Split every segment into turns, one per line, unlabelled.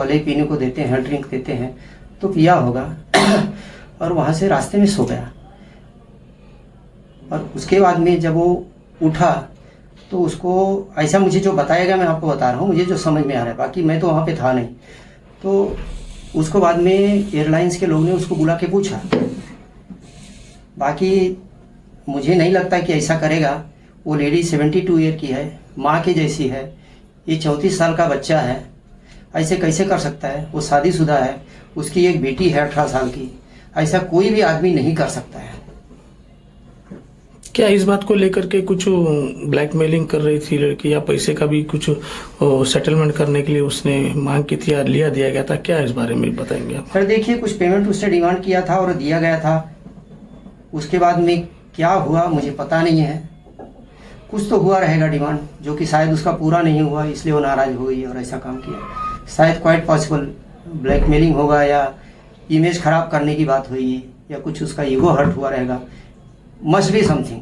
वाले पीने को देते हैं, ड्रिंक देते हैं, तो पिया होगा और वहाँ से रास्ते में सो गया। और उसके बाद में जब वो उठा तो उसको ऐसा मुझे जो बताया गया, मैं आपको बता रहा हूँ, मुझे जो समझ में आ रहा है, बाकी मैं तो वहाँ पे था नहीं। तो उसको बाद में एयरलाइंस के लोग ने उसको बुला के पूछा, बाकी मुझे नहीं लगता कि ऐसा करेगा। वो लेडी 72 ईयर की है, माँ के जैसी है, ये 34 साल का बच्चा है, ऐसे कैसे कर सकता है? वो शादीशुदा है, उसकी एक बेटी है 18 साल की, ऐसा कोई भी आदमी नहीं कर सकता है।
क्या इस बात को लेकर के कुछ ब्लैकमेलिंग कर रही थी लड़की, या पैसे का भी कुछ सेटलमेंट करने के लिए उसने मांग की थी या लिया दिया गया था? क्या इस बारे में बताएंगे आप?
सर देखिए, कुछ पेमेंट उसने डिमांड किया था और दिया गया था। उसके बाद में क्या हुआ मुझे पता नहीं है, कुछ तो हुआ रहेगा डिमांड, जो कि शायद उसका पूरा नहीं हुआ, इसलिए वो नाराज़ हो गई और ऐसा काम किया। शायद क्वाइट पॉसिबल ब्लैकमेलिंग होगा, या इमेज खराब करने की बात हुई, या कुछ उसका ईगो हर्ट हुआ रहेगा, मस्ट बी समथिंग।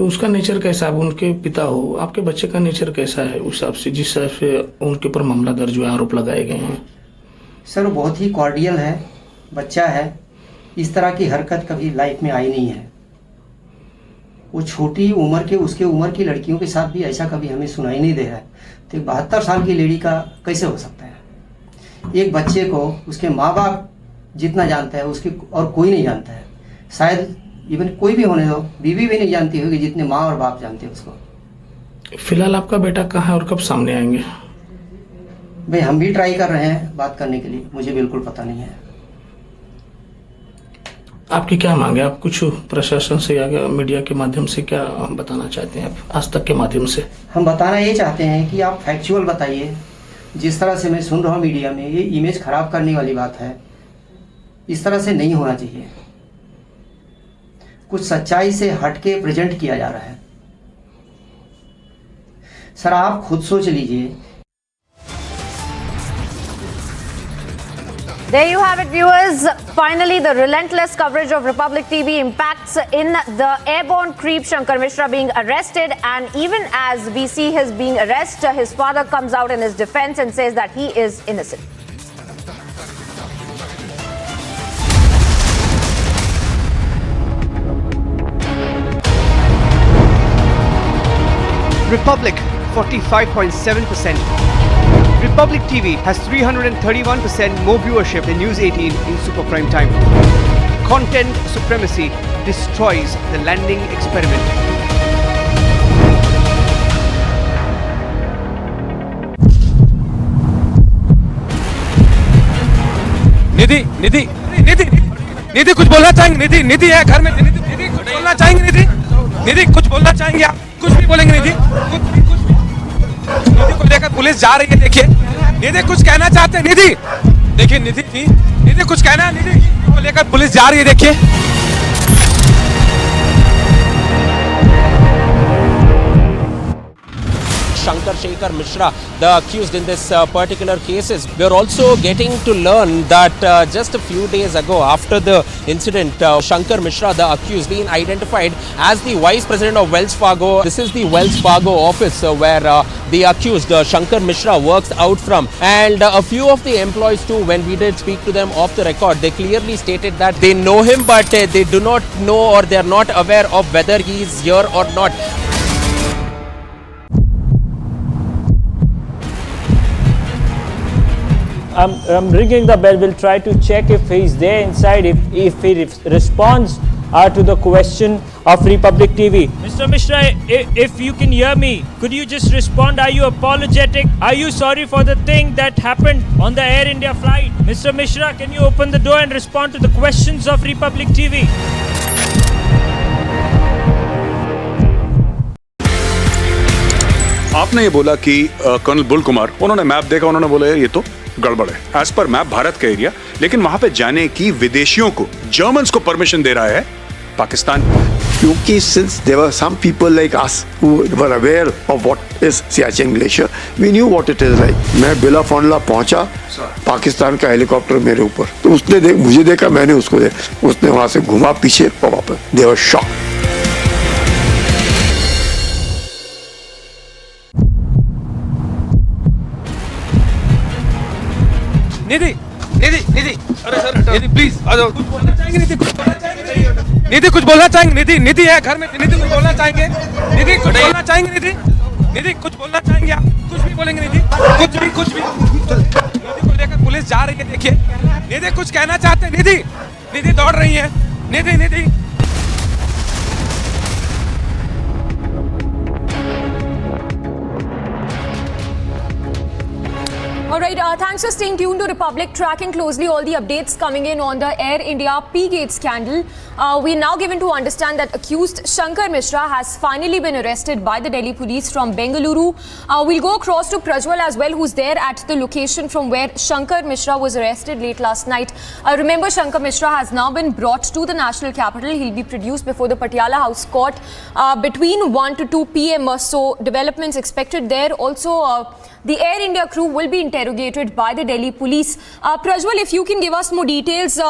उसका नेचर कैसा है? उनके पिता हो, आपके बच्चे का नेचर कैसा है उस हिसाब से, जिस हिसाब से उनके ऊपर मामला दर्ज हुआ, आरोप लगाए गए हैं?
सर वो बहुत ही कॉर्डियल है, बच्चा है, इस तरह की हरकत कभी लाइफ में आई नहीं है। वो छोटी उम्र के, उसके उम्र की लड़कियों के साथ भी ऐसा कभी हमें सुनाई नहीं दे रहा है। तो 72 साल की लेडी का कैसे हो सकता है? एक बच्चे को उसके माँ बाप जितना जानता है उसके और कोई नहीं जानता है, शायद इवन कोई भी होने दो, बीवी भी नहीं जानती होगी जितने माँ और बाप जानते हैं उसको।
फिलहाल आपका बेटा कहाँ है और कब सामने आएंगे?
भाई हम भी ट्राई कर रहे हैं बात करने के लिए, मुझे बिल्कुल पता नहीं है।
आपकी क्या मांग है? आप कुछ प्रशासन से या मीडिया के माध्यम से क्या बताना चाहते हैं? आप आज तक के माध्यम से
हम बताना ये चाहते हैं कि आप फैक्चुअल बताइए। जिस तरह से मैं सुन रहा हूँ मीडिया में, ये इमेज खराब करने वाली बात है, इस तरह से नहीं होना चाहिए। कुछ सच्चाई से हटके प्रेजेंट किया जा रहा है। सर आप खुद सोच लीजिए।
There you have it, viewers. Finally, the relentless coverage of Republic TV impacts in the airborne creep Shankar Mishra being arrested, and even as we see his being arrested, his father comes out in his defense and says that he is innocent.
Republic 45.7%. Republic TV has 331% more viewership than News 18 in super prime time. Content supremacy destroys the landing experiment.
निधि निधि निधि निधि कुछ बोलना चाहेंगे? निधि निधि है घर में। निधि कुछ बोलना चाहेंगे? निधि कुछ बोलना चाहेंगे? आप कुछ भी बोलेंगे? निधि को लेकर पुलिस जा रही है, देखिए। निधि कुछ कहना चाहते हैं? निधि देखिए, निधि कुछ कहना है? निधि को लेकर पुलिस जा रही है, देखिए।
Shankar Mishra, the accused in this particular cases. We are also getting to learn that just a few days ago, after the incident, Shankar Mishra, the accused, being identified as the vice president of Wells Fargo. This is the Wells Fargo office where the accused, Shankar Mishra, works out from. And a few of the employees too, when we did speak to them off the record, they clearly stated that they know him, but they do not know, or they are not aware of whether he is here or not.
I'm ringing the bell. We'll try to check if he's there inside, if he responds to the question of Republic TV.
Mr. Mishra, if you can hear me, could you just respond? Are you apologetic? Are you sorry for the thing that happened on the Air India flight? Mr. Mishra, can you open the door and respond to the questions of Republic TV?
आपने ये बोला कि colonel bull Kumar, उन्होंने map देखा, उन्होंने बोला ये तो गड़बड़ है। एज पर मैप भारत का एरिया, लेकिन वहां पे जाने की विदेशियों को, जर्मन्स को परमिशन दे रहा है पाकिस्तान।
क्योंकि since there were some people like us who were aware of what is Siachen Glacier, we knew what it is like. मैं बिला फॉन्डला पहुंचा, पाकिस्तान का हेलीकॉप्टर मेरे ऊपर, तो उसने मुझे देखा, मैंने उसको देखा, उसने वहां से घुमा पीछे और वापस। They were shocked.
निधि निधि निधि अरे सर निधि प्लीज आ जाओ। कुछ बोलना चाहेंगे निधि? कुछ बोलना चाहेंगे निधि? कुछ बोलना चाहेंगे निधि? निधि है घर में, निधि कुछ बोलना चाहेंगे? निधि कुछ बोलना चाहेंगे निधि? निधि कुछ बोलना चाहेंगे आप? कुछ भी बोलेंगे निधि? कुछ भी निधि को लेकर पुलिस जा रही है, देखिए निधि कुछ कहना चाहते हैं। निधि निधि दौड़ रही है। निधि निधि
All right, thanks for staying tuned to Republic, tracking closely all the updates coming in on the Air India P-Gate scandal. We are now given to understand that accused Shankar Mishra has finally been arrested by the Delhi police from Bengaluru. We'll go across to Prajwal as well, who's there at the location from where Shankar Mishra was arrested late last night. Remember, Shankar Mishra has now been brought to the national capital. He'll be produced before the Patiala House Court between 1 to 2 p.m. So developments expected there. Also, the Air India crew will be interrogated by the Delhi police. Prajwal, if you can give us more details.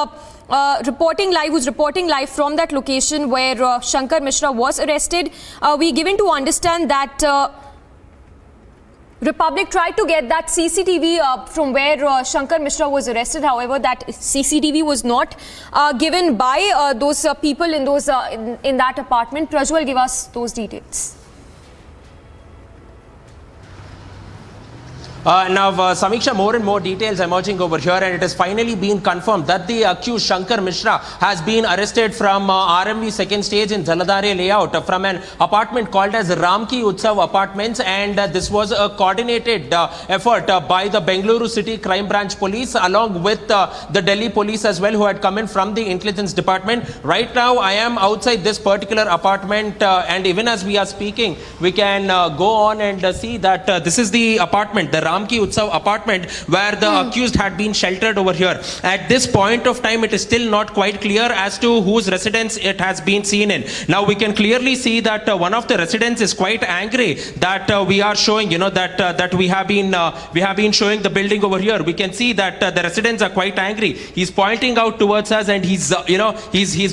Reporting live from that location where Shankar Mishra was arrested. We're given to understand that Republic tried to get that CCTV from where Shankar Mishra was arrested. However, that CCTV was not given by those people in those in that apartment. Prajwal, give us those details.
Now, Samiksha, more and more details emerging over here, and it has finally been confirmed that the accused Shankar Mishra has been arrested from RMV second stage in Jaladhare layout from an apartment called as Ramki Utsav Apartments, and this was a coordinated effort by the Bengaluru City Crime Branch Police along with the Delhi Police as well, who had come in from the Intelligence Department. Right now, I am outside this particular apartment, and even as we are speaking, we can go on and see that this is the apartment, the Ramki Utsav apartment, where the accused had been sheltered over here. At this point of time, it is still not quite clear as to whose residence it has been seen in. Now we can clearly see that one of the residents is quite angry that we are showing, that we have been showing the building over here. We can see that the residents are quite angry. He's pointing out towards us, and he's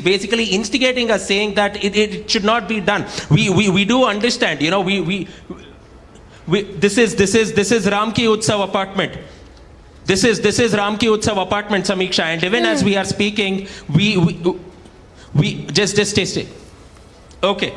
basically instigating us, saying that it should not be done. We do understand, this is Ramki Utsav apartment. This is Ramki Utsav apartment, Samiksha, and even as we are speaking, we just stay. Okay,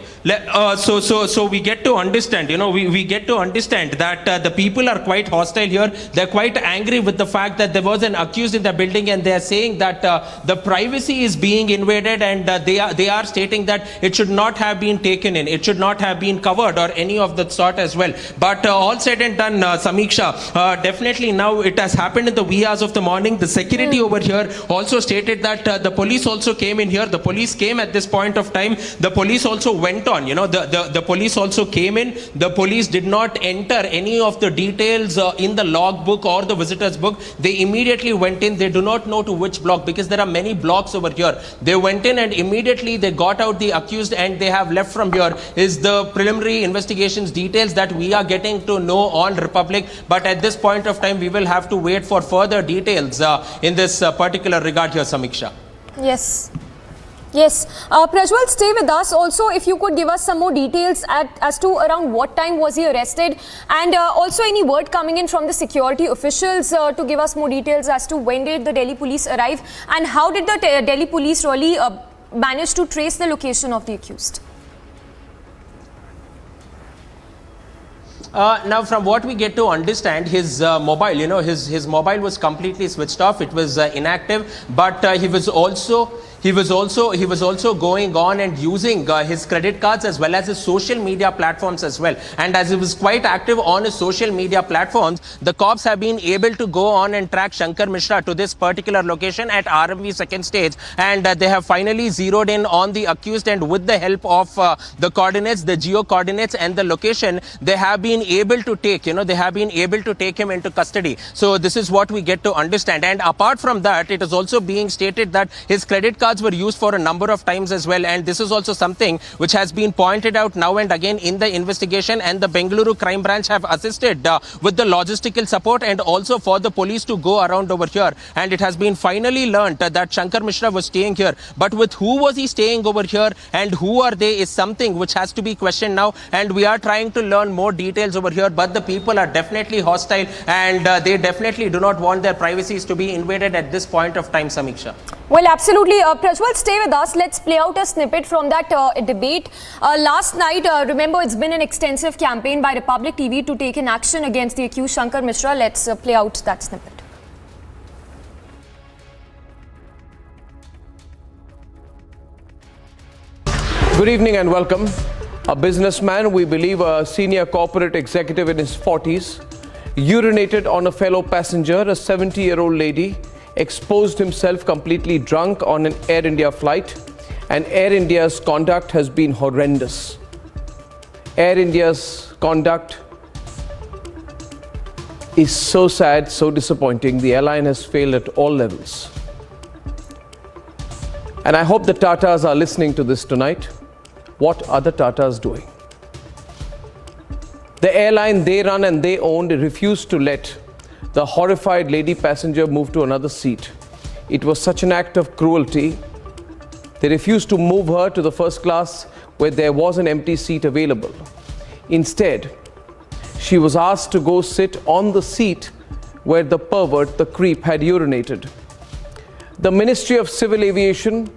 so we get to understand, we get to understand that the people are quite hostile here. They're quite angry with the fact that there was an accused in the building, and they're saying that the privacy is being invaded, and they are stating that it should not have been taken in, it should not have been covered or any of that sort as well. But all said and done, Samiksha, definitely now it has happened in the wee hours of the morning. The security over here also stated that the police also came in here. The police came at this point of time. The police also went on, the police also came in. The police did not enter any of the details in the log book or the visitors book. They immediately went in. They do not know to which block, because there are many blocks over here. They went in and immediately they got out the accused, and they have left from here. Is the preliminary investigations details that we are getting to know on Republic. But at this point of time, we will have to wait for further details in this particular regard here, Samiksha.
Yes. Prajwal, stay with us. Also, if you could give us some more details as to around what time was he arrested, and also any word coming in from the security officials to give us more details as to when did the Delhi police arrive, and how did the Delhi police really manage to trace the location of the accused?
Now, from what we get to understand, his mobile, his mobile was completely switched off. It was inactive, but he was also going on and using his credit cards as well as his social media platforms as well. And as he was quite active on his social media platforms, the cops have been able to go on and track Shankar Mishra to this particular location at RMV second stage, and they have finally zeroed in on the accused, and with the help of the coordinates, the geo coordinates and the location, they have been able to take him into custody. So this is what we get to understand. And apart from that, it is also being stated that his credit card cards were used for a number of times as well, and this is also something which has been pointed out now and again in the investigation, and the Bengaluru Crime Branch have assisted with the logistical support and also for the police to go around over here. And it has been finally learnt that Shankar Mishra was staying here, but with who was he staying over here and who are they is something which has to be questioned now, and we are trying to learn more details over here. But the people are definitely hostile, and they definitely do not want their privacies to be invaded at this point of time, Samiksha.
Well, absolutely. Prajwal, stay with us. Let's play out a snippet from that debate. Last night, remember, it's been an extensive campaign by Republic TV to take an action against the accused Shankar Mishra. Let's play out that snippet.
Good evening and welcome. A businessman, we believe a senior corporate executive in his 40s, urinated on a fellow passenger, a 70-year-old lady, exposed himself completely drunk on an Air India flight, and Air India's conduct has been horrendous. Air India's conduct is so sad, so disappointing. The airline has failed at all levels. And I hope the Tatas are listening to this tonight. What are the Tatas doing? The airline they run and they owned refused to let the horrified lady passenger moved to another seat. It was such an act of cruelty. They refused to move her to the first class where there was an empty seat available. Instead, she was asked to go sit on the seat where the pervert, the creep, had urinated. The Ministry of Civil Aviation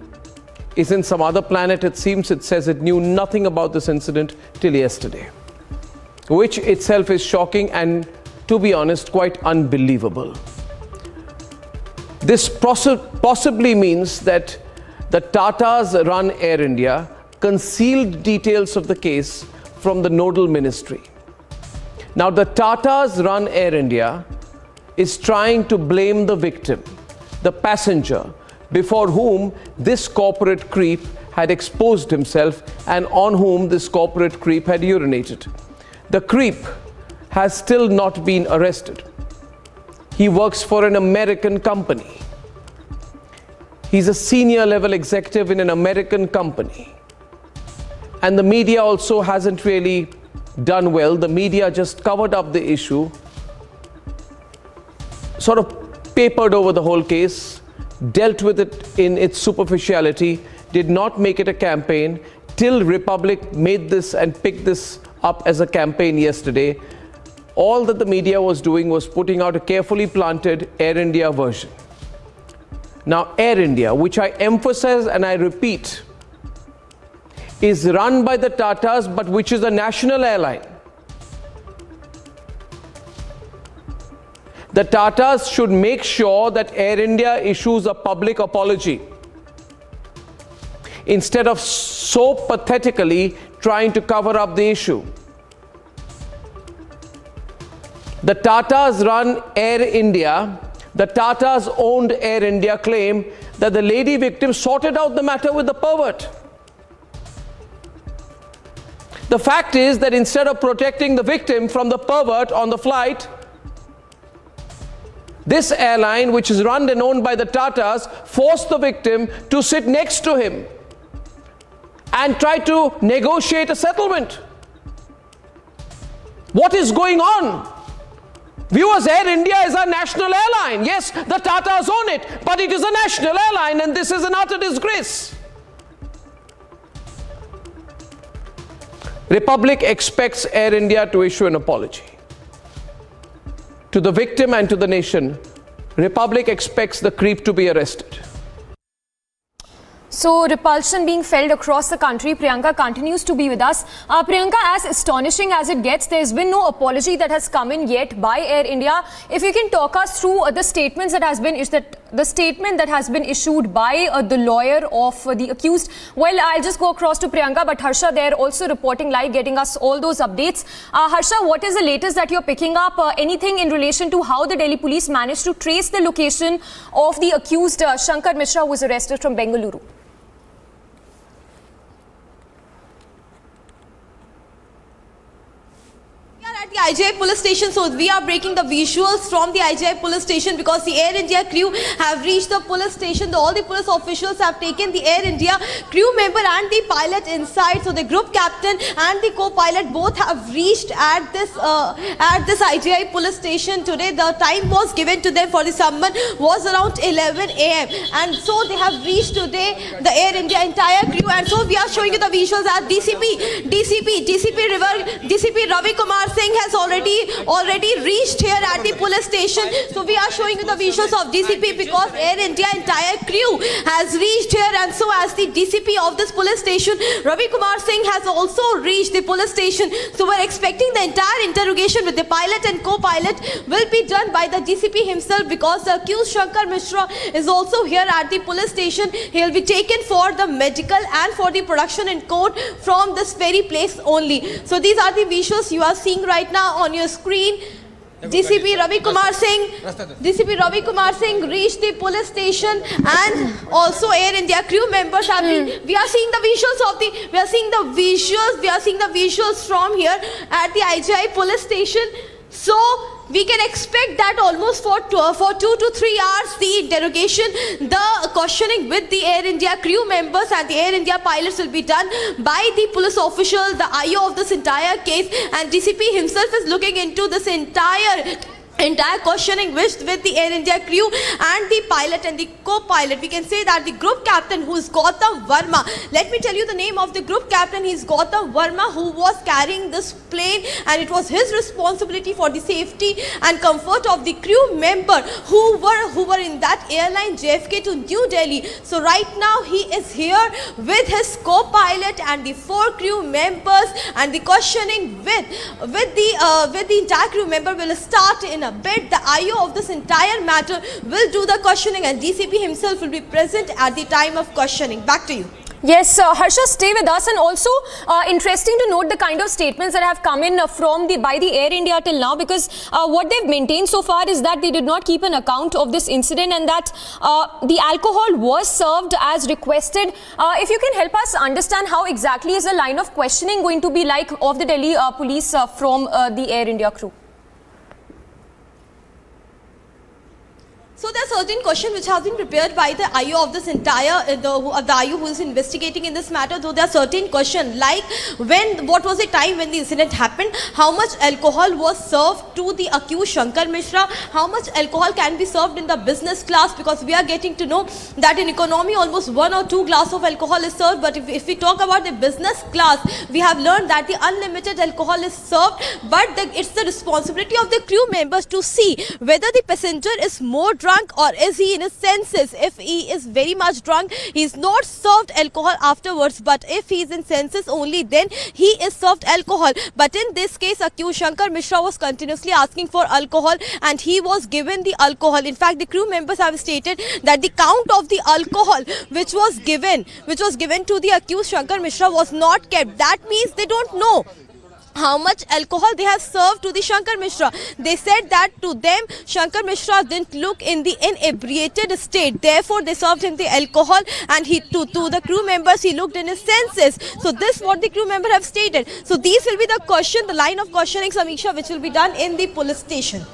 is in some other planet. It seems it says it knew nothing about this incident till yesterday, which itself is shocking and, to be honest, quite unbelievable. This possibly means that the Tatas run Air India concealed details of the case from the nodal ministry. Now, the Tatas run Air India is trying to blame the victim, the passenger, before whom this corporate creep had exposed himself and on whom this corporate creep had urinated. The creep has still not been arrested. He works for an American company. He's a senior level executive in an American company. And the media also hasn't really done well. The media just covered up the issue, sort of papered over the whole case, dealt with it in its superficiality, did not make it a campaign till Republic made this and picked this up as a campaign yesterday. All that the media was doing was putting out a carefully planted Air India version. Now, Air India, which I emphasize and I repeat, is run by the Tatas, but which is a national airline. The Tatas should make sure that Air India issues a public apology instead of so pathetically trying to cover up the issue. The Tatas run Air India. The Tatas owned Air India claim that the lady victim sorted out the matter with the pervert. The fact is that instead of protecting the victim from the pervert on the flight, this airline, which is run and owned by the Tatas, forced the victim to sit next to him and try to negotiate a settlement. What is going on? Viewers, Air India is a national airline. Yes, the Tatas own it, but it is a national airline, and this is an utter disgrace. Republic expects Air India to issue an apology. To the victim and to the nation, Republic expects the creep to be arrested.
So, repulsion being felt across the country. Priyanka continues to be with us. Priyanka, as astonishing as it gets, there's been no apology that has come in yet by Air India. If you can talk us through the statements that has been issued by the lawyer of the accused. Well, I'll just go across to Priyanka, but Harsha, they're also reporting live, getting us all those updates. Harsha, what is the latest that you're picking up? Anything in relation to how the Delhi police managed to trace the location of the accused Shankar Mishra, who was arrested from Bengaluru?
At the IGI police station. So we are breaking the visuals from the IGI police station because the Air India crew have reached the police station. All the police officials have taken the Air India crew member and the pilot inside. So the group captain and the co-pilot both have reached at this IGI police station today. The time was given to them for the summon was around 11 a.m. and so they have reached today the Air India entire crew. And so we are showing you the visuals as DCP Ravi Kumar Singh has already reached here at the police station. So we are showing you the visuals of DCP because Air India entire crew has reached here, and so as the DCP of this police station, Ravi Kumar Singh has also reached the police station. So we're expecting the entire interrogation with the pilot and co-pilot will be done by the DCP himself because the accused Shankar Mishra is also here at the police station. He will be taken for the medical and for the production in court from this very place only. So these are the visuals you are seeing right now on your screen. DCP Ravi Kumar Singh reached the police station, and also Air India crew members have been. We are seeing the visuals from here at the IGI police station. So we can expect that almost for 2 to 3 hours the interrogation, the questioning with the Air India crew members and the Air India pilots will be done by the police official, the IO of this entire case, and DCP himself is looking into this entire questioning with the Air India crew and the pilot and the co-pilot. We can say that the group captain, who is Gautam Verma, let me tell you the name of the group captain. He is Gautam Verma, who was carrying this plane, and it was his responsibility for the safety and comfort of the crew member who were in that airline JFK to New Delhi. So right now he is here with his co-pilot and the 4 crew members, and the questioning with the entire crew member will start in a bit. The IO of this entire matter will do the questioning, and DCP himself will be present at the time of questioning. Back to you.
Yes, Harsha, stay with us. And also interesting to note the kind of statements that have come in by the Air India till now, because what they've maintained so far is that they did not keep an account of this incident and that the alcohol was served as requested. If you can help us understand how exactly is the line of questioning going to be like of the Delhi police from the Air India crew?
So there are certain questions which have been prepared by the IO of this entire, the IO who is investigating in this matter. Though there are certain questions like what was the time when the incident happened, how much alcohol was served to the accused Shankar Mishra, how much alcohol can be served in the business class, because we are getting to know that in economy almost 1 or 2 glasses of alcohol is served, but if we talk about the business class, we have learned that the unlimited alcohol is served, but it's the responsibility of the crew members to see whether the passenger is more drunk or is he in his senses. If he is very much drunk, he is not served alcohol afterwards, but if he is in senses only, then he is served alcohol. But in this case, accused Shankar Mishra was continuously asking for alcohol and he was given the alcohol. In fact, the crew members have stated that the count of the alcohol which was given to the accused Shankar Mishra was not kept. That means they don't know how much alcohol they have served to the Shankar Mishra. They said that to them, Shankar Mishra didn't look in the inebriated state. Therefore, they served him the alcohol, and to the crew members, he looked in his senses. So this is what the crew member have stated. So these will be the line of questioning, Samiksha, which will be done in the police station.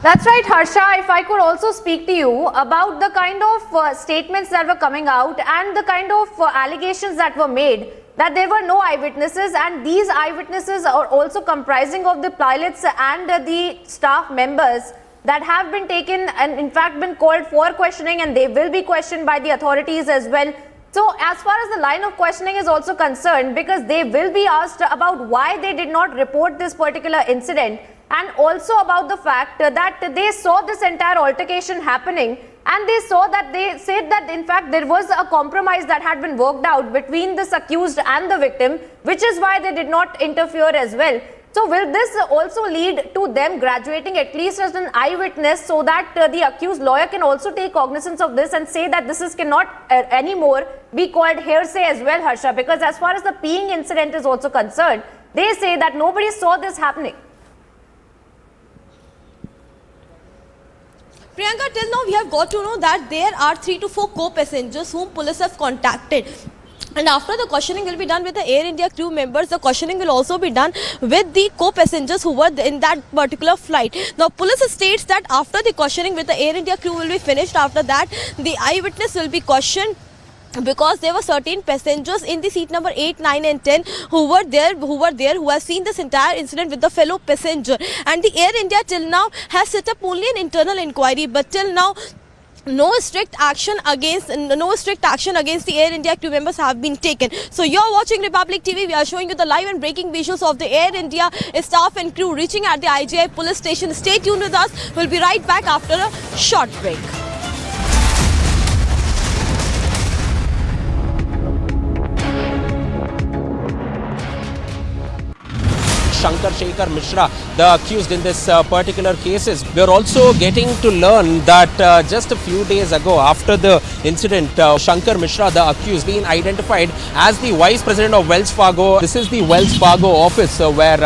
That's right, Harsha. If I could also speak to you about the kind of statements that were coming out and the kind of allegations that were made, that there were no eyewitnesses, and these eyewitnesses are also comprising of the pilots and the staff members that have been taken and in fact been called for questioning, and they will be questioned by the authorities as well. So as far as the line of questioning is also concerned, because they will be asked about why they did not report this particular incident, and also about the fact that they saw this entire altercation happening, and they said that in fact there was a compromise that had been worked out between this accused and the victim, which is why they did not interfere as well. So will this also lead to them graduating at least as an eyewitness, so that the accused lawyer can also take cognizance of this and say that this cannot anymore be called hearsay as well, Harsha? Because as far as the peeing incident is also concerned, they say that nobody saw this happening.
Priyanka, till now we have got to know that there are 3 to 4 co-passengers whom police have contacted. And after the questioning will be done with the Air India crew members, the questioning will also be done with the co-passengers who were in that particular flight. Now, police states that after the questioning with the Air India crew will be finished, after that, the eyewitness will be questioned, because there were certain passengers in the seat number 8, 9 and 10 who have seen this entire incident with the fellow passenger. And the Air India till now has set up only an internal inquiry, but till now no strict action against the Air India crew members have been taken. So you're watching Republic TV. We are showing you the live and breaking visuals of the Air India staff and crew reaching at the IGI police station. Stay tuned with us. We'll be right back after a short break.
Shankar Mishra, the accused in this particular cases. We are also getting to learn that just a few days ago, after the incident, Shankar Mishra, the accused, being identified as the Vice President of Wells Fargo. This is the Wells Fargo office where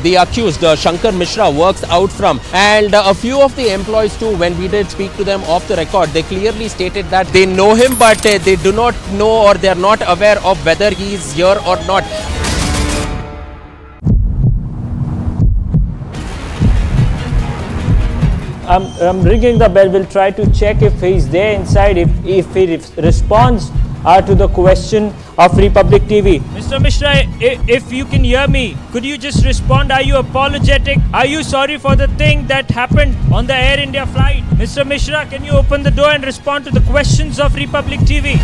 the accused, Shankar Mishra, works out from. And a few of the employees too, when we did speak to them off the record, they clearly stated that they know him, but they do not know, or they are not aware of whether he is here or not.
I'm ringing the bell. We'll try to check if he's there inside, if he responds to the question of Republic TV.
Mr. Mishra, if you can hear me, could you just respond? Are you apologetic? Are you sorry for the thing that happened on the Air India flight? Mr. Mishra, can you open the door and respond to the questions of Republic TV?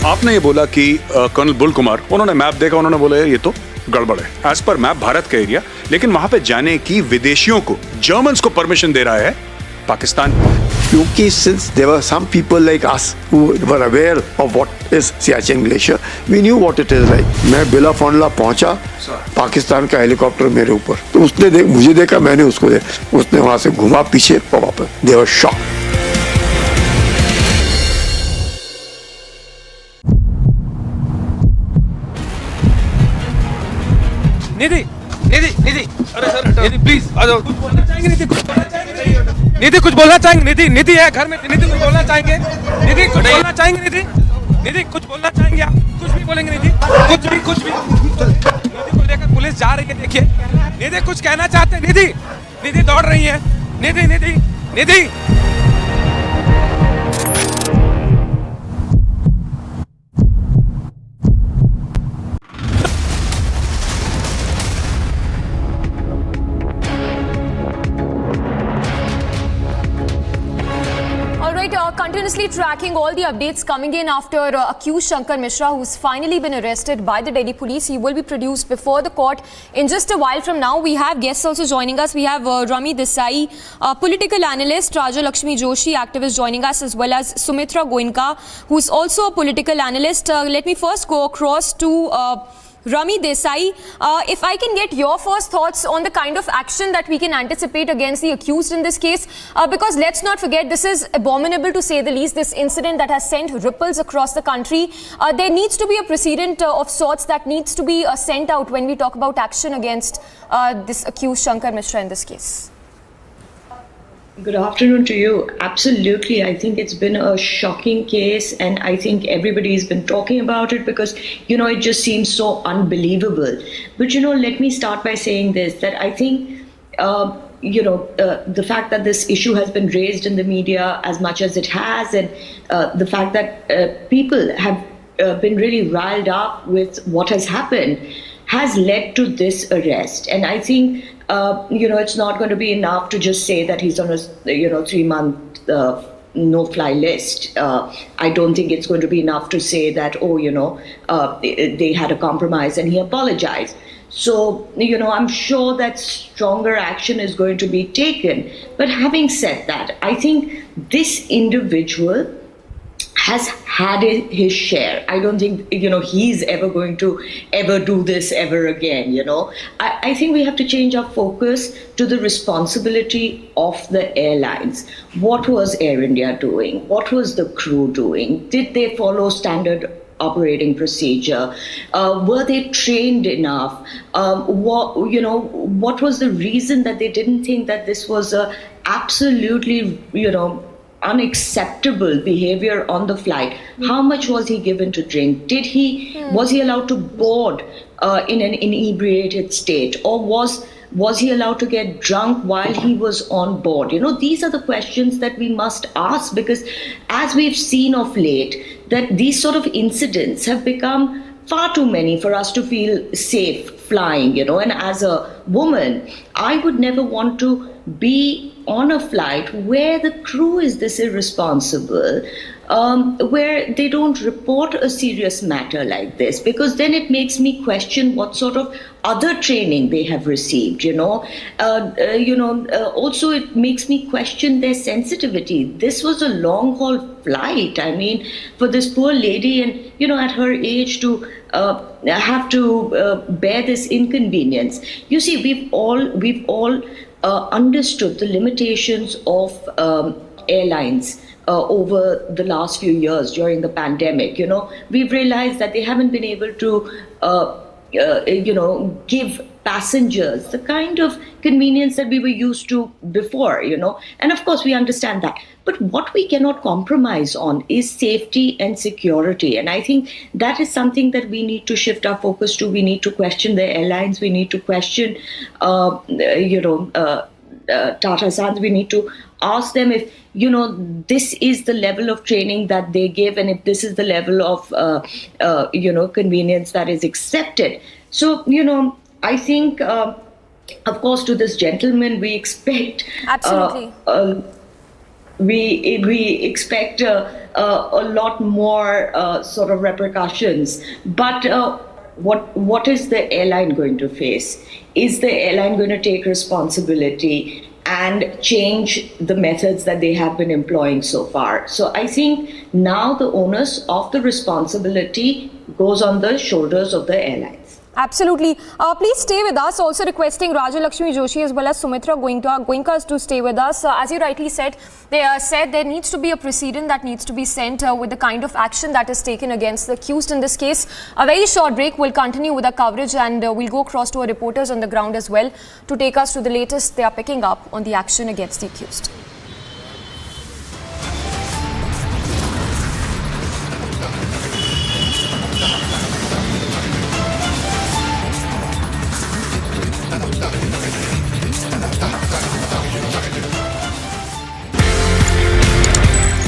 आपने ये बोला कि colonel bull Kumar, उन्होंने map देखा, उन्होंने बोला ये तो गड़बड़ है। एज पर मैप भारत का एरिया, लेकिन वहां पे जाने की विदेशियों को, जर्मन्स को परमिशन दे रहा है पाकिस्तान।
क्योंकि since there were some people like us who were aware of what is Siachen Glacier, we knew what it is like. मैं बिला फॉन्डला पहुंचा, पाकिस्तान का हेलीकॉप्टर मेरे ऊपर, तो उसने मुझे देखा, मैंने उसको देखा, उसने वहां से घुमा पीछे और वापस। They were shocked.
निधि निधि निधि, अरे सर निधि प्लीज आ जाओ। कुछ बोलना चाहेंगे निधि? निधि कुछ बोलना चाहेंगे? निधि निधि है घर में, निधि कुछ बोलना चाहेंगे? निधि कुछ बोलना चाहेंगे? निधि निधि कुछ बोलना चाहेंगे? आप कुछ भी बोलेंगे? निधि कुछ भी निधि को लेकर पुलिस जा रही है, देखिए निधि कुछ कहना चाहते हैं। निधि निधि दौड़ रही है। निधि निधि निधि
Continuously tracking all the updates coming in after accused Shankar Mishra, who's finally been arrested by the Delhi police. He will be produced before the court in just a while from now. We have guests also joining us. We have Rami Desai, political analyst, Raja Lakshmi Joshi, activist, joining us, as well as Sumitra Goenka, who's also a political analyst. Let me first go across to Rami Desai, if I can get your first thoughts on the kind of action that we can anticipate against the accused in this case, because let's not forget, this is abominable to say the least, this incident that has sent ripples across the country. There needs to be a precedent of sorts that needs to be sent out when we talk about action against this accused Shankar Mishra in this case.
Good afternoon to you. Absolutely. I think it's been a shocking case, and I think everybody's been talking about it because, it just seems so unbelievable. But, let me start by saying this, that I think, the fact that this issue has been raised in the media as much as it has, and the fact that people have been really riled up with what has happened has led to this arrest. And I think, it's not going to be enough to just say that he's on a, 3-month no-fly list. I don't think it's going to be enough to say that, they had a compromise and he apologized. So, I'm sure that stronger action is going to be taken. But having said that, I think this individual has had his share. I don't think, he's ever going to ever do this ever again, I think we have to change our focus to the responsibility of the airlines. What was Air India doing? What was the crew doing? Did they follow standard operating procedure? Were they trained enough? What was the reason that they didn't think that this was a absolutely, unacceptable behavior on the flight. How much was he given to drink? Was he allowed to board in an inebriated state, or was he allowed to get drunk while he was on board? These are the questions that we must ask, because as we've seen of late, that these sort of incidents have become far too many for us to feel safe flying, and as a woman, I would never want to be on a flight where the crew is this irresponsible, where they don't report a serious matter like this, because then it makes me question what sort of other training they have received. Also it makes me question their sensitivity. This was a long haul flight. I mean, for this poor lady, and at her age to have to bear this inconvenience. You see, we've all understood the limitations of airlines over the last few years during the pandemic. We've realized that they haven't been able to give passengers the kind of convenience that we were used to before, and of course we understand that. But what we cannot compromise on is safety and security, and I think that is something that we need to shift our focus to. We need to question the airlines, we need to question Tata Sons, we need to ask them if this is the level of training that they give, and if this is the level of convenience that is accepted. So I think of course to this gentleman we expect
absolutely
we expect a lot more sort of repercussions, but what is the airline going to face? Is the airline going to take responsibility and change the methods that they have been employing so far? So I think now the onus of the responsibility goes on the shoulders of the airlines.
Absolutely. Please stay with us. Also requesting Raja Lakshmi Joshi as well as Sumitra Goenka to stay with us. As you rightly said, they said there needs to be a precedent that needs to be sent with the kind of action that is taken against the accused in this case. A very short break. We'll continue with our coverage, and we'll go across to our reporters on the ground as well to take us to the latest they are picking up on the action against the accused.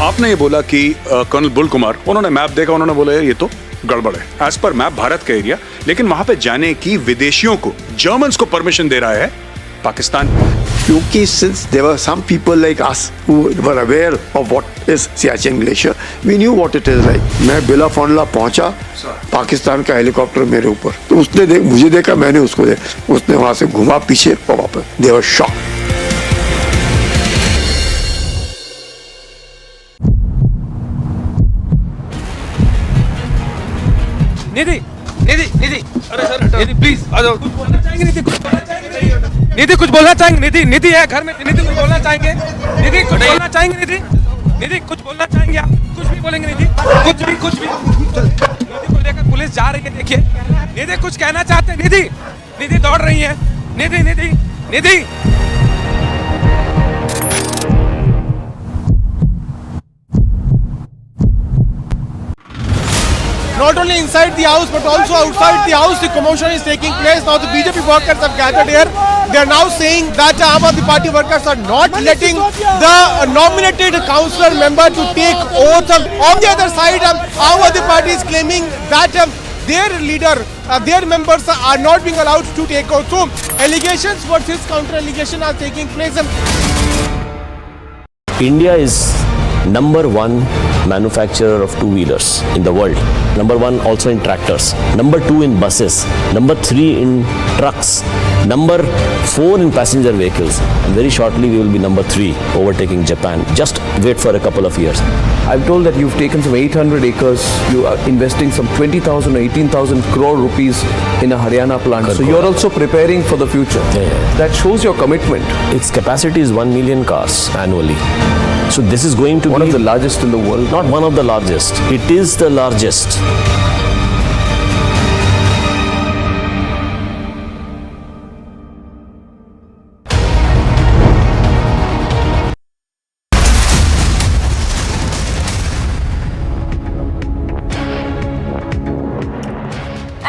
आपने ये बोला कि colonel bull Kumar, उन्होंने map देखा, उन्होंने बोला ये तो गड़बड़ है। एज पर मैप भारत का एरिया, लेकिन वहां पे जाने की विदेशियों को, जर्मन्स को परमिशन दे रहा है पाकिस्तान।
क्योंकि since there were some people like us who were aware of what is Siachen Glacier, we knew what it is like. मैं बिला फॉन्डला पहुंचा, पाकिस्तान का हेलीकॉप्टर मेरे ऊपर, तो उसने मुझे देखा, मैंने उसको देखा, उसने वहां से घुमा पीछे और वापस। They were shocked.
निधि निधि निधि अरे सर निधि प्लीज आ जाओ। कुछ बोलना चाहेंगे निधि? कुछ बोलना चाहेंगे निधि? कुछ बोलना चाहेंगे निधि? निधि है घर में, निधि कुछ बोलना चाहेंगे? निधि कुछ बोलना चाहेंगे निधि? निधि कुछ बोलना चाहेंगे आप? कुछ भी बोलेंगे निधि? कुछ भी निधि को लेकर पुलिस जा रही है, देखिए। निधि कुछ कहना चाहते हैं? निधि निधि दौड़ रही है। निधि निधि निधि
Not only inside the house but also outside the house, the commotion is taking place. Now the BJP workers have gathered here. They are now saying that Aam Aadmi Party workers are not letting the nominated councillor member to take oath. On the other side, Aam Aadmi Party is claiming that their leader, their members are not being allowed to take oath. So allegations versus counter allegation are taking place.
India is number one manufacturer of two-wheelers in the world. Number one also in tractors. Number two in buses. Number three in trucks. Number four in passenger vehicles. And very shortly we will be number three, overtaking Japan. Just wait for a couple of years.
I've told that you've taken some 800 acres. You are investing some 20,000 or 18,000 crore rupees in a Haryana plant. So you're also preparing for the future.
Yeah.
That shows your commitment.
Its capacity is 1 million cars annually. So this is going to be
one of the largest in the world.
Not one of the largest. It is the largest.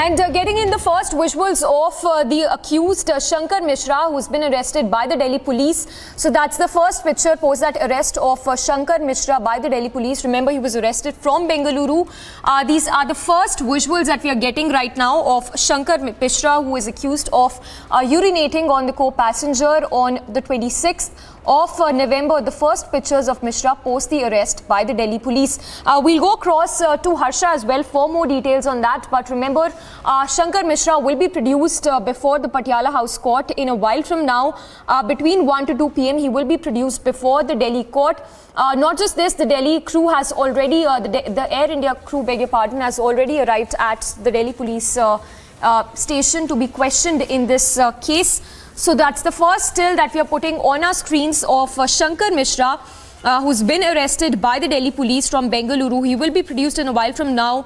And getting in the first visuals of the accused Shankar Mishra, who's been arrested by the Delhi police. So that's the first picture post that arrest of Shankar Mishra by the Delhi police. Remember, he was arrested from Bengaluru. These are the first visuals that we are getting right now of Shankar Mishra, who is accused of urinating on the co-passenger on the 26th of November. The first pictures of Mishra post the arrest by the Delhi police. We'll go across to Harsha as well for more details on that. But remember, Shankar Mishra will be produced before the Patiala House Court in a while from now. Between 1 to 2 p.m. he will be produced before the Delhi court. Not just this, the Delhi crew has already, the Air India crew, beg your pardon, has already arrived at the Delhi police station to be questioned in this case. So that's the first still that we are putting on our screens of Shankar Mishra, who's been arrested by the Delhi police from Bengaluru. He will be produced in a while from now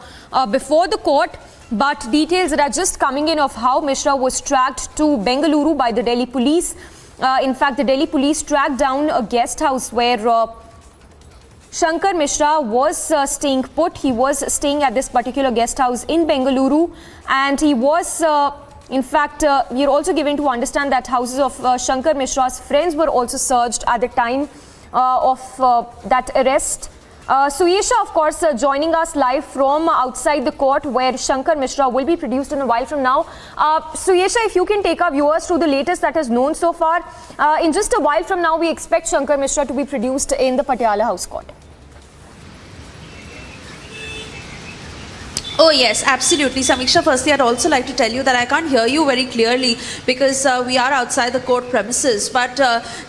before the court. But details that are just coming in of how Mishra was tracked to Bengaluru by the Delhi police. In fact, the Delhi police tracked down a guest house where Shankar Mishra was staying put. He was staying at this particular guest house in Bengaluru, and he was in fact, we are also given to understand that houses of Shankar Mishra's friends were also searched at the time of that arrest. Suyesha, of course, joining us live from outside the court where Shankar Mishra will be produced in a while from now. Suyesha, if you can take our viewers through the latest that is known so far. In just a while from now, we expect Shankar Mishra to be produced in the Patiala House Court.
Oh yes, absolutely. Samiksha, firstly, I'd also like to tell you that I can't hear you very clearly because we are outside the court premises. But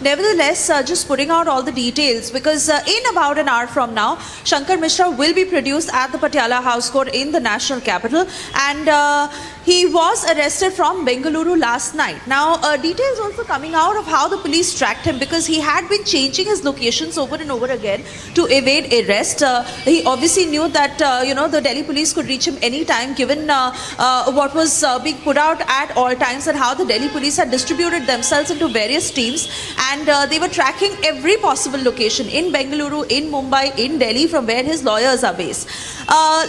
nevertheless, just putting out all the details, because in about an hour from now, Shankar Mishra will be produced at the Patiala House Court in the national capital. And he was arrested from Bengaluru last night. Now, details also coming out of how the police tracked him, because he had been changing his locations over and over again to evade arrest. He obviously knew that, the Delhi police could reach him anytime, given what was being put out at all times and how the Delhi police had distributed themselves into various teams. And they were tracking every possible location in Bengaluru, in Mumbai, in Delhi, from where his lawyers are based.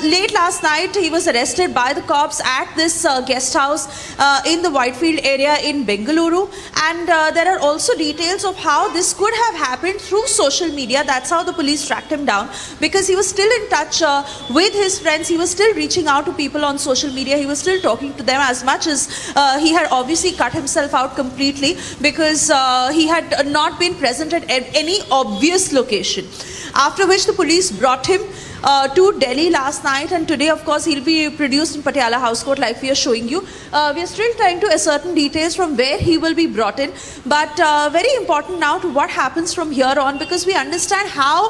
Late last night, he was arrested by the cops at this guest house in the Whitefield area in Bengaluru. And there are also details of how this could have happened through social media. That's how the police tracked him down, because he was still in touch with his friends. He was still reaching out to people on social media. He was still talking to them, as much as he had obviously cut himself out completely, because he had not been present at any obvious location. After which the police brought him to Delhi last night, and today, of course, he'll be produced in Patiala House Court, like we are showing you. We are still trying to ascertain details from where he will be brought in, but very important now to what happens from here on, because we understand how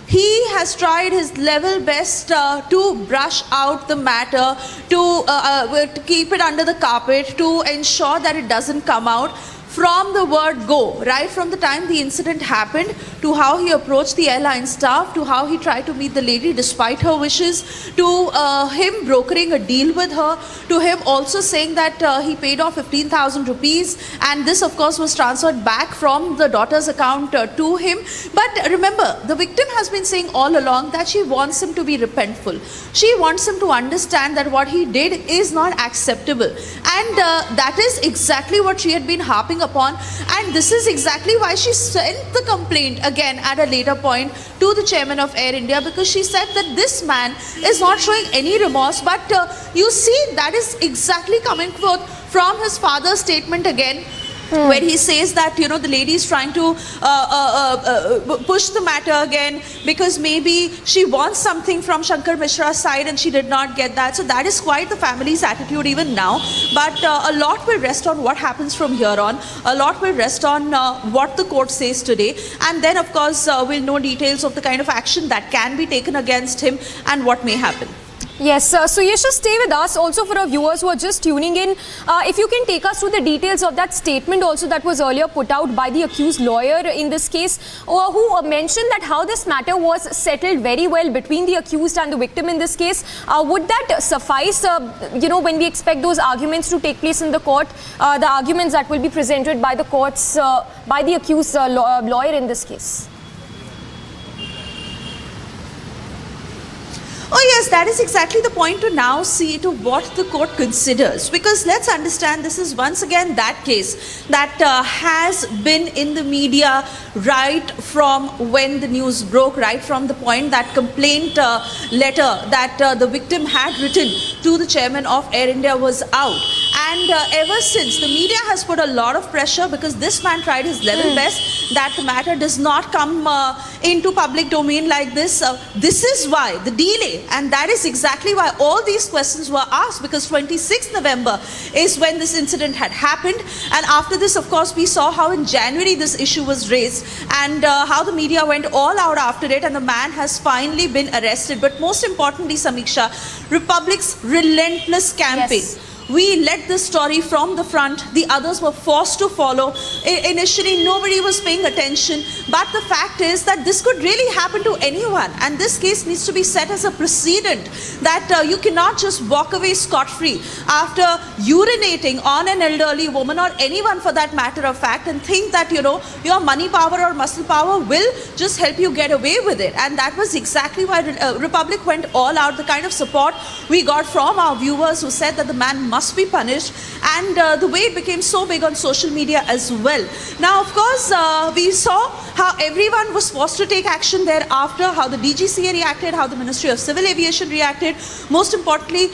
he has tried his level best to brush out the matter, to keep it under the carpet, to ensure that it doesn't come out. From the word go, right from the time the incident happened, to how he approached the airline staff, to how he tried to meet the lady despite her wishes, to him brokering a deal with her, to him also saying that he paid off 15,000 rupees, and this of course was transferred back from the daughter's account to him. But remember, the victim has been saying all along that she wants him to be repentful. She wants him to understand that what he did is not acceptable, and that is exactly what she had been harping upon, and this is exactly why she sent the complaint again at a later point to the chairman of Air India, because she said that this man is not showing any remorse. But you see, that is exactly coming forth from his father's statement again, where he says that, the lady is trying to push the matter again, because maybe she wants something from Shankar Mishra's side and she did not get that. So that is quite the family's attitude even now. But a lot will rest on what happens from here on. A lot will rest on what the court says today. And then, of course, we'll know details of the kind of action that can be taken against him and what may happen.
Yes, so you should stay with us also for our viewers who are just tuning in. If you can take us through the details of that statement also that was earlier put out by the accused lawyer in this case, who mentioned that how this matter was settled very well between the accused and the victim in this case. Would that suffice, when we expect those arguments to take place in the court, the arguments that will be presented by the courts, by the accused lawyer in this case?
Oh yes, that is exactly the point to now see to what the court considers. Because let's understand, this is once again that case that has been in the media right from when the news broke, right from the point that complaint letter that the victim had written to the chairman of Air India was out. And ever since, the media has put a lot of pressure because this man tried his level best that the matter does not come into public domain like this. This is why the delay, and that is exactly why all these questions were asked, because 26th November is when this incident had happened. And after this, of course, we saw how in January this issue was raised and how the media went all out after it, and the man has finally been arrested. But most importantly, Samiksha, Republic's relentless campaign.
Yes.
We led this story from the front. The others were forced to follow. Initially, nobody was paying attention. But the fact is that this could really happen to anyone. And this case needs to be set as a precedent that you cannot just walk away scot-free after urinating on an elderly woman or anyone for that matter of fact and think that, you know, your money power or muscle power will just help you get away with it. And that was exactly why Republic went all out. The kind of support we got from our viewers who said that the man must be punished, and the way it became so big on social media as well. Now, of course, we saw how everyone was forced to take action thereafter, how the DGCA reacted, how the Ministry of Civil Aviation reacted. Most importantly,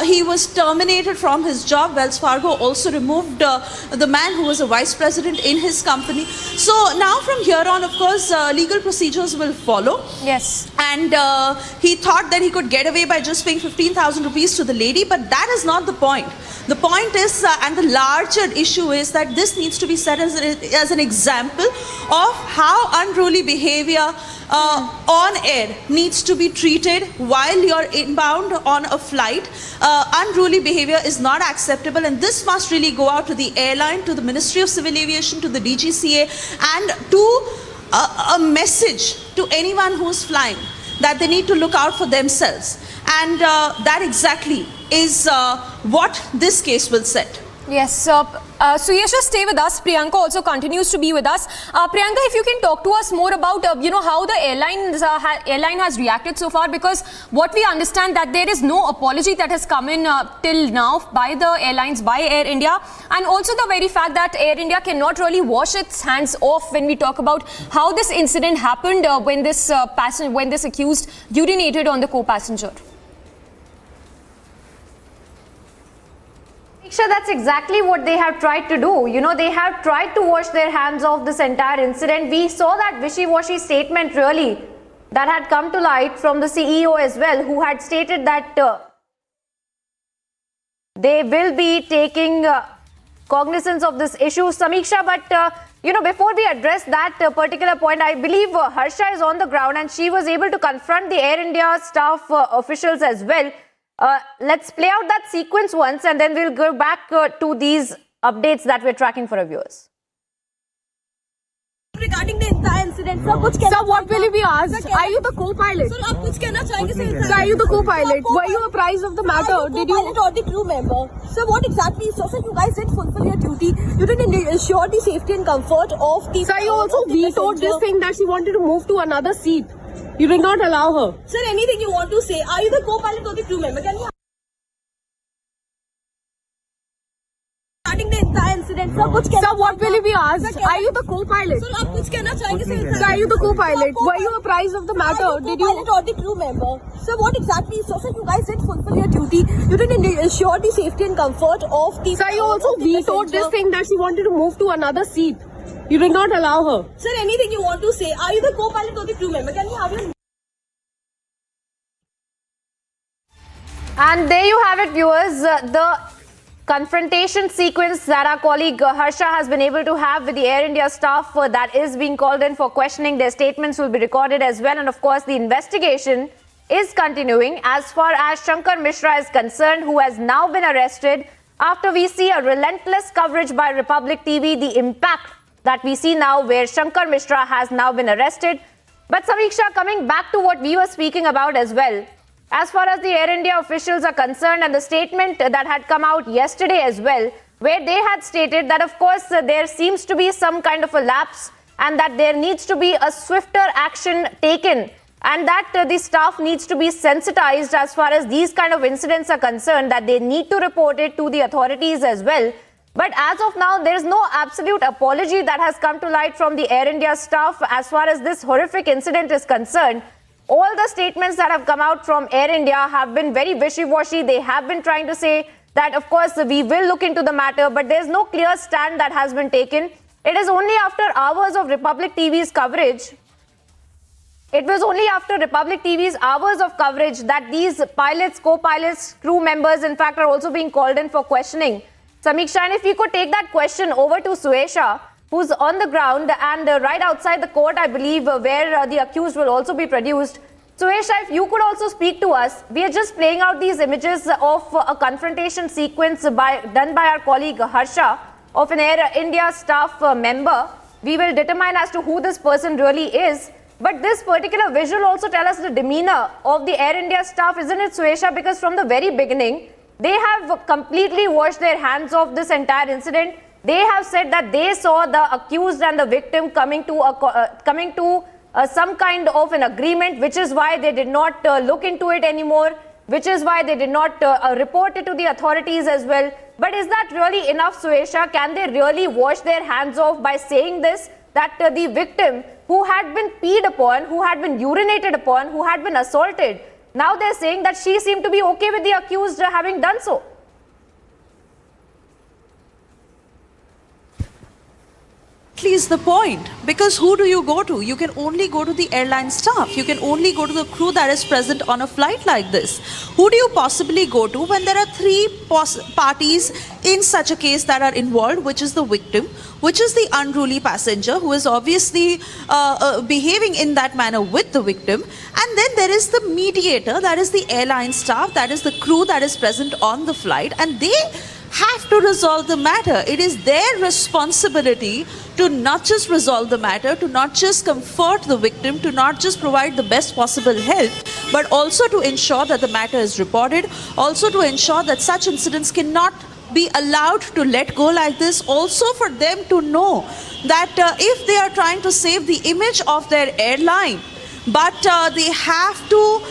he was terminated from his job. Wells Fargo also removed the man who was a vice president in his company. So now from here on, of course, legal procedures will follow.
Yes.
And he thought that he could get away by just paying 15,000 rupees to the lady, but that is not the point. The point is, and the larger issue is that this needs to be set as an example of how unruly behavior on air needs to be treated while you're inbound on a flight. Unruly behavior is not acceptable, and this must really go out to the airline, to the Ministry of Civil Aviation, to the DGCA, and to a message to anyone who's flying that they need to look out for themselves. And that exactly is what this case will set.
Yes, so Yasha, stay with us. Priyanka also continues to be with us. Priyanka, if you can talk to us more about, how the airline has reacted so far, because what we understand that there is no apology that has come in till now by the airlines, by Air India, and also the very fact that Air India cannot really wash its hands off when we talk about how this incident happened when this accused urinated on the co-passenger.
Mishra, that's exactly what they have tried to do. They have tried to wash their hands off this entire incident. We saw that wishy-washy statement really that had come to light from the CEO as well, who had stated that they will be taking cognizance of this issue, Samiksha. But, before we address that particular point, I believe Harsha is on the ground and she was able to confront the Air India staff officials as well. Let's play out that sequence once and then we'll go back to these updates that we're tracking for our viewers.
Regarding the entire incident, sir, what will you be asked? Are you the co-pilot? Sir, are you the co-pilot? Were you apprised of the matter? Did you or the crew member? Sir, what exactly? So, sir, you guys did fulfill your duty. You didn't ensure the safety and comfort of the. Sir, you also vetoed this thing that she wanted to move to another seat. You did not allow her. Sir, anything you want to say? Are you the co-pilot or the crew member? Can you? Regarding the entire incident, sir, what will you be asked? Are you the co-pilot? Sir, are you the co-pilot? Were you apprised of the matter? Did you or the crew member? Sir, what exactly? So, sir, you guys did fulfill your duty. You didn't ensure the safety and comfort of the. Sir, you also vetoed this thing that she wanted to move to another seat. You did not allow her. Sir, anything you want to say? Are you the co-pilot or the crew member? Can you have your...
And there you have it, viewers. The confrontation sequence that our colleague Harsha has been able to have with the Air India staff that is being called in for questioning. Their statements will be recorded as well. And of course, the investigation is continuing as far as Shankar Mishra is concerned, who has now been arrested after we see a relentless coverage by Republic TV, the impact that we see now where Shankar Mishra has now been arrested. But Samiksha, coming back to what we were speaking about as well, as far as the Air India officials are concerned and the statement that had come out yesterday as well, where they had stated that of course there seems to be some kind of a lapse and that there needs to be a swifter action taken and that the staff needs to be sensitized as far as these kind of incidents are concerned, that they need to report it to the authorities as well. But as of now, there is no absolute apology that has come to light from the Air India staff as far as this horrific incident is concerned. All the statements that have come out from Air India have been very wishy-washy. They have been trying to say that, of course, we will look into the matter, but there's no clear stand that has been taken. It is only after hours of Republic TV's coverage. It was only after Republic TV's hours of coverage that these pilots, co-pilots, crew members, in fact, are also being called in for questioning. Samiksha, and if we could take that question over to Suesha, who's on the ground and right outside the court, I believe, where the accused will also be produced. Suesha, if you could also speak to us. We are just playing out these images of a confrontation sequence done by our colleague Harsha of an Air India staff member. We will determine as to who this person really is. But this particular visual also tells us the demeanor of the Air India staff, isn't it, Suesha? Because from the very beginning, they have completely washed their hands off this entire incident. They have said that they saw the accused and the victim coming to some kind of an agreement, which is why they did not look into it anymore, which is why they did not report it to the authorities as well. But is that really enough, Suesha? Can they really wash their hands off by saying this, that the victim who had been peed upon, who had been urinated upon, who had been assaulted, now they're saying that she seemed to be okay with the accused having done so?
Is the point, because who do you go to? You can only go to the airline staff. You can only go to the crew that is present on a flight like this. Who do you possibly go to when there are three parties in such a case that are involved, which is the victim, which is the unruly passenger who is obviously behaving in that manner with the victim, and then there is the mediator, that is the airline staff, that is the crew that is present on the flight, and they have to resolve the matter. It is their responsibility to not just resolve the matter, to not just comfort the victim, to not just provide the best possible help, but also to ensure that the matter is reported, also to ensure that such incidents cannot be allowed to let go like this, also for them to know that if they are trying to save the image of their airline, but they have to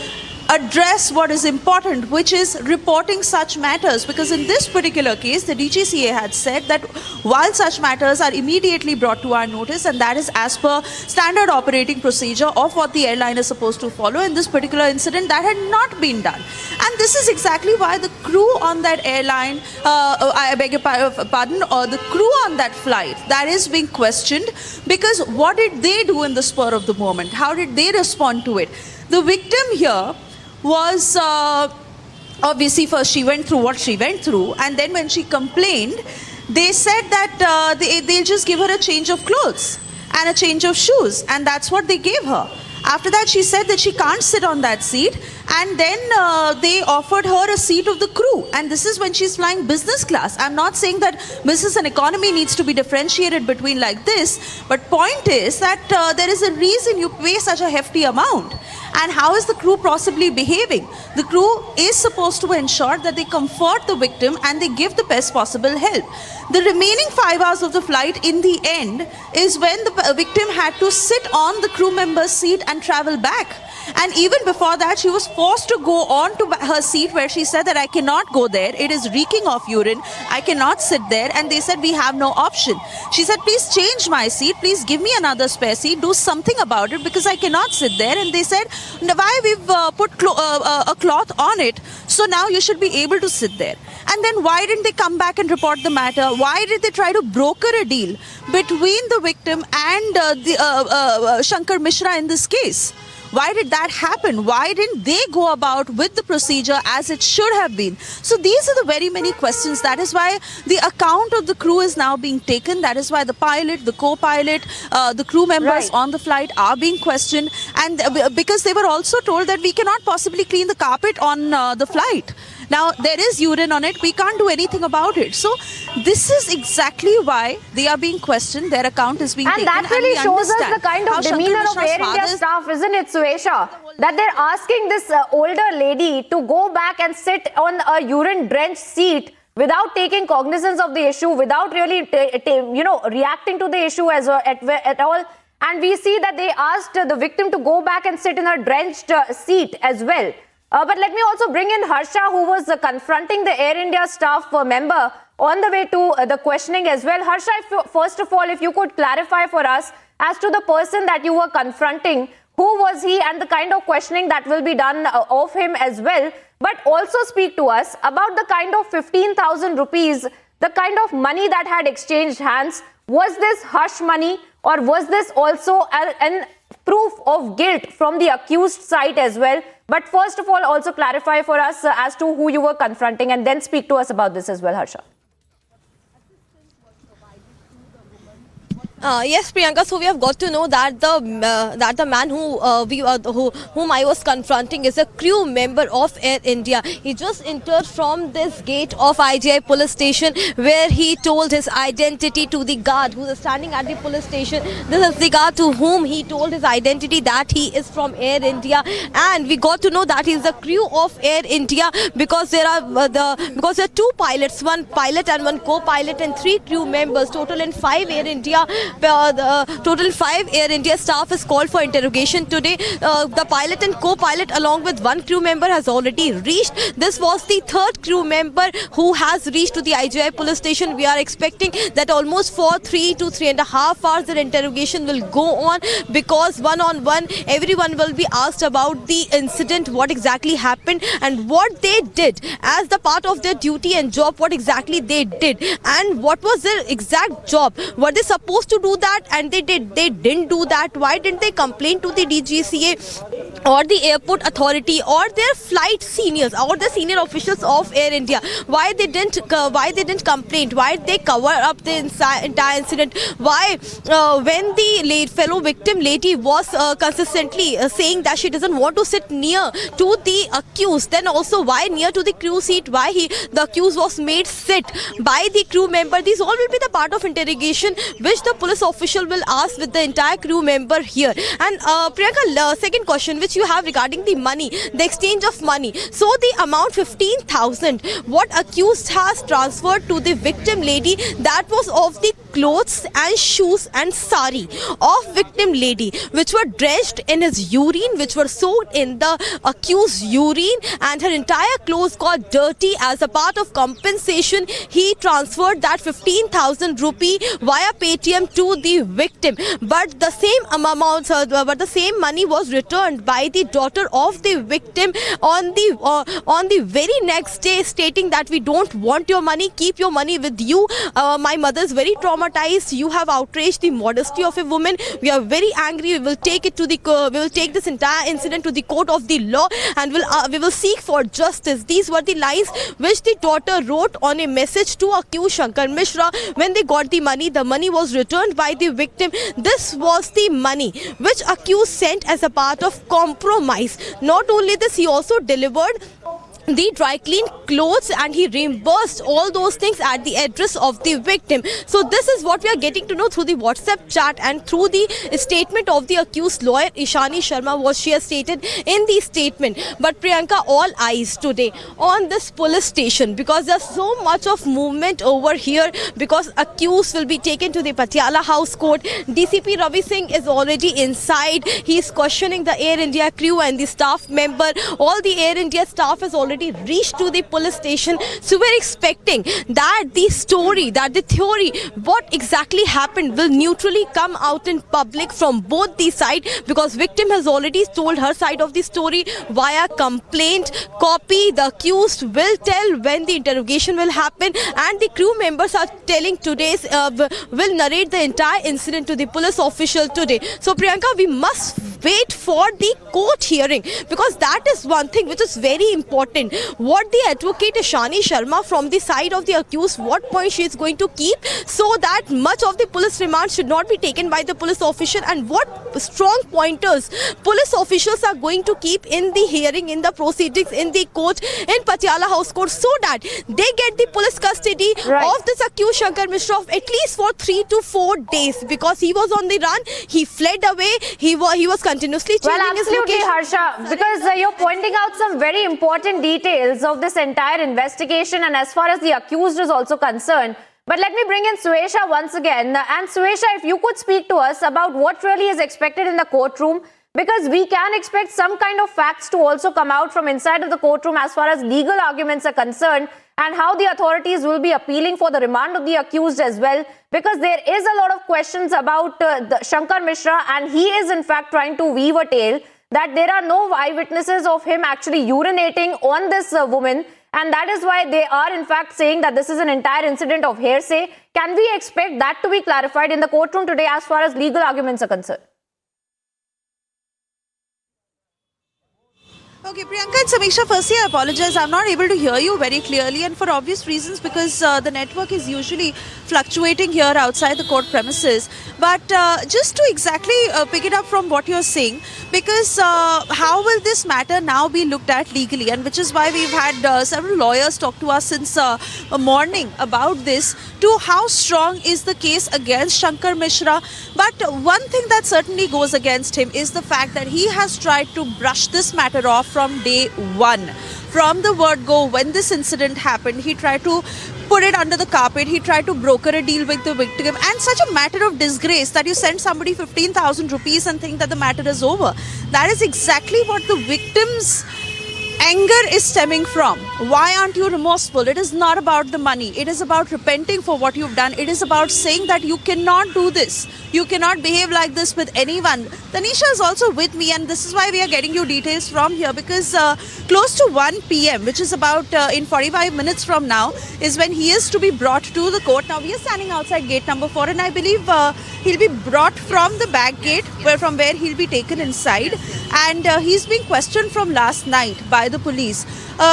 address what is important, which is reporting such matters, because in this particular case the DGCA had said that while such matters are immediately brought to our notice, and that is as per standard operating procedure of what the airline is supposed to follow, in this particular incident that had not been done. And this is exactly why the crew on that airline, I beg your pardon, or the crew on that flight, that is being questioned, because what did they do in the spur of the moment? How did they respond to it? The victim here was obviously, first she went through what she went through, and then when she complained, they said that they'll just give her a change of clothes and a change of shoes, and that's what they gave her. After that, she said that she can't sit on that seat, and then they offered her a seat of the crew, and this is when she's flying business class. I'm not saying that business and economy needs to be differentiated between like this, but point is that there is a reason you pay such a hefty amount. And how is the crew possibly behaving? The crew is supposed to ensure that they comfort the victim and they give the best possible help. The remaining 5 hours of the flight in the end is when the victim had to sit on the crew member's seat and travel back. And even before that, she was forced to go on to her seat where she said that I cannot go there. It is reeking of urine. I cannot sit there. And they said, we have no option. She said, please change my seat. Please give me another spare seat. Do something about it because I cannot sit there. And they said, why we've put a cloth on it. So now you should be able to sit there. And then why didn't they come back and report the matter? Why did they try to broker a deal between the victim and Shankar Mishra in this case? Why did that happen? Why didn't they go about with the procedure as it should have been? So these are the very many questions. That is why the account of the crew is now being taken. That is why the pilot, the co-pilot, the crew members on the flight are being questioned. And because they were also told that we cannot possibly clean the carpet on the flight. Now, there is urine on it. We can't do anything about it. So, this is exactly why they are being questioned. Their account is being taken.
And that really shows us the kind of demeanor of Air India staff, isn't it, Suesha? That they're asking this older lady to go back and sit on a urine-drenched seat without taking cognizance of the issue, without really, reacting to the issue at all. And we see that they asked the victim to go back and sit in a drenched seat as well. But let me also bring in Harsha, who was confronting the Air India staff member on the way to the questioning as well. Harsha, first of all, if you could clarify for us as to the person that you were confronting, who was he and the kind of questioning that will be done of him as well. But also speak to us about the kind of 15,000 rupees, the kind of money that had exchanged hands. Was this hush money, or was this also an proof of guilt from the accused side as well? But first of all, also clarify for us as to who you were confronting, and then speak to us about this as well, Harsha.
Yes, Priyanka. So we have got to know that the man whom I was confronting is a crew member of Air India. He just entered from this gate of IGI police station, where he told his identity to the guard who is standing at the police station. This is the guard to whom he told his identity, that he is from Air India, and we got to know that he is the crew of Air India because there are two pilots, one pilot and one co-pilot, and 3 crew members, total in 5 Air India. Total 5 Air India staff is called for interrogation today. The pilot and co-pilot along with 1 crew member has already reached. This was the 3rd crew member who has reached to the IGI police station. We are expecting that almost for 3 to 3.5 hours the interrogation will go on, because one-on-one everyone will be asked about the incident, what exactly happened and what they did as the part of their duty and job, what exactly they did and what was their exact job. Were they supposed to do that and they didn't do that? Why didn't they complain to the DGCA or the airport authority or their flight seniors or the senior officials of Air India? Why they didn't complain? Why did they cover up the entire incident? Why when the fellow victim lady was consistently saying that she doesn't want to sit near to the accused, then also why near to the crew seat? Why the accused was made sit by the crew member? These all will be the part of interrogation which the police official will ask with the entire crew member here. And Priyanka, second question which you have regarding the money, the exchange of money. So the amount 15,000 what accused has transferred to the victim lady, that was of the clothes and shoes and sari of victim lady, which were drenched in his urine, which were soaked in the accused urine, and her entire clothes got dirty. As a part of compensation, he transferred that 15,000 rupee via Paytm to the victim. But the same money was returned by the daughter of the victim on the very next day, stating that we don't want your money, keep your money with you. My mother is very traumatized. You have outraged the modesty of a woman. We are very angry. We will take this entire incident to the court of the law, and we will seek for justice. These were the lines which the daughter wrote on a message to accused Shankar Mishra. When they got the money was returned by the victim. This was the money which accused sent as a part of compromise. Not only this, he also delivered the dry clean clothes and he reimbursed all those things at the address of the victim. So this is what we are getting to know through the WhatsApp chat and through the statement of the accused lawyer Ishani Sharma, what she has stated in the statement. But Priyanka, all eyes today on this police station, because there's so much of movement over here, because accused will be taken to the Patiala House Court. DCP Ravi Singh is already inside. He is questioning the Air India crew and the staff member. All the Air India staff has already reached to the police station. So we're expecting that the story, that the theory, what exactly happened will neutrally come out in public from both the sides, because victim has already told her side of the story via complaint copy. The accused will tell when the interrogation will happen, and the crew members are telling will narrate the entire incident to the police official today. So Priyanka, we must wait for the court hearing, because that is one thing which is very important. What the advocate Ishani Sharma from the side of the accused, what point she is going to keep, so that much of the police remand should not be taken by the police official, and what strong pointers police officials are going to keep in the hearing, in the proceedings, in the court, in Patiala House Court, so that they get the police custody of this accused Shankar Mishra at least for 3 to 4 days, because he was on the run, he fled away, he was continuously changing his location.
Harsha, because you're pointing out some very important details of this entire investigation, and as far as the accused is also concerned, But let me bring in Suesha once again. And Suesha, if you could speak to us about what really is expected in the courtroom, because we can expect some kind of facts to also come out from inside of the courtroom as far as legal arguments are concerned, and how the authorities will be appealing for the remand of the accused as well, because there is a lot of questions about the Shankar Mishra, and he is in fact trying to weave a tale that there are no eyewitnesses of him actually urinating on this woman. And that is why they are in fact saying that this is an entire incident of hearsay. Can we expect that to be clarified in the courtroom today as far as legal arguments are concerned?
Okay, Priyanka and Samiksha, firstly, I apologize. I'm not able to hear you very clearly, and for obvious reasons, because the network is usually fluctuating here outside the court premises. But just to exactly pick it up from what you're saying, because how will this matter now be looked at legally? And which is why we've had several lawyers talk to us since morning about this, to how strong is the case against Shankar Mishra. But one thing that certainly goes against him is the fact that he has tried to brush this matter off from day one. From the word go, when this incident happened, he tried to put it under the carpet. He tried to broker a deal with the victim, and such a matter of disgrace that you send somebody 15,000 rupees and think that the matter is over. That is exactly what the victim's anger is stemming from. Why aren't you remorseful? It is not about the money. It is about repenting for what you've done. It is about saying that you cannot do this. You cannot behave like this with anyone. Tanisha is also with me, and this is why we are getting you details from here, because close to 1 p.m., which is about in 45 minutes from now, is when he is to be brought to the court. Now, we are standing outside gate number 4, and I believe he'll be brought from the back gate, from where he'll be taken inside, and he's being questioned from last night by the police.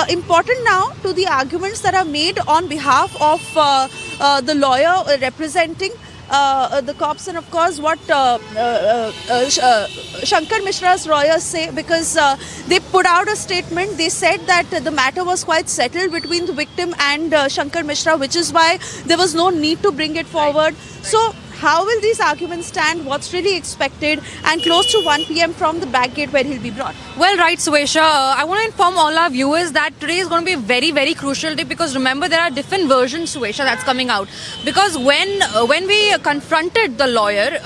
Important now to the arguments that are made on behalf of the lawyer representing the cops, and of course what Shankar Mishra's lawyers say, because they put out a statement. They said that the matter was quite settled between the victim and Shankar Mishra, which is why there was no need to bring it forward. So how will these arguments stand? What's really expected? And close to 1 p.m. from the back gate where he'll be brought.
Well, right, Suesha. I want to inform all our viewers that today is going to be a very, very crucial day, because remember, there are different versions, Suesha, that's coming out. Because when we confronted the lawyer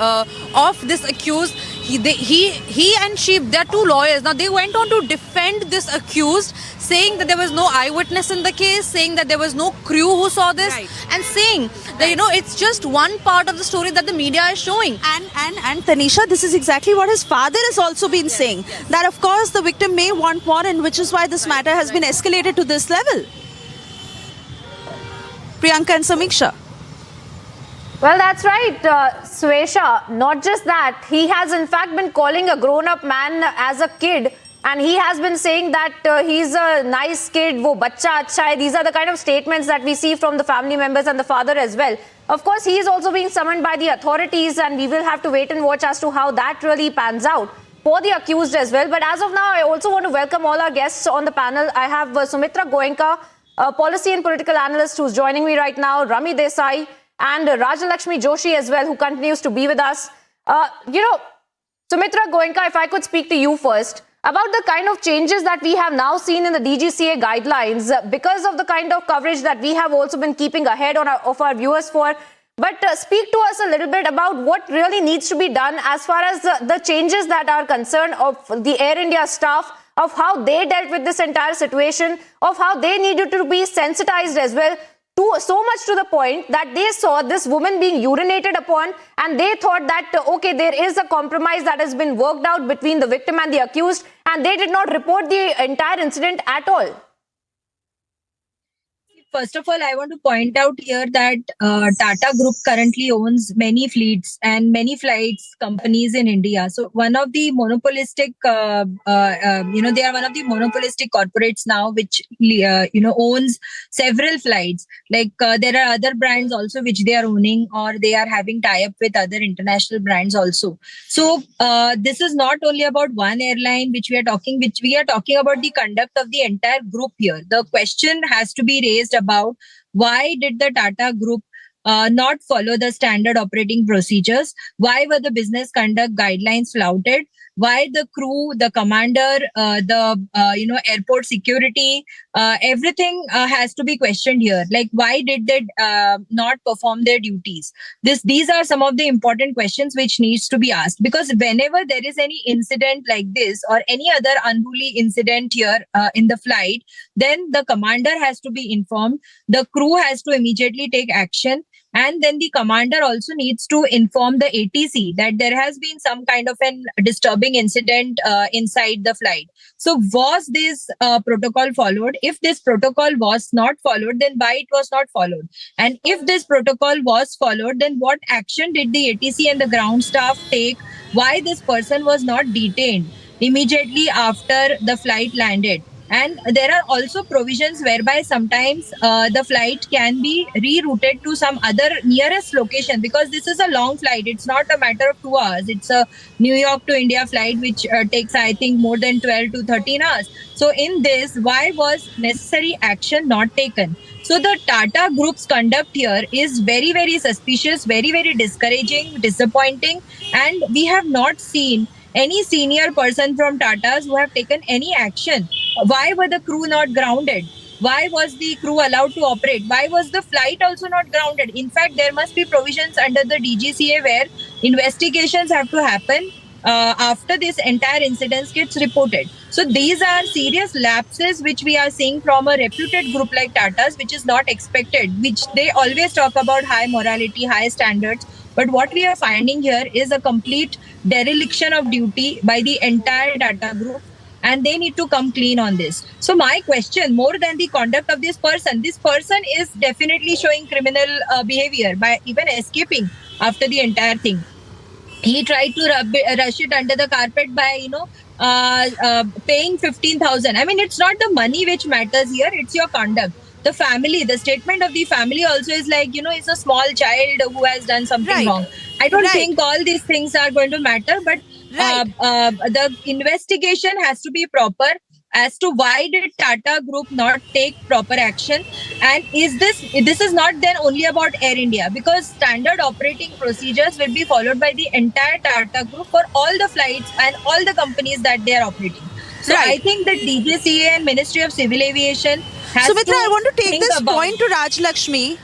of this accused, he and she, they're two lawyers. Now, they went on to defend this accused, saying that there was no eyewitness in the case, saying that there was no crew who saw this, and saying that, you know, it's just one part of the story that the media is showing.
And Tanisha, this is exactly what his father has also been saying, that of course the victim may want more, and which is why this matter has been escalated to this level. Priyanka and Samiksha.
Well, that's right, Suesha. Not just that, he has in fact been calling a grown-up man as a kid, and he has been saying that he's a nice kid, wo bacha acha hai. These are the kind of statements that we see from the family members and the father as well. Of course, he is also being summoned by the authorities, and we will have to wait and watch as to how that really pans out for the accused as well. But as of now, I also want to welcome all our guests on the panel. I have Sumitra Goenka, a policy and political analyst, who's joining me right now, Rami Desai, and Rajalakshmi Joshi as well, who continues to be with us. Sumitra Goenka, if I could speak to you first about the kind of changes that we have now seen in the DGCA guidelines because of the kind of coverage that we have also been keeping ahead of our viewers for. But speak to us a little bit about what really needs to be done as far as the changes that are concerned of the Air India staff, of how they dealt with this entire situation, of how they needed to be sensitized as well. So much to the point that they saw this woman being urinated upon, and they thought that, okay, there is a compromise that has been worked out between the victim and the accused, and they did not report the entire incident at all.
First of all, I want to point out here that Tata Group currently owns many fleets and many flights companies in India. So one of the monopolistic, they are one of the monopolistic corporates now, which, owns several flights. Like there are other brands also which they are owning, or they are having tie-up with other international brands also. So this is not only about one airline which we are talking about the conduct of the entire group here. The question has to be raised about why did the Tata Group not follow the standard operating procedures? Why were the business conduct guidelines flouted? why the crew, the commander, the airport security, everything has to be questioned here. Like, why did they not perform their duties? These are some of the important questions which needs to be asked, because whenever there is any incident like this or any other unruly incident here in the flight, then the commander has to be informed, the crew has to immediately take action, and then the commander also needs to inform the ATC that there has been some kind of an disturbing incident inside the flight. So was this protocol followed? If this protocol was not followed, then why it was not followed? And if this protocol was followed, then what action did the ATC and the ground staff take? Why this person was not detained immediately after the flight landed? And there are also provisions whereby sometimes the flight can be rerouted to some other nearest location, because this is a long flight. It's not a matter of 2 hours. It's a New York to India flight, which takes, I think, more than 12 to 13 hours. So in this, why was necessary action not taken? So the Tata Group's conduct here is very, very suspicious, very, very discouraging, disappointing. And we have not seen any senior person from Tata's who have taken any action. Why were the crew not grounded? Why was the crew allowed to operate? Why was the flight also not grounded? In fact, there must be provisions under the DGCA where investigations have to happen after this entire incident gets reported. So these are serious lapses which we are seeing from a reputed group like Tata's, which is not expected, which they always talk about high morality, high standards. But what we are finding here is a complete dereliction of duty by the entire Tata Group, and they need to come clean on this. So my question, more than the conduct of this person is definitely showing criminal behavior by even escaping after the entire thing. He tried to rush it under the carpet by, paying 15,000. I mean, it's not the money which matters here, it's your conduct. The family, the statement of the family also is like, it's a small child who has done something wrong. I don't think all these things are going to matter, but the investigation has to be proper as to why did Tata Group not take proper action. And this is not then only about Air India, because standard operating procedures will be followed by the entire Tata Group for all the flights and all the companies that they are operating. So I think the DGCA and Ministry of Civil Aviation has
Sumitra,
to
I want to take
think
this
about
point to Raj Lakshmi.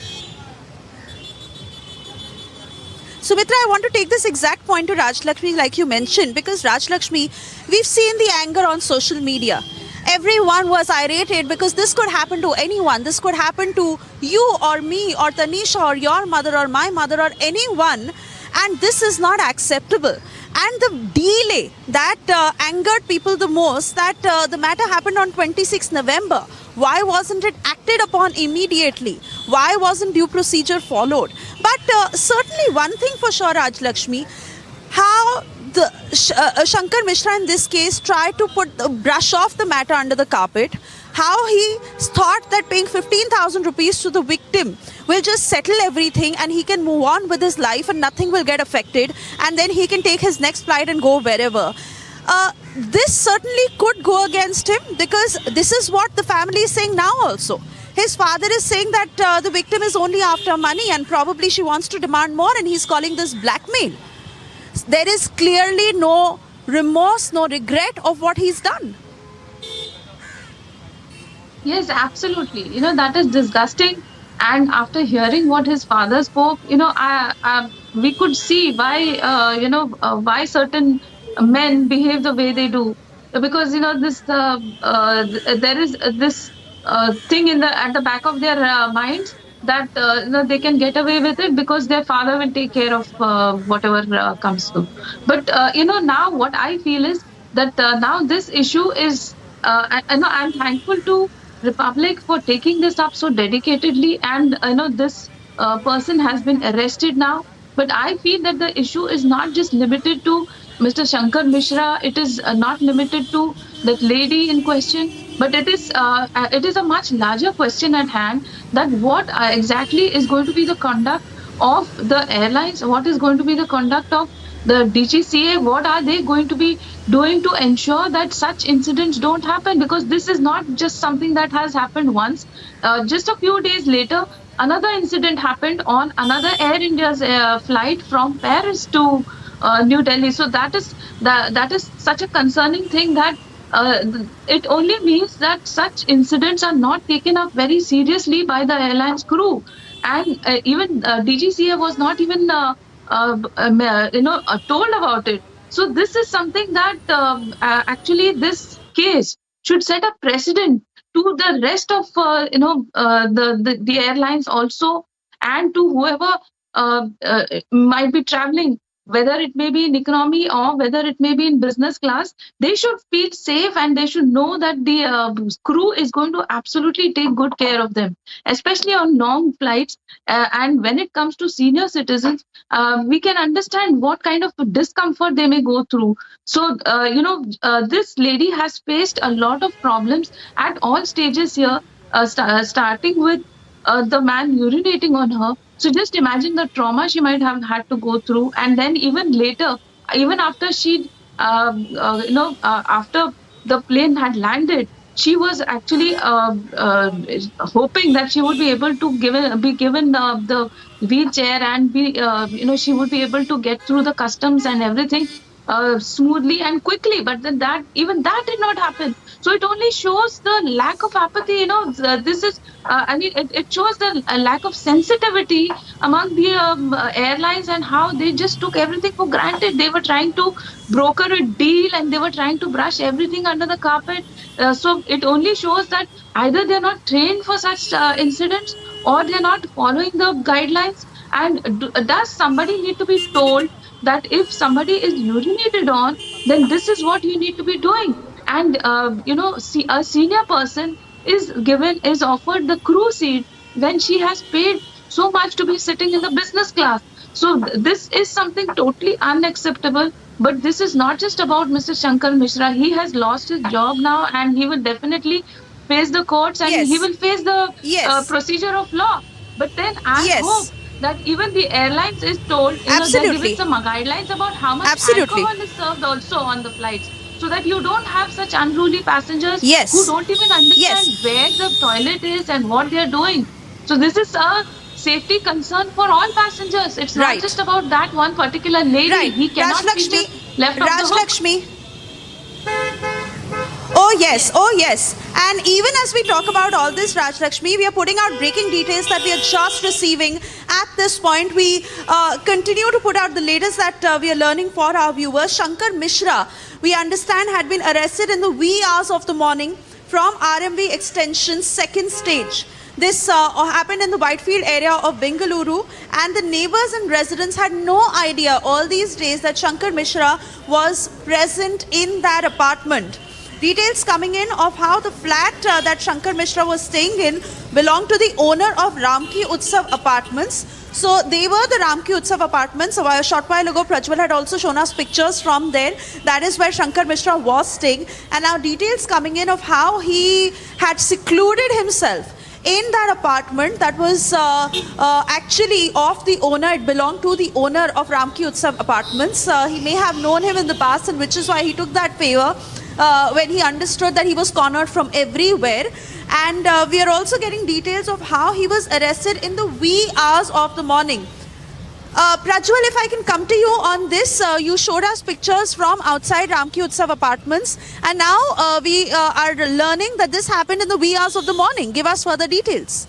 Sumitra, I want to take this exact point to Raj Lakshmi, like you mentioned, because Raj Lakshmi, we've seen the anger on social media. Everyone was irritated because this could happen to anyone. This could happen to you or me or Tanisha or your mother or my mother or anyone. And this is not acceptable. And the delay that angered people the most, that the matter happened on 26 November. Why wasn't it acted upon immediately? Why wasn't due procedure followed? But certainly one thing for sure, Raj Lakshmi, how the Shankar Mishra in this case tried to brush off the matter under the carpet, how he thought that paying 15,000 rupees to the victim will just settle everything and he can move on with his life and nothing will get affected, and then he can take his next flight and go wherever. This certainly could go against him, because this is what the family is saying now also. His father is saying that the victim is only after money and probably she wants to demand more, and he's calling this blackmail. There is clearly no remorse, no regret of what he's done.
Yes, absolutely. That is disgusting. And after hearing what his father spoke, we could see why, why certain men behave the way they do. Because, there is this thing at the back of their minds that, they can get away with it because their father will take care of whatever comes through. But, now what I feel is that now this issue is, I'm thankful to Republic for taking this up so dedicatedly, and this person has been arrested now. But I feel that the issue is not just limited to Mr. Shankar Mishra. It is not limited to that lady in question, but it is a much larger question at hand, that what exactly is going to be the conduct of the airlines, what is going to be the conduct of the DGCA, what are they going to be doing to ensure that such incidents don't happen? Because this is not just something that has happened once. Just a few days later, another incident happened on another Air India's flight from Paris to New Delhi. So that is such a concerning thing that it only means that such incidents are not taken up very seriously by the airline's crew, and even DGCA was not even told about it. So this is something that actually this case should set a precedent to the rest of the airlines also, and to whoever might be traveling, whether it may be in economy or whether it may be in business class. They should feel safe and they should know that the crew is going to absolutely take good care of them, especially on long flights. And when it comes to senior citizens, we can understand what kind of discomfort they may go through. So, this lady has faced a lot of problems at all stages here, starting with the man urinating on her. So just imagine the trauma she might have had to go through, and then even later, even after after the plane had landed, she was actually hoping that she would be able to be given the wheelchair and she would be able to get through the customs and everything smoothly and quickly. But then even that did not happen. So it only shows the lack of apathy. This is it shows the lack of sensitivity among the airlines, and how they just took everything for granted. They were trying to broker a deal and they were trying to brush everything under the carpet. So it only shows that either they're not trained for such incidents, or they're not following the guidelines. And does somebody need to be told that if somebody is urinated on, then this is what you need to be doing? And a senior person is offered the crew seat when she has paid so much to be sitting in the business class. So this is something totally unacceptable. But this is not just about Mr. Shankar Mishra. He has lost his job now, and he will definitely face the courts, and he will face the procedure of law. But then I hope that even the airlines is told, they're giving some guidelines about how much alcohol is served also on the flights, so that you don't have such unruly passengers who don't even understand where the toilet is and what they're doing. So this is a safety concern for all passengers. It's not just about that one particular lady. He cannot be just left off the hook.
Oh yes. And even as we talk about all this, Rajlakshmi, we are putting out breaking details that we are just receiving at this point. We continue to put out the latest that we are learning for our viewers. Shankar Mishra, we understand, had been arrested in the wee hours of the morning from RMV Extension 2nd stage. This happened in the Whitefield area of Bengaluru, and the neighbors and residents had no idea all these days that Shankar Mishra was present in that apartment. Details coming in of how the flat that Shankar Mishra was staying in belonged to the owner of Ramki Utsav Apartments. So they were the Ramki Utsav Apartments. A short while ago, Prajwal had also shown us pictures from there. That is where Shankar Mishra was staying. And now details coming in of how he had secluded himself in that apartment that was actually of the owner. It belonged to the owner of Ramki Utsav Apartments. He may have known him in the past, and which is why he took that favor when he understood that he was cornered from everywhere. And we are also getting details of how he was arrested in the wee hours of the morning. Prajwal, if I can come to you on this, you showed us pictures from outside Ramki Utsav Apartments, and now we are learning that this happened in the wee hours of the morning. Give us further details.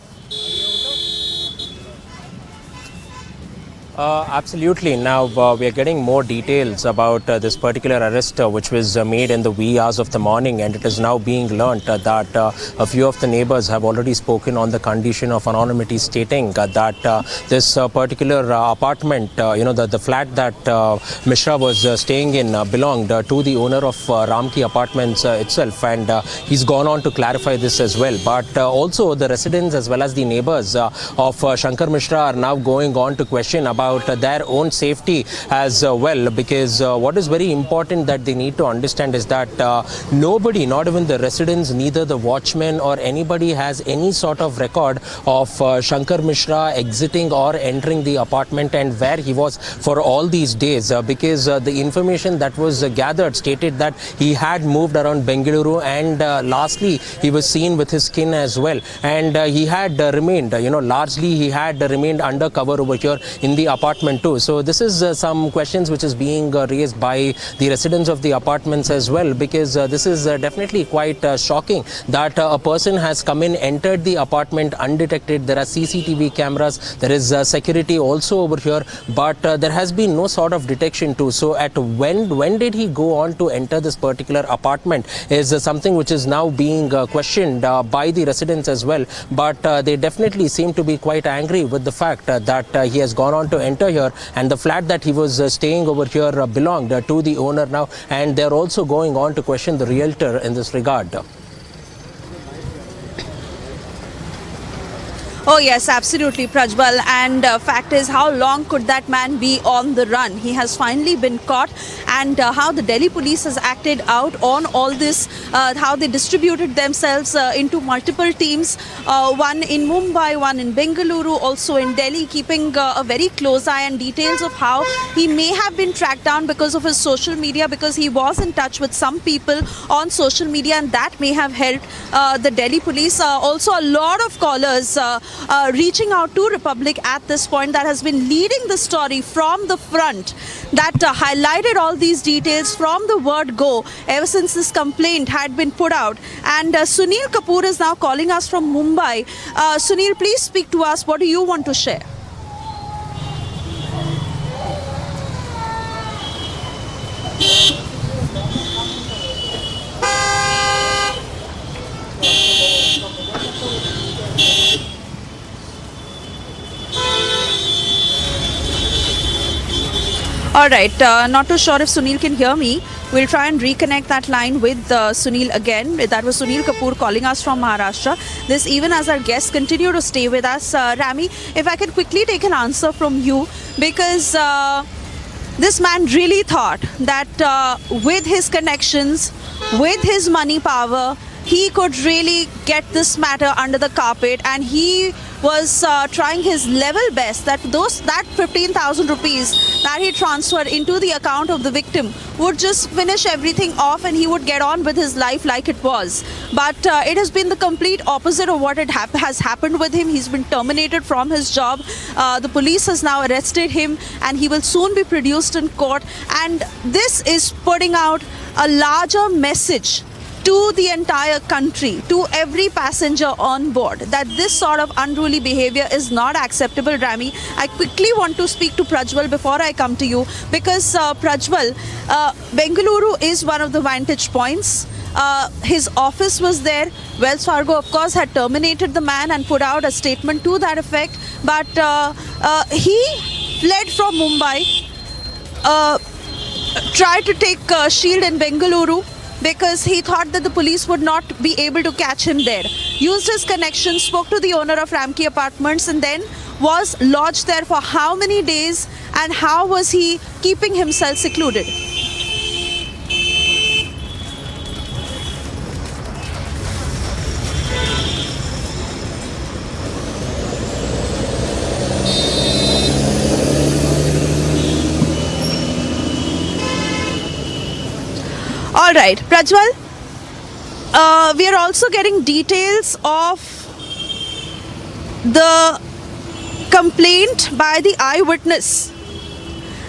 Absolutely. Now we are getting more details about this particular arrest which was made in the wee hours of the morning, and it is now being learnt that a few of the neighbors have already spoken on the condition of anonymity, stating that this particular apartment, the flat that Mishra was staying in belonged to the owner of Ramki Apartments itself, and he's gone on to clarify this as well. But also the residents as well as the neighbors of Shankar Mishra are now going on to question about their own safety as well, because what is very important that they need to understand is that nobody, not even the residents, neither the watchmen or anybody, has any sort of record of Shankar Mishra exiting or entering the apartment and where he was for all these days, because the information that was gathered stated that he had moved around Bengaluru, and lastly he was seen with his skin as well, and he had remained, largely he had remained undercover over here in the apartment too. So this is some questions which is being raised by the residents of the apartments as well, because this is definitely quite shocking that a person has come in, entered the apartment undetected. There are CCTV cameras, there is security also over here, but there has been no sort of detection too. So at when did he go on to enter this particular apartment is something which is now being questioned by the residents as well. But they definitely seem to be quite angry with the fact that he has gone on to enter here, and the flat that he was staying over here belonged to the owner now, and they're also going on to question the realtor in this regard.
Oh yes, absolutely, Prajwal. And fact is, how long could that man be on the run? He has finally been caught, and how the Delhi police has acted out on all this, how they distributed themselves into multiple teams, one in Mumbai, one in Bengaluru, also in Delhi, keeping a very close eye on details of how he may have been tracked down because of his social media, because he was in touch with some people on social media, and that may have helped the Delhi police. Also, a lot of callers reaching out to Republic at this point, that has been leading the story from the front, that highlighted all these details from the word go ever since this complaint had been put out. And Sunil Kapoor is now calling us from Mumbai. Sunil, please speak to us. What do you want to share? All right, not too sure if Sunil can hear me. We'll try and reconnect that line with Sunil again. That was Sunil Kapoor calling us from Maharashtra. This even as our guests continue to stay with us. Rami, if I can quickly take an answer from you, because this man really thought that with his connections, with his money power, he could really get this matter under the carpet, and he was trying his level best that 15,000 rupees that he transferred into the account of the victim would just finish everything off, and he would get on with his life like it was. But it has been the complete opposite of what has happened with him. He's been terminated from his job. The police has now arrested him, and he will soon be produced in court. And this is putting out a larger message to the entire country, to every passenger on board, that this sort of unruly behavior is not acceptable. Rami, I quickly want to speak to Prajwal before I come to you, because Prajwal, Bengaluru is one of the vantage points. His office was there. Wells Fargo, of course, had terminated the man and put out a statement to that effect. But he fled from Mumbai, tried to take shield in Bengaluru, because he thought that the police would not be able to catch him there. Used his connection, spoke to the owner of Ramki Apartments, and then was lodged there for how many days, and how was he keeping himself secluded? All right, Prajwal, we are also getting details of the complaint by the eyewitness.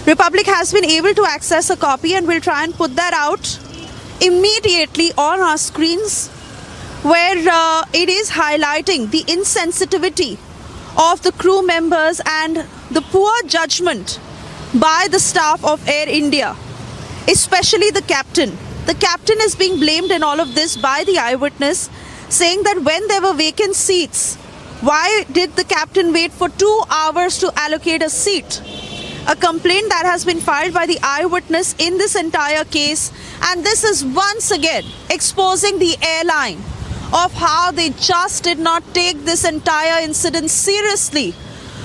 Republic has been able to access a copy, and we'll try and put that out immediately on our screens, where it is highlighting the insensitivity of the crew members and the poor judgment by the staff of Air India, especially the captain. The captain is being blamed in all of this by the eyewitness, saying that when there were vacant seats, why did the captain wait for 2 hours to allocate a seat? A complaint that has been filed by the eyewitness in this entire case, and this is once again exposing the airline of how they just did not take this entire incident seriously.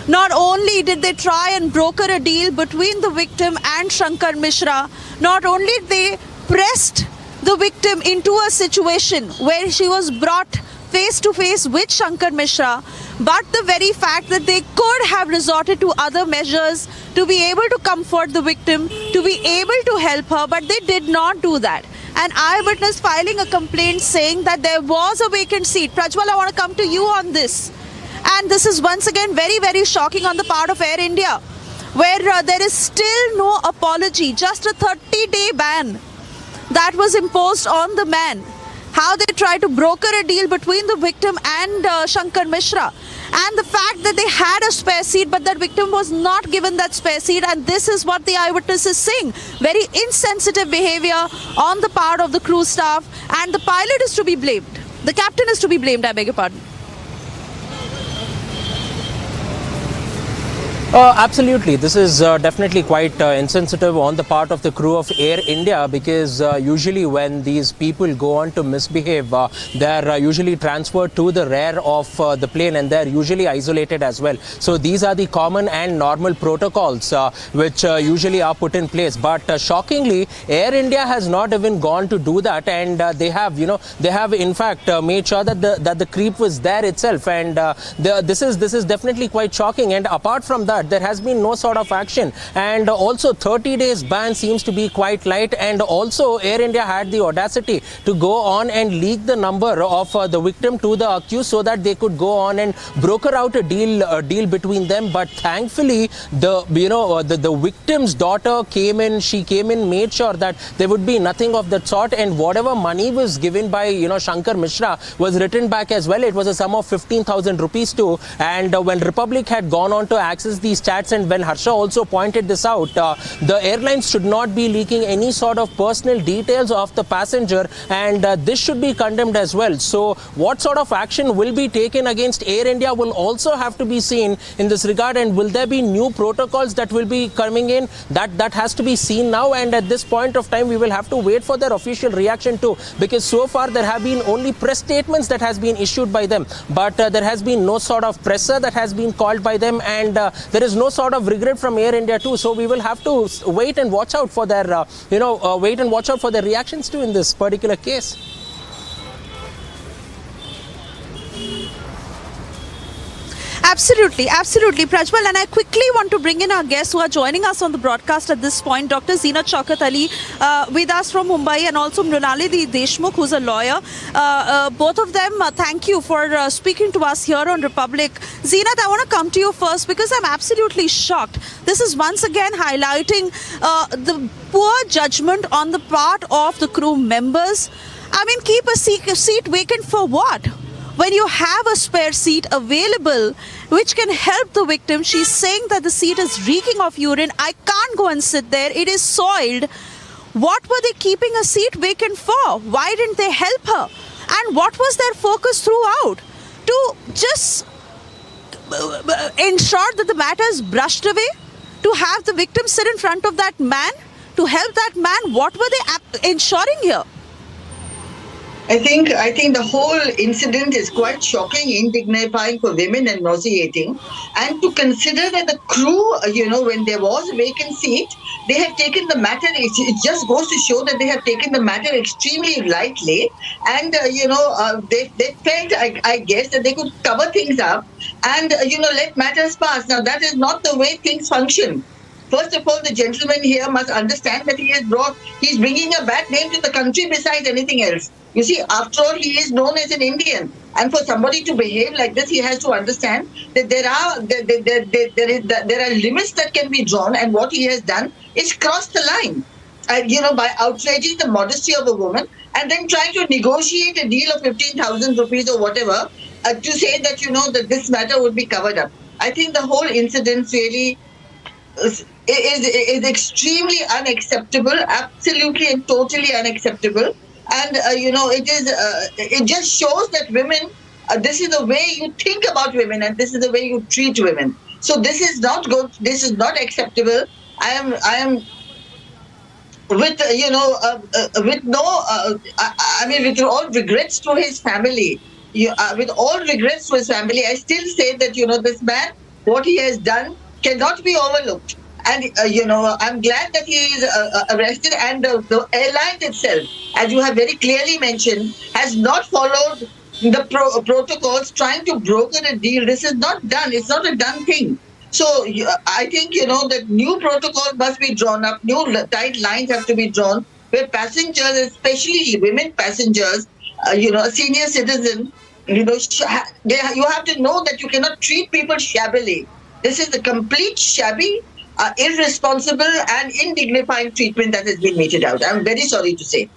Not only did they try and broker a deal between the victim and Shankar Mishra, not only they pressed the victim into a situation where she was brought face to face with Shankar Mishra, but the very fact that they could have resorted to other measures to be able to comfort the victim, to be able to help her, but they did not do that. An eyewitness filing a complaint saying that there was a vacant seat. Prajwal, I want to come to you on this. And this is once again very, very shocking on the part of Air India. where there is still no apology, just a 30-day ban that was imposed on the man. How they try to broker a deal between the victim and Shankar Mishra. And the fact that they had a spare seat, but that victim was not given that spare seat. And this is what the eyewitness is saying. Very insensitive behavior on the part of the crew staff. And the pilot is to be blamed. The captain is to be blamed, I beg your pardon.
Absolutely. This is definitely quite insensitive on the part of the crew of Air India, because usually when these people go on to misbehave, they're usually transferred to the rear of the plane, and they're usually isolated as well. So these are the common and normal protocols which usually are put in place. But shockingly, Air India has not even gone to do that, and they have in fact made sure that the creep was there itself. And this is definitely quite shocking. And apart from that, there has been no sort of action, and also 30 days ban seems to be quite light. And also Air India had the audacity to go on and leak the number of the victim to the accused so that they could go on and broker out a deal between them. But thankfully the victim's daughter came in, made sure that there would be nothing of that sort, and whatever money was given by Shankar Mishra was written back as well. It was a sum of 15,000 rupees too. And when Republic had gone on to access these chats, and when Harsha also pointed this out, the airlines should not be leaking any sort of personal details of the passenger, and this should be condemned as well. So what sort of action will be taken against Air India will also have to be seen in this regard. And will there be new protocols that will be coming in? That has to be seen now, and at this point of time we will have to wait for their official reaction too, because so far there have been only press statements that has been issued by them, but there has been no sort of presser that has been called by them, and there is no sort of regret from Air India too. So we will have to wait and watch out for their reactions too in this particular case.
Absolutely, Prajwal. And I quickly want to bring in our guests who are joining us on the broadcast at this point. Dr. Zeenat Shaukat Ali with us from Mumbai, and also Mrunali Deshmukh, who's a lawyer. Both of them, thank you for speaking to us here on Republic. Zeenat, I want to come to you first because I'm absolutely shocked. This is once again highlighting the poor judgment on the part of the crew members. I mean, keep a seat vacant for what? When you have a spare seat available which can help the victim, she's saying that the seat is reeking of urine. I can't go and sit there. It is soiled. What were they keeping a seat vacant for? Why didn't they help her? And what was their focus throughout? To just ensure that the matter is brushed away? To have the victim sit in front of that man? To help that man? What were they ensuring here?
I think the whole incident is quite shocking, indignifying for women and nauseating. And to consider that the crew, when there was a vacant seat, they had taken the matter, it just goes to show that they have taken the matter extremely lightly. And, they felt, I guess, that they could cover things up and, let matters pass. Now, that is not the way things function. First of all, the gentleman here must understand that he's bringing a bad name to the country besides anything else. You see, after all, he is known as an Indian. And for somebody to behave like this, he has to understand that there are limits that can be drawn. And what he has done is crossed the line, by outraging the modesty of a woman and then trying to negotiate a deal of 15,000 rupees or whatever to say that, that this matter would be covered up. I think the whole incident really is extremely unacceptable, absolutely and totally unacceptable. And, it just shows that women, this is the way you think about women and this is the way you treat women. So this is not good. This is not acceptable. I am with, with all regrets to his family, with all regrets to his family, I still say that, this man, what he has done cannot be overlooked. And, I'm glad that he is arrested, and the airline itself, as you have very clearly mentioned, has not followed the protocols trying to broker a deal. This is not done. It's not a done thing. So I think, that new protocols must be drawn up, new tight lines have to be drawn, where passengers, especially women passengers, a senior citizen, you have to know that you cannot treat people shabbily. This is a complete shabby irresponsible and indignifying treatment that has been meted out. I'm very sorry to say.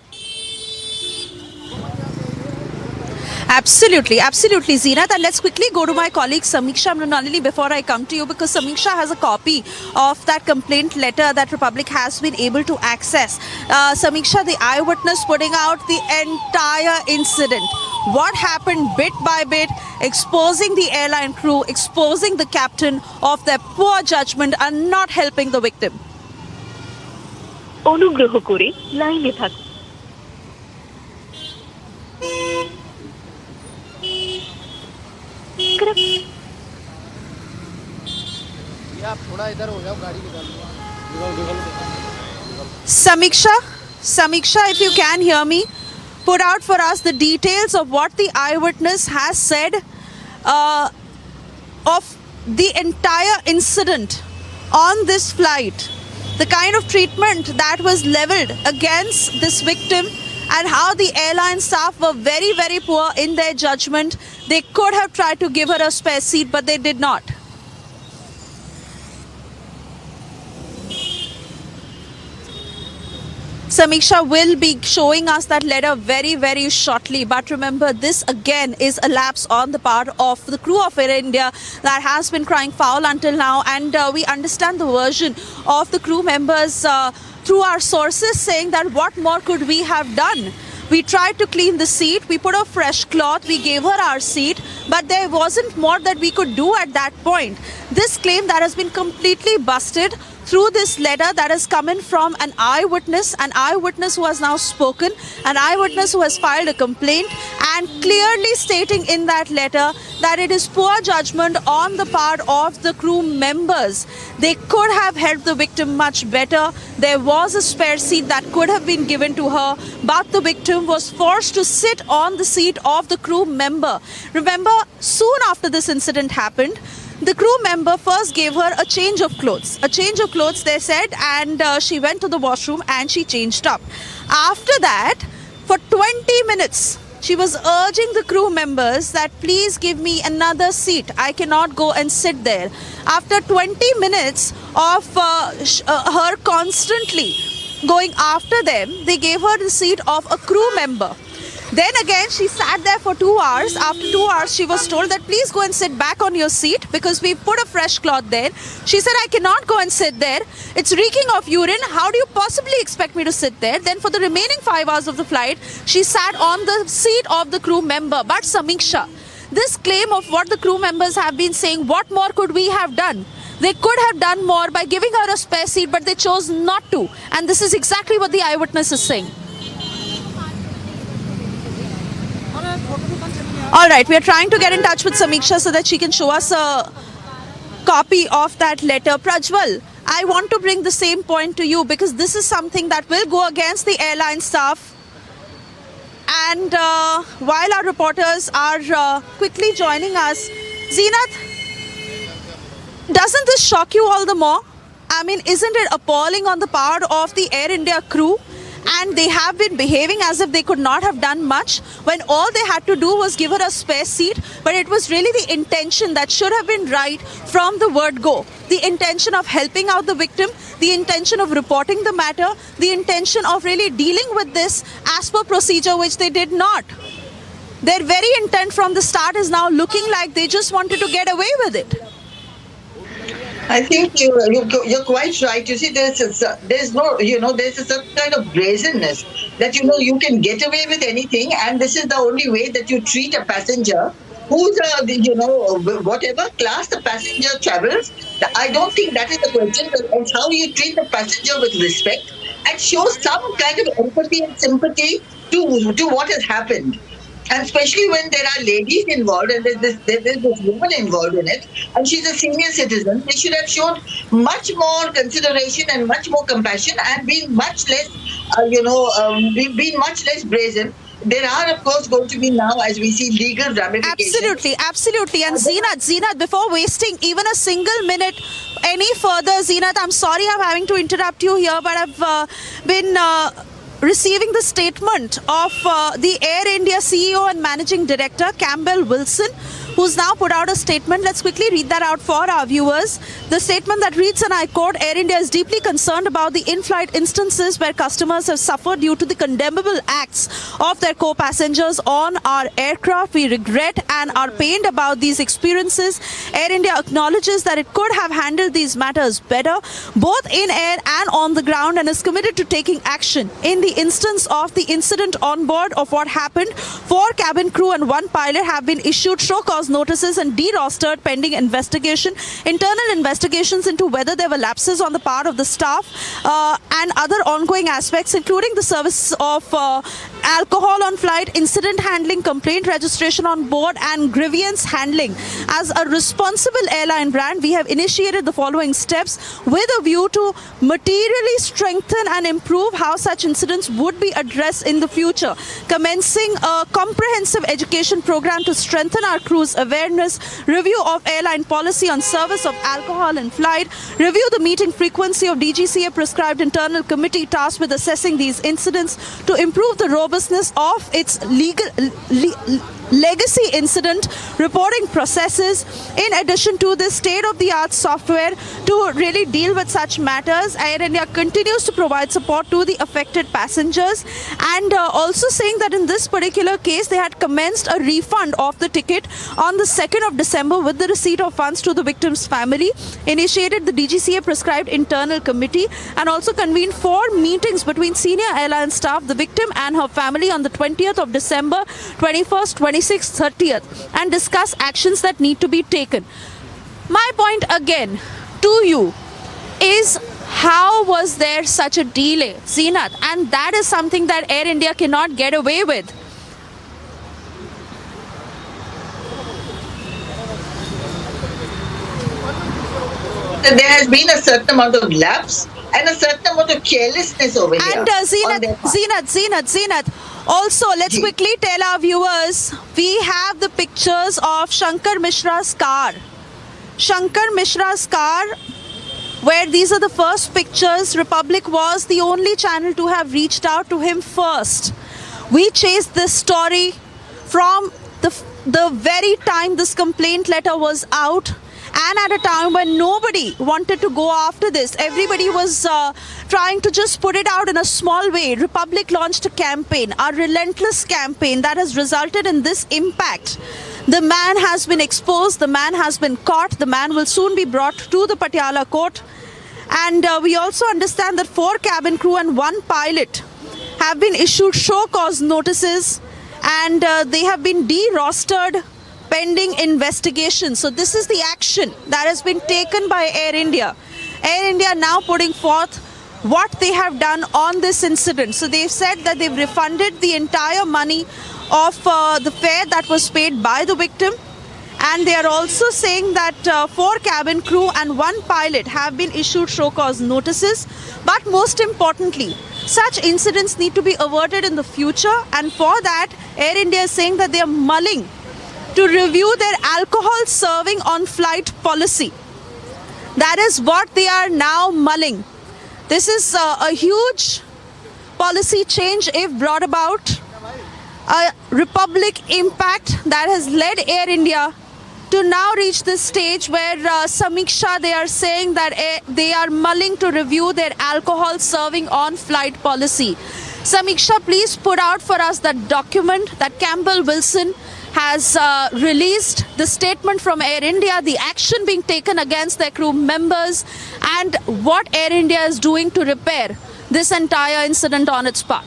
Absolutely, absolutely, Zeenat. And let's quickly go to my colleague Samiksha Mrinalini before I come to you, because Samiksha has a copy of that complaint letter that Republic has been able to access. Samiksha, the eyewitness putting out the entire incident. What happened bit by bit, exposing the airline crew, exposing the captain of their poor judgment and not helping the victim.
অনুগ্রহ করে লাইনে থাকুন।
आप थोड़ा इधर हो जाओ, गाड़ी निकाल
Samiksha, if you can hear me, put out for us the details of what the eyewitness has said of the entire incident on this flight, the kind of treatment that was leveled against this victim, and how the airline staff were very, very poor in their judgment. They could have tried to give her a spare seat, but they did not. Samiksha will be showing us that letter very, very shortly. But remember, this again is a lapse on the part of the crew of Air India that has been crying foul until now. And we understand the version of the crew members through our sources, saying that what more could we have done? We tried to clean the seat, we put a fresh cloth, we gave her our seat, but there wasn't more that we could do at that point. This claim that has been completely busted through this letter that has come in from an eyewitness who has now spoken, an eyewitness who has filed a complaint, and clearly stating in that letter that it is poor judgment on the part of the crew members. They could have helped the victim much better. There was a spare seat that could have been given to her, but the victim was forced to sit on the seat of the crew member. Remember, soon after this incident happened, the crew member first gave her a change of clothes. A change of clothes, they said, and she went to the washroom and she changed up. After that, for 20 minutes, she was urging the crew members that please give me another seat. I cannot go and sit there. After 20 minutes of her constantly going after them, they gave her the seat of a crew member. Then again, she sat there for 2 hours. After 2 hours, she was told that please go and sit back on your seat because we put a fresh cloth there. She said, I cannot go and sit there. It's reeking of urine. How do you possibly expect me to sit there? Then for the remaining 5 hours of the flight, she sat on the seat of the crew member. But Samiksha, this claim of what the crew members have been saying, what more could we have done? They could have done more by giving her a spare seat, but they chose not to. And this is exactly what the eyewitness is saying. All right, we are trying to get in touch with Samiksha so that she can show us a copy of that letter. Prajwal, I want to bring the same point to you because this is something that will go against the airline staff. And while our reporters are quickly joining us, Zeenat, doesn't this shock you all the more? I mean, isn't it appalling on the part of the Air India crew? And they have been behaving as if they could not have done much when all they had to do was give her a spare seat. But it was really the intention that should have been right from the word go. The intention of helping out the victim, the intention of reporting the matter, the intention of really dealing with this as per procedure, which they did not. Their very intent from the start is now looking like they just wanted to get away with it.
I think you're quite right. You see, there's a certain kind of brazenness that, you can get away with anything, and this is the only way that you treat a passenger who's, whatever class the passenger travels. I don't think that is the question. It's how you treat the passenger with respect and show some kind of empathy and sympathy to what has happened. And especially when there are ladies involved and there's this woman involved in it, and she's a senior citizen, they should have shown much more consideration and much more compassion and been much less, been much less brazen. There are, of course, going to be now, as we see, legal ramifications.
Absolutely. And Zeenat, before wasting even a single minute any further, Zeenat, I'm sorry I'm having to interrupt you here, but I've been receiving the statement of the Air India CEO and Managing Director, Campbell Wilson, who's now put out a statement. Let's quickly read that out for our viewers. The statement that reads, and I quote, Air India is deeply concerned about the in-flight instances where customers have suffered due to the condemnable acts of their co-passengers on our aircraft. We regret and are pained about these experiences. Air India acknowledges that it could have handled these matters better, both in air and on the ground, and is committed to taking action. In the instance of the incident on board of what happened, 4 cabin crew and 1 pilot have been issued show cause notices and derostered pending investigation. Internal investigations into whether there were lapses on the part of the staff and other ongoing aspects, including the service of alcohol on flight, incident handling, complaint registration on board, and grievance handling. As a responsible airline brand, we have initiated the following steps with a view to materially strengthen and improve how such incidents would be addressed in the future. Commencing a comprehensive education program to strengthen our crew's awareness, review of airline policy on service of alcohol in flight, review the meeting frequency of DGCA prescribed internal committee tasked with assessing these incidents to improve the robustness of its legacy incident reporting processes. In addition to this state-of-the-art software to really deal with such matters, Air India continues to provide support to the affected passengers, and also saying that in this particular case they had commenced a refund of the ticket on the 2nd of December with the receipt of funds to the victim's family, initiated the DGCA prescribed internal committee, and also convened 4 meetings between senior airline staff, the victim and her family on the 20th of December, 21st, 26th, 30th, and discuss actions that need to be taken. My point again to you is, how was there such a delay, Zeenat? And that is something that Air India cannot get away with.
There has been a certain amount of lapse and a certain amount of carelessness over here.
And Zeenat, also let's quickly tell our viewers, we have the pictures of Shankar Mishra's car. Shankar Mishra's car, where these are the first pictures. Republic was the only channel to have reached out to him first. We chased this story from the very time this complaint letter was out, and at a time when nobody wanted to go after this. Everybody was trying to just put it out in a small way. Republic launched a campaign, a relentless campaign that has resulted in this impact. The man has been exposed, the man has been caught, the man will soon be brought to the Patiala court. And we also understand that 4 cabin crew and 1 pilot have been issued show cause notices, and they have been derostered pending investigation. So this is the action that has been taken by Air India. Air India now putting forth what they have done on this incident. So they've said that they've refunded the entire money of the fare that was paid by the victim, and they are also saying that 4 cabin crew and 1 pilot have been issued show cause notices. But most importantly, such incidents need to be averted in the future, and for that Air India is saying that they are mulling to review their alcohol serving on flight policy. That is what they are now mulling. This is a huge policy change if brought about, a Republic impact that has led Air India to now reach this stage where Samiksha, they are saying that they are mulling to review their alcohol serving on flight policy. Samiksha, please put out for us that document that Campbell Wilson has released, the statement from Air India, the action being taken against their crew members, and what Air India is doing to repair this entire incident on its part.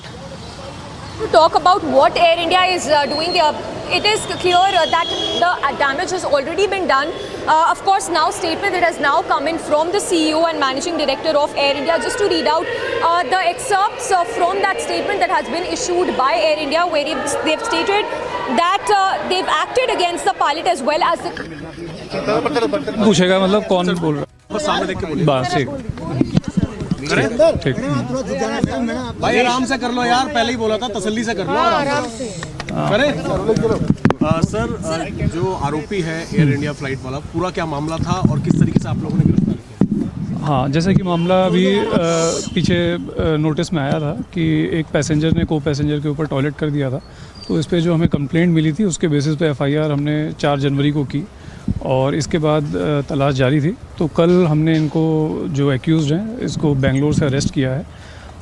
To talk about what Air India is doing, it is clear that the damage has already been done. Of course, now statement that has now come in from the CEO and Managing Director of Air India. Just to read out the excerpts from that statement that has been issued by Air India, where they've stated that they've acted against the pilot as well as the...
पूछेगा मतलब कौन बोल रहा है बस सामने देख के बोलिए बस ठीक
भाई आराम से कर लो यार, पहले ही बोला था तसल्ली से कर लो आराम से करें। सर, जो आरोपी है एयर इंडिया फ्लाइट वाला, पूरा क्या मामला था और किस तरीके से आप लोगों ने गिरफ्तार किया?
हाँ, जैसे कि मामला अभी पीछे नोटिस में आया था कि एक पैसेंजर ने को पैसेंजर के ऊपर टॉयलेट कर दिया था, तो इस पे जो हमें कंप्लेंट मिली थी उसके बेसिस पे FIR हमने 4 जनवरी को की और इसके बाद तलाश जारी थी। तो कल हमने इनको जो एक्यूज़ड हैं इसको बेंगलोर से अरेस्ट किया है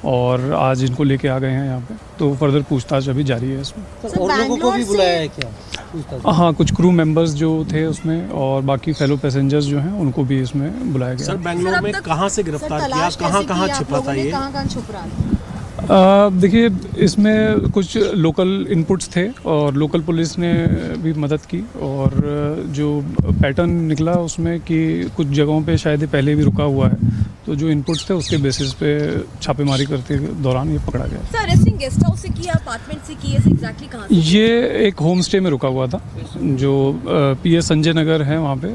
और आज इनको लेके आ गए हैं यहाँ पे। तो फर्दर पूछताछ अभी जारी है इसमें।
और लोगों को भी बुलाया है क्या?
हाँ, कुछ क्रू मेंबर्स जो थे उसमें और बाकी फेलो पैसेंजर्स जो हैं उनको भी इसमें बुलाया गया।
सर बेंगलोर में कहाँ से गिरफ्तार किया, कहाँ छिपा था ये?
कहाँ छुप रहा था?
देखिए, इसमें कुछ लोकल इनपुट्स थे और लोकल पुलिस ने भी मदद की और जो पैटर्न निकला उसमें कि कुछ जगहों पे शायद ये पहले भी रुका हुआ है, तो जो इनपुट्स थे उसके बेसिस पे छापेमारी करते दौरान ये पकड़ा गया।
सर अरेस्टिंग गेस्ट हाउस से की, अपार्टमेंट से की, ऐसे एग्जैक्टली कहाँ से?
ये एक होम स्टे में रुका हुआ था जो PS संजय नगर है वहाँ पे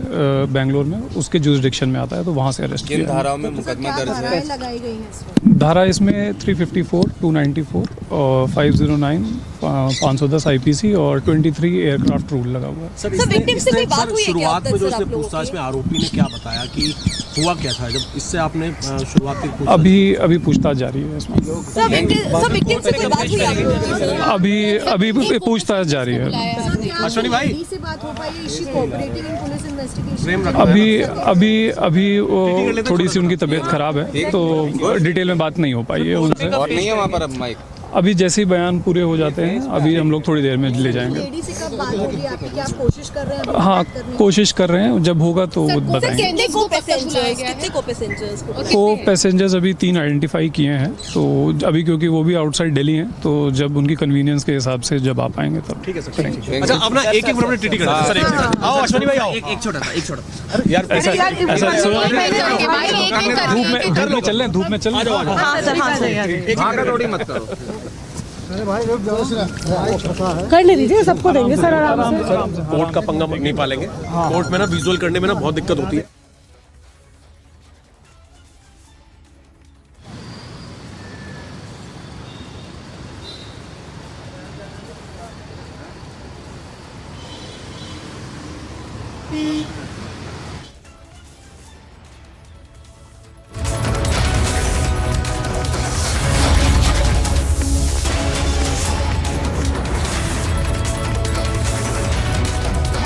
बेंगलोर में, उसके जुरिडिक्शन में आता है, तो वहाँ से अरेस्ट किया।
किन धाराओं में मुकदमा दर्ज है?
लगाई गई हैं?
धारा इसमें 354, 294 और 509, 510 IPC और 23 एयरक्राफ्ट रूल लगा हुआ है।
सर विक्टिम से कोई बात हुई है? शुरुआत में जो इसने पूछताछ में आरोपी ने क्या बताया कि हुआ क्या था जब इससे आपने शुरुआती पूछताछ?
अभी पूछताछ जारी है इसमें।
सर विक्टिम से कोई बात हुई आपको?
अभी पूछताछ जारी है।
अश्विनी भाई
से बात हो पाई? Is she cooperating in police investigation?
अभी वो थोड़ी सी उनकी तबीयत खराब है तो डिटेल में बात नहीं हो पाई है उनसे।
और नहीं है वहाँ पर अब माइक?
अभी जैसे ही बयान पूरे हो जाते हैं अभी हम लोग थोड़ी देर में ले जाएंगे।
लेडी से कब बात होगी आपकी? क्या आप कोशिश कर रहे हैं?
हाँ, कोशिश कर रहे हैं, जब होगा तो बताएंगे।
कितने को
पैसेंजर्स अभी 3 आइडेंटिफाई किए हैं, तो अभी क्योंकि वो भी आउटसाइड दिल्ली हैं तो जब उनकी कन्वीनियंस के हिसाब से जब आप आएंगे तब।
ठीक है सर, अच्छा अपना एक मिनट में टीटी करते हैं सर। एक सेकंड आओ अश्विनी भाई आओ। एक छोटा यार
ऐसा धूप में चल
थोड़ी मत करो।
कर ले दीजिए, सबको देंगे सर आराम से।
कोर्ट का पंगा नहीं पालेंगे। कोर्ट में ना विजुअल करने में ना बहुत दिक्कत होती है।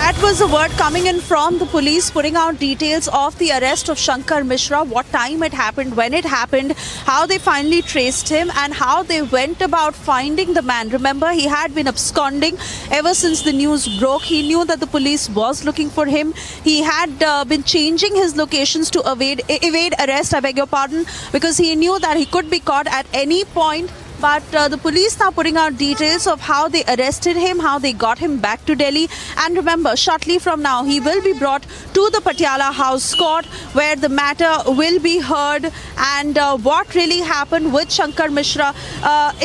That was the word coming in from the police, putting out details of the arrest of Shankar Mishra, what time it happened, when it happened, how they finally traced him, and how they went about finding the man. Remember, he had been absconding ever since the news broke. He knew that the police was looking for him. He had been changing his locations to evade arrest, I beg your pardon, because he knew that he could be caught at any point. But the police now putting out details of how they arrested him, how they got him back to Delhi. And remember, shortly from now, he will be brought to the Patiala House Court, where the matter will be heard. And what really happened with Shankar Mishra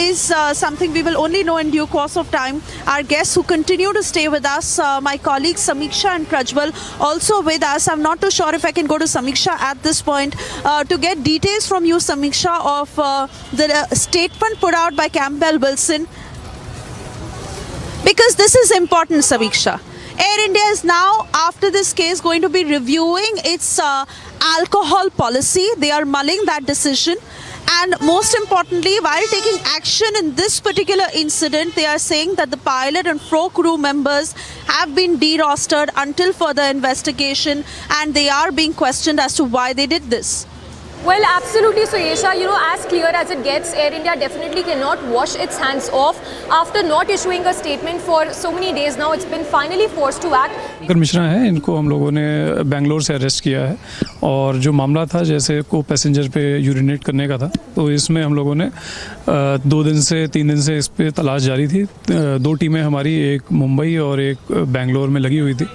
is something we will only know in due course of time. Our guests who continue to stay with us, my colleagues Samiksha and Prajwal, also with us. I'm not too sure if I can go to Samiksha at this point to get details from you, Samiksha, of the statement put out by Campbell Wilson, because this is important, Samiksha. Air India is now, after this case, going to be reviewing its alcohol policy. They are mulling that decision. And most importantly, while taking action in this particular incident, they are saying that the pilot and 4 crew members have been derostered until further investigation, and they are being questioned as to why they did this.
Well, absolutely, Suyesha. You know, as clear as it gets, Air India definitely cannot wash its hands off after not issuing a statement for so many days now. It's been finally forced to act.
Shankar Mishra है, इनको हम लोगों ने बेंगलोर से arrest किया है और जो मामला था जैसे को पैसेंजर पे यूरिनेट करने का था, तो इसमें हम लोगों ने 3 दिन से इस पे तलाश जारी थी। 2 टीमें हमारी, एक मुंबई और एक बेंगलोर में लगी हुई थी।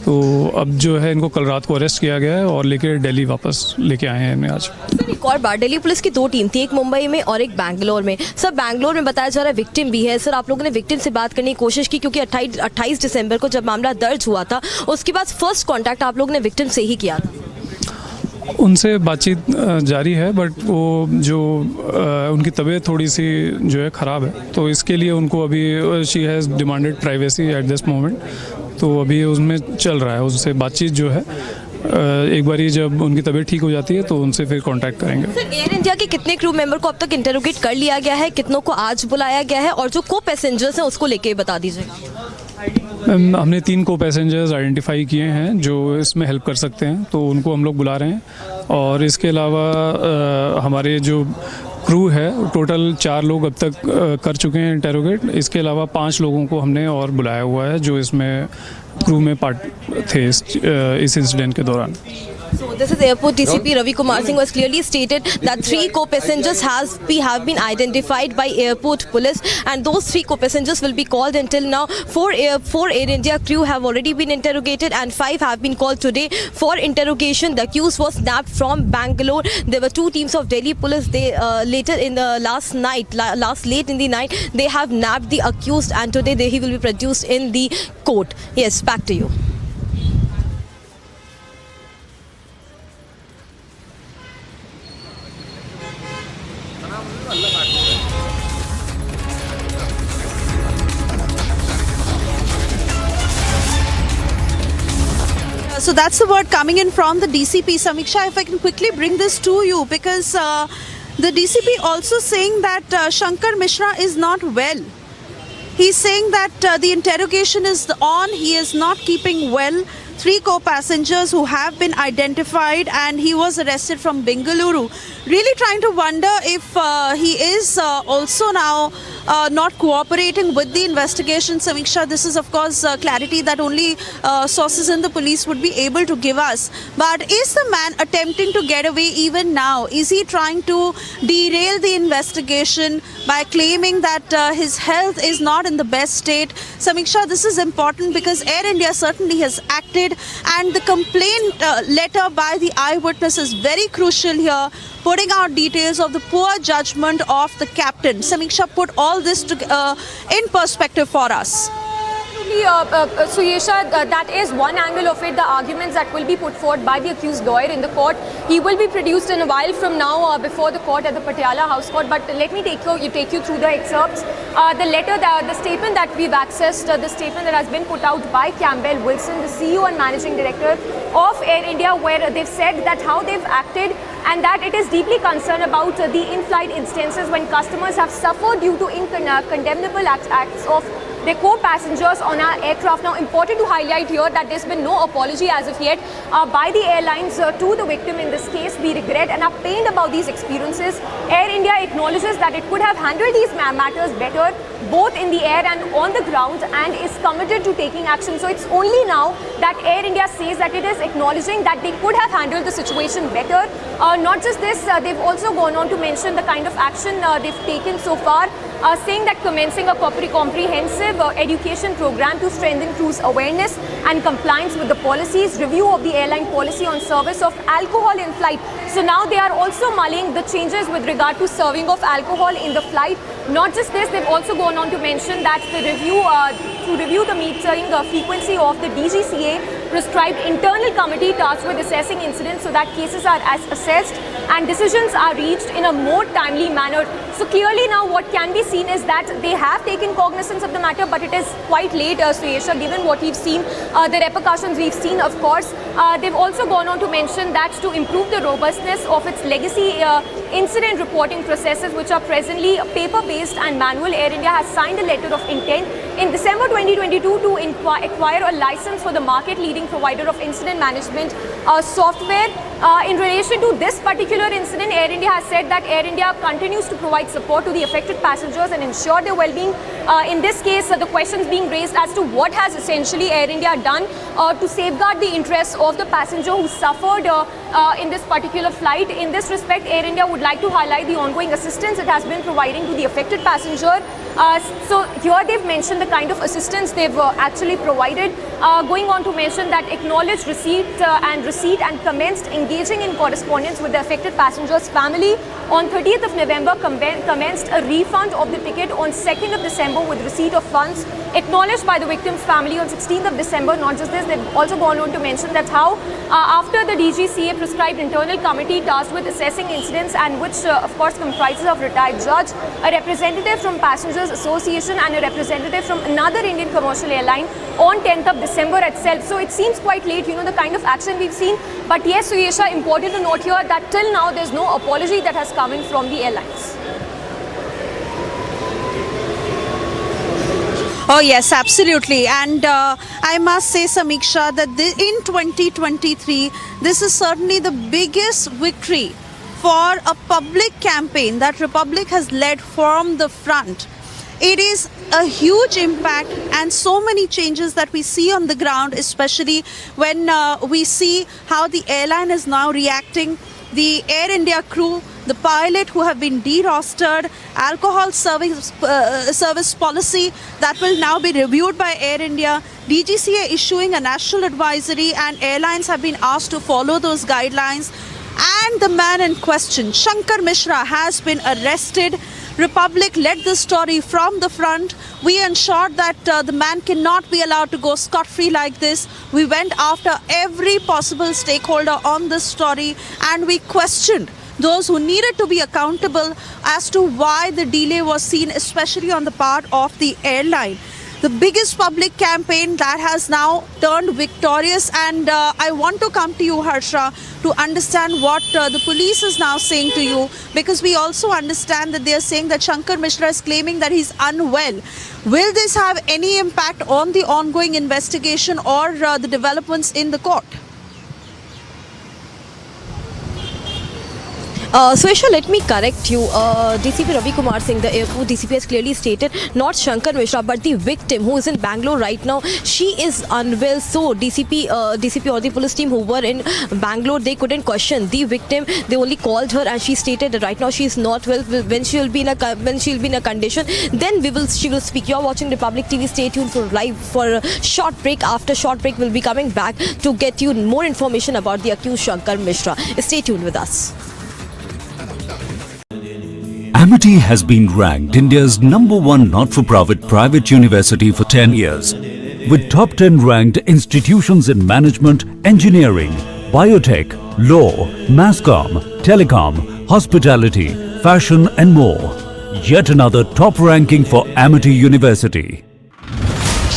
तो अब जो है इनको कल रात को अरेस्ट किया गया है और लेके दिल्ली वापस लेके आए हैं इन्हें आज।
सर एक और बार, दिल्ली पुलिस की 2 टीम थी, एक मुंबई में और एक बैंगलोर में। सर बैंगलोर में बताया जा रहा है विक्टिम भी है। सर आप लोगों ने विक्टिम से बात करने की कोशिश की क्योंकि 28 दिसंबर को जब मामला दर्ज हुआ था उसके बाद फर्स्ट कॉन्टैक्ट आप लोगों ने विक्टिम से ही किया था।
उनसे बातचीत जारी है, बट वो जो उनकी तबीयत थोड़ी सी जो है ख़राब है, तो इसके लिए उनको अभी she has demanded privacy at this moment, तो अभी उसमें चल रहा है, उससे बातचीत जो है एक बारी जब उनकी तबीयत ठीक हो जाती है तो उनसे फिर कांटेक्ट करेंगे।
सर, एयर इंडिया के कितने क्रू मेंबर को अब तक इंटरोगेट कर लिया गया है, कितनों को आज बुलाया गया है, और जो को पैसेंजर्स हैं उसको लेके बता दीजिएगा।
हमने 3 को पैसेंजर्स आइडेंटिफाई किए हैं जो इसमें हेल्प कर सकते हैं, तो उनको हम लोग बुला रहे हैं। और इसके अलावा हमारे जो क्रू है टोटल 4 लोग अब तक कर चुके हैं इंटेरोगेट। इसके अलावा 5 लोगों को हमने और बुलाया हुआ है जो इसमें क्रू में पार्ट थे इस इंसिडेंट के दौरान।
So this is Airport DCP Ravi Kumar Singh was clearly stated that 3 co-passengers have been identified by Airport Police, and those 3 co-passengers will be called. Until now, 4 Air India crew have already been interrogated and 5 have been called today for interrogation. The accused was nabbed from Bangalore. There were 2 teams of Delhi Police. They later in the late in the night, they have nabbed the accused, and today he will be produced in the court. Yes, back to you.
So that's the word coming in from the DCP. Samiksha, if I can quickly bring this to you, because the DCP also saying that Shankar Mishra is not well. He's saying that the interrogation is on. He is not keeping well. 3 co-passengers who have been identified, and he was arrested from Bengaluru. Really trying to wonder if he is also now not cooperating with the investigation. Samiksha, this is of course clarity that only sources in the police would be able to give us. But is the man attempting to get away even now? Is he trying to derail the investigation by claiming that his health is not in the best state? Samiksha, this is important because Air India certainly has acted, and the complaint letter by the eyewitness is very crucial here, putting out details of the poor judgment of the captain. Samiksha, put all this in perspective for us.
Suyesha, that is one angle of it. The arguments that will be put forward by the accused lawyer in the court. He will be produced in a while from now before the court at the Patiala House Court. But let me take you through the excerpts. The letter, the statement that we've accessed, the statement that has been put out by Campbell Wilson, the CEO and Managing Director of Air India, where they've said that how they've acted and that it is deeply concerned about the in-flight instances when customers have suffered due to condemnable acts of their co-passengers on our aircraft. Now, important to highlight here that there's been no apology as of yet by the airlines to the victim in this case. We regret and are pained about these experiences. Air India acknowledges that it could have handled these matters better, both in the air and on the ground, and is committed to taking action. So it's only now that Air India says that it is acknowledging that they could have handled the situation better. Not just this, they've also gone on to mention the kind of action they've taken so far, saying that commencing a comprehensive education program to strengthen crews' awareness and compliance with the policies, review of the airline policy on service of alcohol in flight. So now they are also mulling the changes with regard to serving of alcohol in the flight. Not just this, they've also gone on to mention that the review the metering frequency of the DGCA prescribed internal committee tasked with assessing incidents so that cases are assessed and decisions are reached in a more timely manner. So clearly now what can be seen is that they have taken cognizance of the matter, but it is quite late, Suyesha, given what we've seen, the repercussions we've seen, of course. They've also gone on to mention that to improve the robustness of its legacy incident reporting processes, which are presently paper-based and manual, Air India has signed a letter of intent in December 2022 to acquire a license for the market-leading provider of incident management software. In relation to this particular incident, Air India has said that Air India continues to provide support to the affected passengers and ensure their well-being. In this case, the questions being raised as to what has essentially Air India done to safeguard the interests of the passenger who suffered in this particular flight. In this respect, Air India would like to highlight the ongoing assistance it has been providing to the affected passenger. So here they've mentioned the kind of assistance they've actually provided, going on to mention that acknowledged receipt and commenced engaging in correspondence with the affected passenger's family. On 30th of November, commenced a refund of the ticket on 2nd of December with receipt of funds acknowledged by the victim's family on 16th of December. Not just this, they've also gone on to mention that how after the DGCA prescribed internal committee tasked with assessing incidents and which of course comprises of retired judge, a representative from Passengers Association and a representative from another Indian commercial airline on 10th of December itself. So it seems quite late, the kind of action we've seen. But yes, Suyesha, important to note here that till now there's no apology that has come in from the airlines.
Oh yes, absolutely. And I must say, Samiksha, that in 2023, this is certainly the biggest victory for a public campaign that Republic has led from the front. It is a huge impact and so many changes that we see on the ground, especially when we see how the airline is now reacting. The Air India crew, the pilot who have been de-rostered, alcohol service policy that will now be reviewed by Air India, DGCA issuing a national advisory and airlines have been asked to follow those guidelines. And the man in question, Shankar Mishra, has been arrested. Republic led the story from the front. We ensured that the man cannot be allowed to go scot-free like this. We went after every possible stakeholder on this story and we questioned those who needed to be accountable as to why the delay was seen, especially on the part of the airline. The biggest public campaign that has now turned victorious, and I want to come to you, Harsha, to understand what the police is now saying to you, because we also understand that they are saying that Shankar Mishra is claiming that he's unwell. Will this have any impact on the ongoing investigation or the developments in the court?
Suyesha, let me correct you. DCP Ravi Kumar Singh, the airport DCP, has clearly stated not Shankar Mishra but the victim who is in Bangalore right now. She is unwell, so DCP or the police team who were in Bangalore, they couldn't question the victim. They only called her and she stated that right now she is not well. When she'll be in a condition, then she will speak. You're watching Republic TV. Stay tuned for a short break. After short break, we'll be coming back to get you more information about the accused Shankar Mishra. Stay tuned with us.
Amity has been ranked India's #1 not-for-profit private university for 10 years, with top 10 ranked institutions in management, engineering, biotech, law, mass comm, telecom, hospitality, fashion and more. Yet another top ranking for Amity University.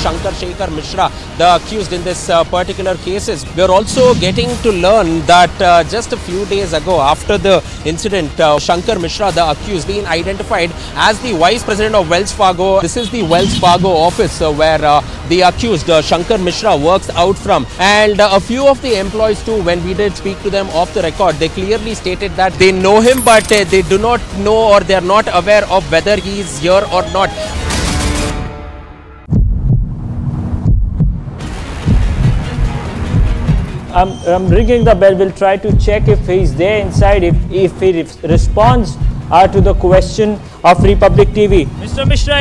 Shankar Mishra, the accused in this particular cases. We are also getting to learn that just a few days ago, after the incident, Shankar Mishra, the accused, being identified as the Vice President of Wells Fargo. This is the Wells Fargo office where the accused, Shankar Mishra, works out from. And a few of the employees too, when we did speak to them off the record, they clearly stated that they know him, but they do not know or they are not aware of whether he is here or not.
I'm ringing the bell. We'll try to check if he's there inside, if he responds to the question of Republic TV. Mr. Mishra,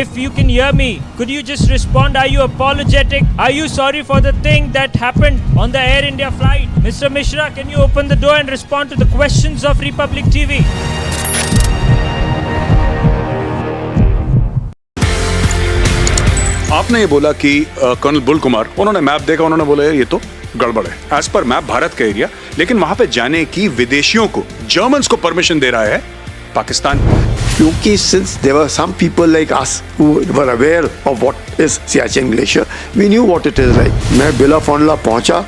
if you can hear me, could you just respond? Are you apologetic? Are you sorry for the thing that happened on the Air India flight? Mr. Mishra, can you open the door and respond to the questions of Republic TV?
आपने ये बोला कि colonel bull Kumar, उन्होंने map देखा, उन्होंने बोला ये तो गड़बड़ है। एज पर मैप भारत का एरिया, लेकिन वहां पे जाने की विदेशियों को, जर्मन्स को परमिशन दे रहा है पाकिस्तान।
क्योंकि since there were some people like us who were aware of what is Siachen Glacier, we knew what it is like. मैं बिला फॉन्डला पहुंचा,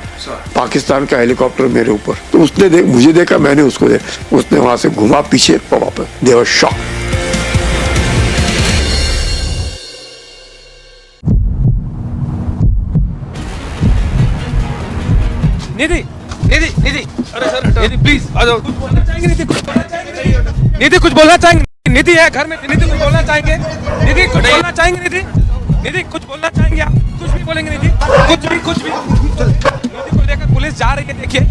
पाकिस्तान का हेलीकॉप्टर मेरे ऊपर, तो उसने मुझे देखा, मैंने उसको देखा, उसने वहां से घुमा पीछे और वापस। They were shocked.
निधि निधि निधि अरे सर निधि प्लीज आ जाओ। कुछ बोलना चाहेंगे निधि? कुछ बोलना चाहेंगे? निधि कुछ बोलना चाहेंगे? निधि है घर में। निधि कुछ बोलना चाहेंगे? निधि कुछ बोलना चाहेंगे? निधि निधि कुछ बोलना चाहेंगे आप? कुछ भी बोलेंगे निधि? कुछ भी निधि को लेकर पुलिस जा रही है। देखिए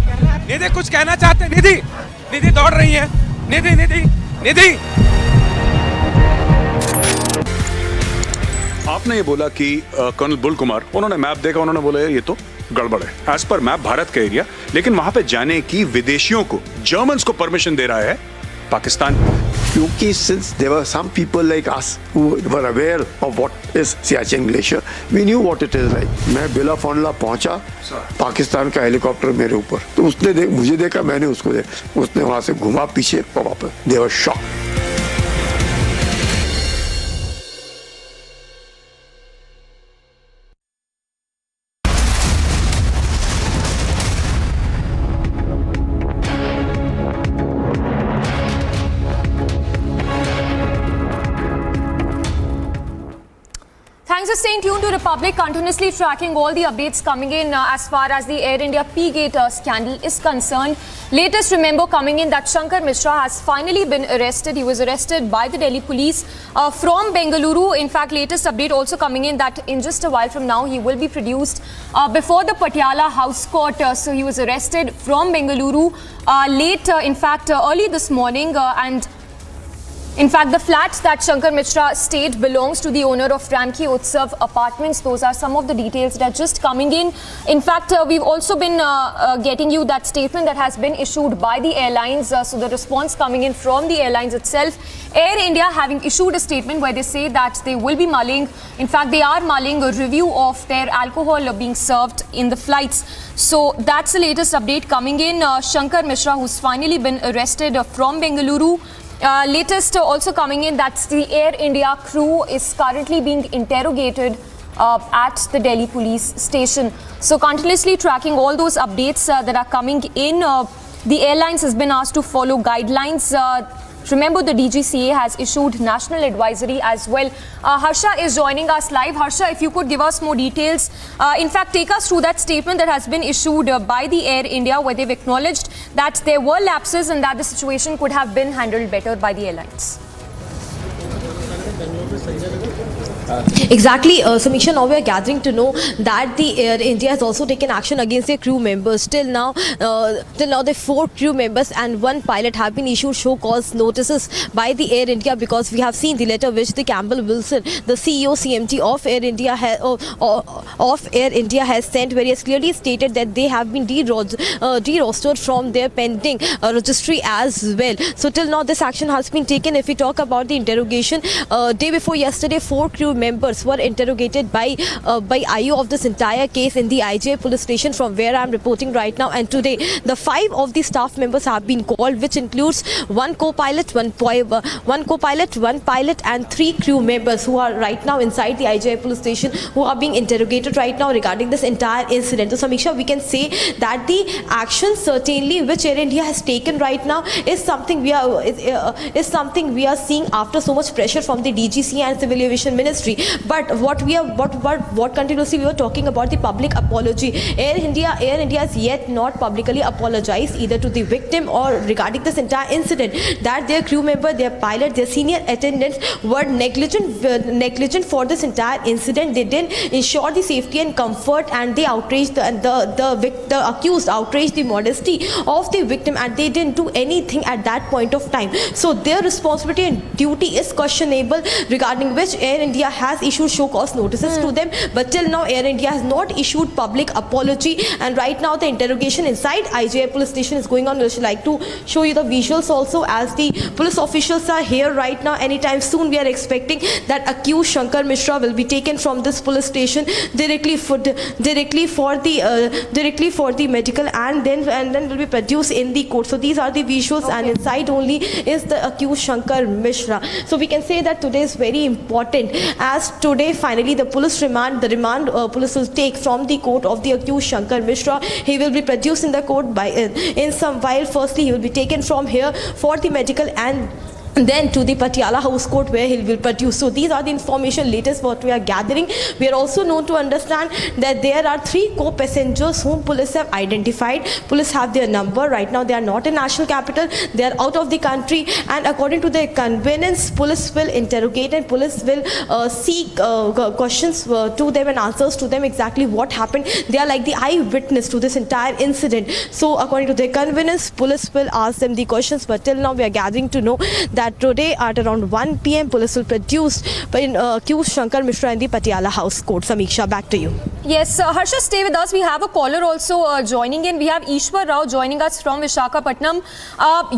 निधि कुछ कहना चाहते हैं। निधि निधि दौड़ रही है। निधि निधि निधि
आपने ये बोला कि कर्नल बुल कुमार, उन्होंने मैप देखा, उन्होंने बोला ये तो गड़बड़ है। एज पर मैप भारत का एरिया, लेकिन वहां पे जाने की विदेशियों को, जर्मन्स को परमिशन दे रहा है पाकिस्तान।
क्योंकि since there were some people like us who were aware of what is Siachen Glacier, we knew what it is like. मैं बिला फॉन्डला पहुंचा, पाकिस्तान का हेलीकॉप्टर मेरे ऊपर, तो उसने मुझे देखा, मैंने उसको देखा, उसने वहां से घुमा पीछे और वापस. They were shocked.
Thanks for staying tuned to Republic, continuously tracking all the updates coming in as far as the Air India P-Gate scandal is concerned. Latest, remember, coming in that Shankar Mishra has finally been arrested. He was arrested by the Delhi police from Bengaluru. In fact, latest update also coming in that in just a while from now, he will be produced before the Patiala House Court. So he was arrested from Bengaluru early this morning and in fact, the flats that Shankar Mishra stayed belongs to the owner of Ramki Utsav Apartments. Those are some of the details that are just coming in. In fact, we've also been getting you that statement that has been issued by the airlines. So the response coming in from the airlines itself. Air India having issued a statement where they say that they will be mulling. In fact, they are mulling a review of their alcohol being served in the flights. So that's the latest update coming in. Shankar Mishra, who's finally been arrested from Bengaluru. Latest also coming in that the Air India crew is currently being interrogated at the Delhi police station. So continuously tracking all those updates that are coming in. The airlines has been asked to follow guidelines. Remember, the DGCA has issued national advisory as well. Harsha is joining us live. Harsha, if you could give us more details. In fact, take us through that statement that has been issued by the Air India where they've acknowledged that there were lapses and that the situation could have been handled better by the airlines.
Exactly, Samisha, now we are gathering to know that the Air India has also taken action against their crew members. Till now, the 4 crew members and 1 pilot have been issued show cause notices by the Air India because we have seen the letter which the Campbell Wilson, the CEO CMT of Air India has sent, where he has clearly stated that they have been derostered from their pending registry as well. So till now, this action has been taken. If we talk about the interrogation, day before yesterday, 4 crew members were interrogated by IU of this entire case in the IJ police station from where I am reporting right now. And today, the 5 of the staff members have been called, which includes 1 co-pilot, 1 pilot, and 3 crew members who are right now inside the IJ police station, who are being interrogated right now regarding this entire incident. So, Samisha, we can say that the action certainly which Air India has taken right now is something we are seeing after so much pressure from the DGCA and Civil Aviation Ministry. But what continuously we were talking about the public apology. Air India has yet not publicly apologized either to the victim or regarding this entire incident, that their crew member, their pilot, their senior attendants were negligent for this entire incident. They didn't ensure the safety and comfort, and they outraged the accused outraged the modesty of the victim, and they didn't do anything at that point of time. So their responsibility and duty is questionable, regarding which Air India has issued show cause notices to them, but till now Air India has not issued public apology. And right now the interrogation inside IJI police station is going on. I would like to show you the visuals also, as the police officials are here right now. Anytime soon we are expecting that accused Shankar Mishra will be taken from this police station directly for the medical, and then will be produced in the court. So these are the visuals, and inside only is the accused Shankar Mishra. So we can say that today is very important, as today finally the police police will take from the court of the accused Shankar Mishra. He will be produced in the court in some while. Firstly, he will be taken from here for the medical, and then to the Patiala House Court where he will produce. So these are the information latest what we are gathering. We are also known to understand that there are 3 co-passengers whom police have identified. Police have their number. Right now they are not in national capital. They are out of the country, and according to their convenience, police will interrogate and police will seek questions to them and answers to them exactly what happened. They are like the eyewitness to this entire incident. So according to their convenience, police will ask them the questions. But till now we are gathering to know that today at around 1 p.m. police will produce accused Shankar Mishra in the Patiala House Court. Samiksha, back to you.
Yes, Harsha, stay with us. We have a caller also joining in. We have Ishwar Rao joining us from Visakhapatnam.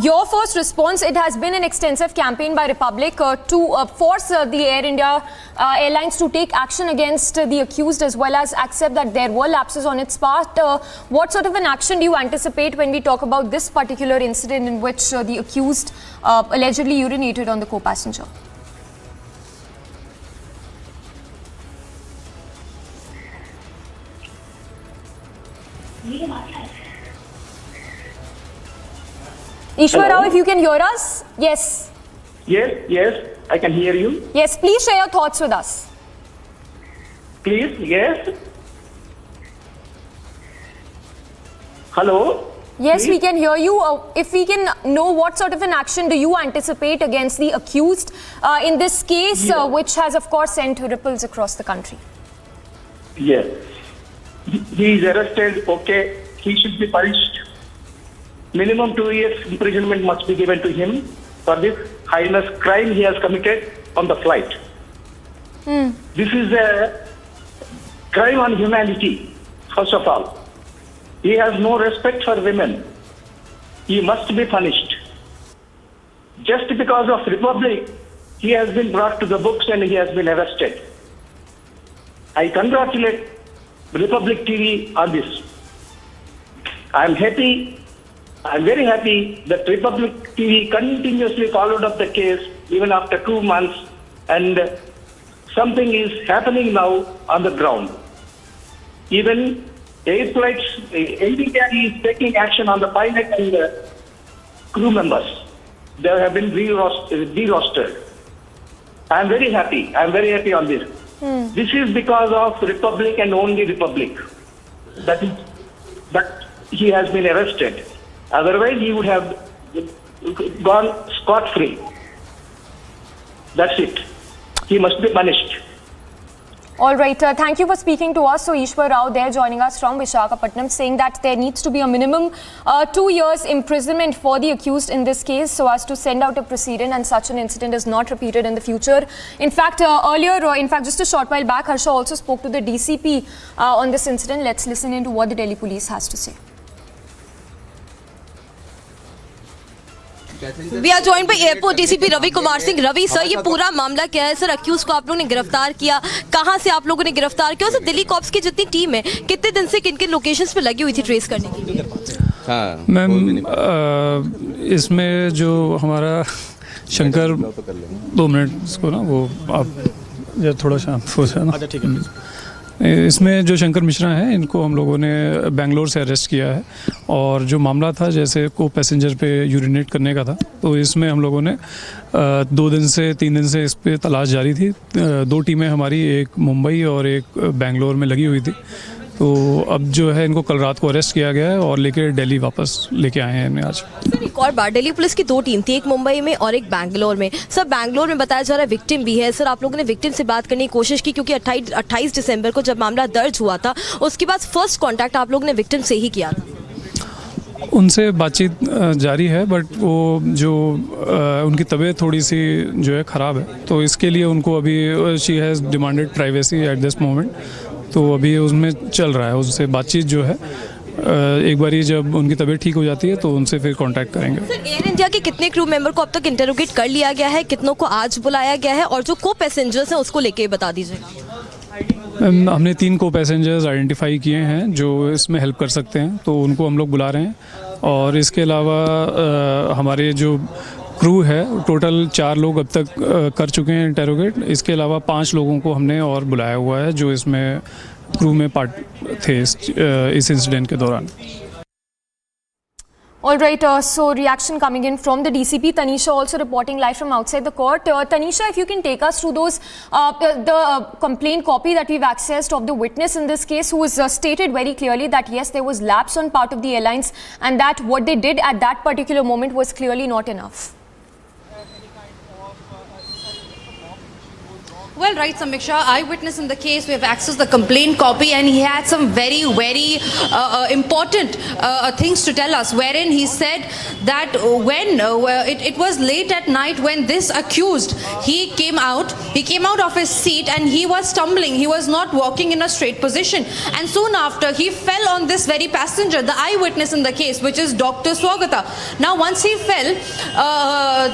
Your first response, it has been an extensive campaign by Republic to force the Air India Airlines to take action against the accused as well as accept that there were lapses on its part. What sort of an action do you anticipate when we talk about this particular incident in which the accused allegedly urinated on the co-passenger? Ishwar Rao, if you can hear us? Yes.
Yes, I can hear you.
Yes, please share your thoughts with us.
Please, yes. Hello?
Yes,
please?
we can hear you. If we can know what sort of an action do you anticipate against the accused in this case, which has of course sent ripples across the country?
Yes. He is arrested, okay. He should be punished. Minimum 2 years imprisonment must be given to him for this heinous crime he has committed on the flight. This is a crime on humanity, first of all. He has no respect for women. He must be punished. Just because of Republic, he has been brought to the books and he has been arrested. I congratulate Republic TV on this. I'm very happy that Republic TV continuously followed up the case even after 2 months, and something is happening now on the ground. Even Air India is taking action on the pilot and the crew members. They have been de-rostered. I'm very happy on this. This is because of Republic and only Republic that he has been arrested. Otherwise, he would have gone scot-free. That's it. He must be punished.
All right. Thank you for speaking to us. So, Ishwar Rao there joining us from Visakhapatnam, saying that there needs to be a minimum 2 years imprisonment for the accused in this case so as to send out a precedent and such an incident is not repeated in the future. In fact, just a short while back, Harsha also spoke to the DCP on this incident. Let's listen into what the Delhi police has to say.
We are joined by airport DCP Ravi Kumar Singh. Ravi sir, ये पूरा मामला क्या है sir? Accused को आप लोगों ने गिरफ्तार किया, कहां से आप लोगों ने गिरफ्तार किया? सर, दिल्ली कॉप्स की जितनी टीम है कितने दिन से किन-किन लोकेशंस पे लगी हुई थी ट्रेस करने के लिए?
मैम, इसमें जो हमारा शंकर 2 मिनट इसको ना वो आप थोड़ा शांत हो जाए ना. अच्छा, ठीक है. इसमें जो शंकर मिश्रा हैं, इनको हम लोगों ने बेंगलोर से अरेस्ट किया है और जो मामला था जैसे को पैसेंजर पे यूरिनेट करने का था, तो इसमें हम लोगों ने 2 दिन से 3 दिन से इस पे तलाश जारी थी. 2 टीमें हमारी, एक मुंबई और एक बेंगलोर में लगी हुई थी. तो अब जो है इनको कल रात को अरेस्ट किया गया है और लेके दिल्ली वापस लेके आए हैं इन्हें आज.
सर, एक और बात, दिल्ली पुलिस की 2 टीम थी, एक मुंबई में और एक बैंगलोर में. सर, बैंगलोर में बताया जा रहा है विक्टिम भी है. सर, आप लोगों ने विक्टिम से बात करने की कोशिश की क्योंकि 28 दिसंबर को जब मामला दर्ज हुआ था उसके बाद फर्स्ट कॉन्टैक्ट आप लोगों ने विक्टिम से ही किया था.
उनसे बातचीत जारी है, बट वो जो उनकी तबीयत थोड़ी सी जो है ख़राब है, तो इसके लिए उनको अभी she has demanded privacy at this moment. तो अभी उसमें चल रहा है, उससे बातचीत जो है. एक बारी जब उनकी तबीयत ठीक हो जाती है तो उनसे फिर कांटेक्ट करेंगे.
सर, एयर इंडिया के कितने क्रू मेंबर को अब तक इंटरोगेट कर लिया गया है, कितनों को आज बुलाया गया है, और जो को पैसेंजर्स हैं उसको लेके बता दीजिएगा.
हमने 3 को पैसेंजर्स आइडेंटिफाई किए हैं जो इसमें हेल्प कर सकते हैं, तो उनको हम लोग बुला रहे हैं. और इसके अलावा हमारे जो क्रू है, टोटल 4 लोग अब तक कर चुके हैं इंटेरोगेट. इसके अलावा 5 लोगों को हमने और बुलाया हुआ है जो इसमें क्रू में पार्ट थे इस इंसिडेंट के दौरान.
All right, so reaction coming in from the DCP. Tanisha also reporting live from outside the court. Tanisha, if you can take us through those, the complaint copy that we've accessed of the witness in this case, who has stated very clearly that yes, there was lapse on part of the airlines and that what they did at that particular moment was clearly not enough.
Well, right, Samiksha, eyewitness in the case, we have accessed the complaint copy, and he had some very, very important things to tell us, wherein he said that when it was late at night when this accused, he came out of his seat and he was stumbling, he was not walking in a straight position, and soon after he fell on this very passenger, the eyewitness in the case, which is Dr. Swagata. Now, once he fell,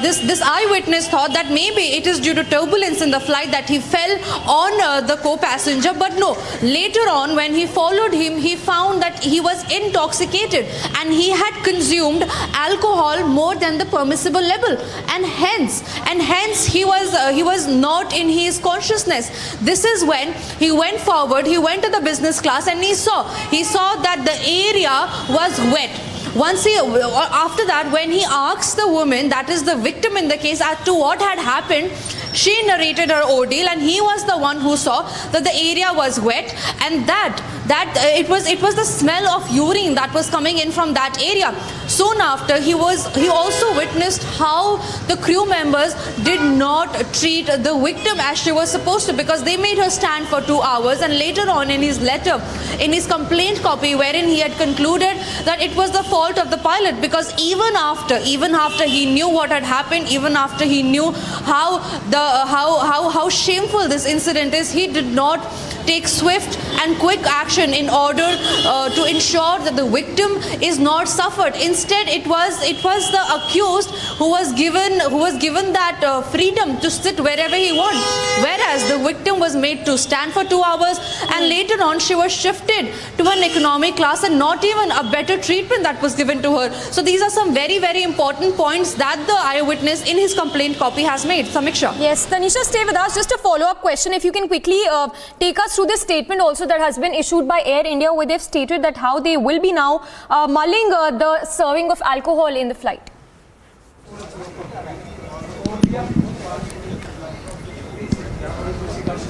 this eyewitness thought that maybe it is due to turbulence in the flight that he fell on the co-passenger, but no. Later on, when he followed him, he found that he was intoxicated and he had consumed alcohol more than the permissible level, and hence he was not in his consciousness. This is when he went forward, he went to the business class, and he saw that the area was wet. After that, when he asked the woman, that is the victim in the case, as to what had happened, she narrated her ordeal, and he was the one who saw that the area was wet, and that it was the smell of urine that was coming in from that area. Soon after, he also witnessed how the crew members did not treat the victim as she was supposed to, because they made her stand for 2 hours, and later on in his letter, in his complaint copy, wherein he had concluded that it was the fault of the pilot, because even after he knew what had happened, even after he knew how shameful this incident is, he did not take swift and quick action in order to ensure that the victim is not suffered. Instead, it was the accused who was given that freedom to sit wherever he wanted, whereas the victim was made to stand for 2 hours, and later on she was shifted to an economy class, and not even a better treatment that was given to her. So these are some very, very important points that the eyewitness in his complaint copy has made. Samiksha.
Yes, Tanisha, stay with us. Just a follow-up question. If you can quickly take us through this statement also that has been issued by Air India, where they've stated that how they will be now mulling the serving of alcohol in the flight.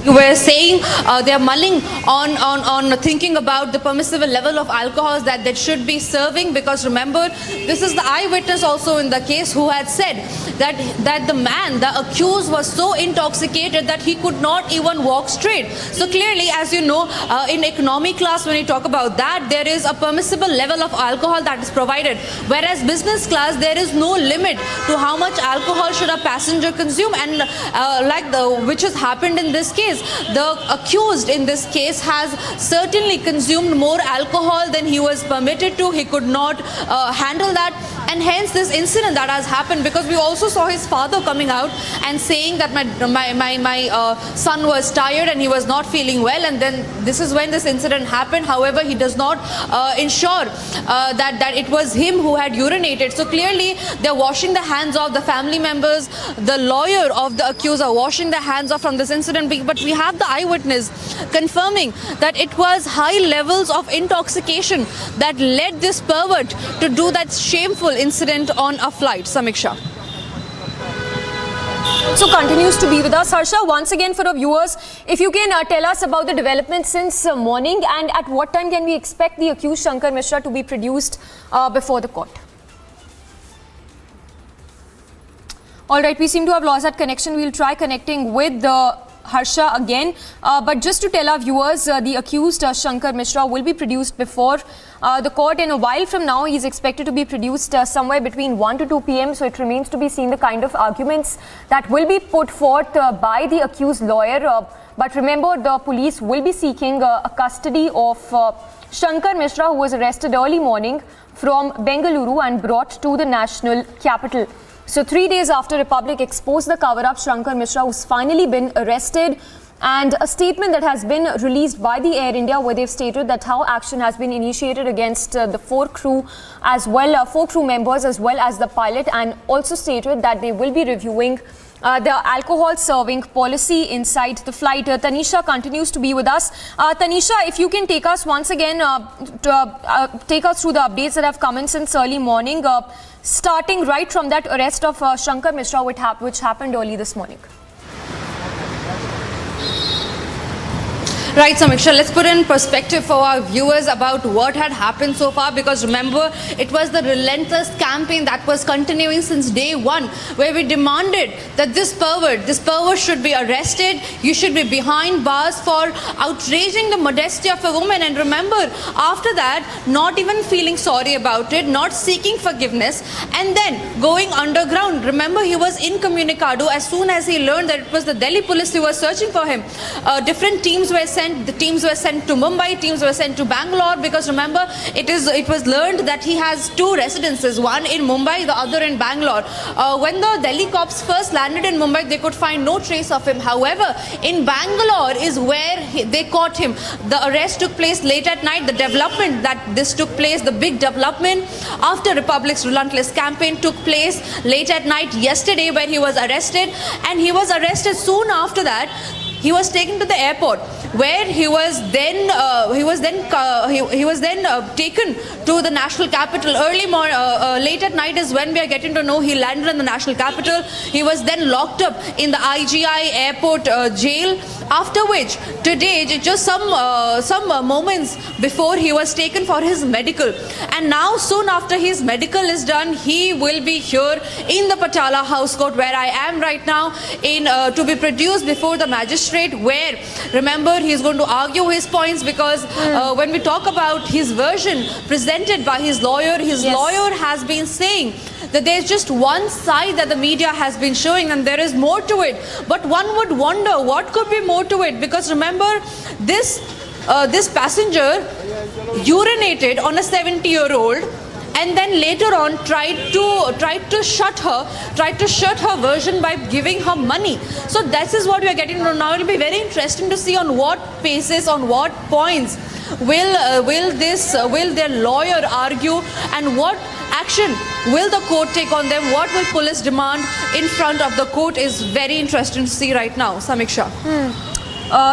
You were saying they are mulling on thinking about the permissible level of alcohols that should be serving, because remember, this is the eyewitness also in the case who had said that the accused was so intoxicated that he could not even walk straight. So clearly, as you know, in economy class, when you talk about that, there is a permissible level of alcohol that is provided, whereas business class, there is no limit to how much alcohol should a passenger consume, and which has happened in this case. The accused in this case has certainly consumed more alcohol than he was permitted to. He could not handle that, and hence this incident that has happened, because we also saw his father coming out and saying that my son was tired and he was not feeling well, and then this is when this incident happened. However, he does not ensure that it was him who had urinated. So clearly they're washing the hands of the family members. The lawyer of the accused are washing their hands off from this incident, but we have the eyewitness confirming that it was high levels of intoxication that led this pervert to do that shameful incident on a flight. Samiksha.
Also continues to be with us. Harsha, once again for our viewers, if you can tell us about the developments since morning, and at what time can we expect the accused Shankar Mishra to be produced before the court? All right, we seem to have lost that connection. We'll try connecting with the Harsha again, but just to tell our viewers, the accused Shankar Mishra will be produced before the court in a while from now. He is expected to be produced somewhere between 1 to 2 p.m. So it remains to be seen the kind of arguments that will be put forth by the accused lawyer. But remember, the police will be seeking a custody of Shankar Mishra, who was arrested early morning from Bengaluru and brought to the national capital. So 3 days after Republic exposed the cover-up, Shankar Mishra has finally been arrested, and a statement that has been released by the Air India, where they've stated that how action has been initiated against the 4 crew members as well as the pilot, and also stated that they will be reviewing the alcohol serving policy inside the flight. Tanisha continues to be with us. Tanisha, if you can take us once again, take us through the updates that have come in since early morning, starting right from that arrest of Shankar Mishra, which happened early this morning.
Right, Samiksha, let's put in perspective for our viewers about what had happened so far, because remember, it was the relentless campaign that was continuing since day one, where we demanded that this pervert should be arrested. You should be behind bars for outraging the modesty of a woman. And remember, after that, not even feeling sorry about it, not seeking forgiveness, and then going underground. Remember, he was incommunicado as soon as he learned that it was the Delhi police who was searching for him. Different teams were sent. The teams were sent to Mumbai, teams were sent to Bangalore, because remember, it was learned that he has two residences, one in Mumbai, the other in Bangalore. When the Delhi cops first landed in Mumbai, they could find no trace of him. However, in Bangalore is where they caught him. The arrest took place late at night. The development that this took place, the big development after Republic's relentless campaign took place late at night yesterday, where he was arrested, and he was arrested soon after that. He was taken to the airport, where he was then taken to the national capital. Late at night is when we are getting to know he landed in the national capital. He was then locked up in the IGI airport jail. After which, today, just some moments before, he was taken for his medical, and now soon after his medical is done, he will be here in the Patiala House Court, where I am right now, to be produced before the magistrate, where, remember, he is going to argue his points, because when we talk about his version presented by his lawyer has been saying that there's just one side that the media has been showing, and there is more to it. But one would wonder what could be more to it, because remember, this passenger urinated on a 70-year-old, and then later on tried to shut her version by giving her money. So this is what we are getting to now. It will be very interesting to see on what basis, on what points will their lawyer argue, and what action will the court take on them. What will police demand in front of the court is very interesting to see right now. Samiksha.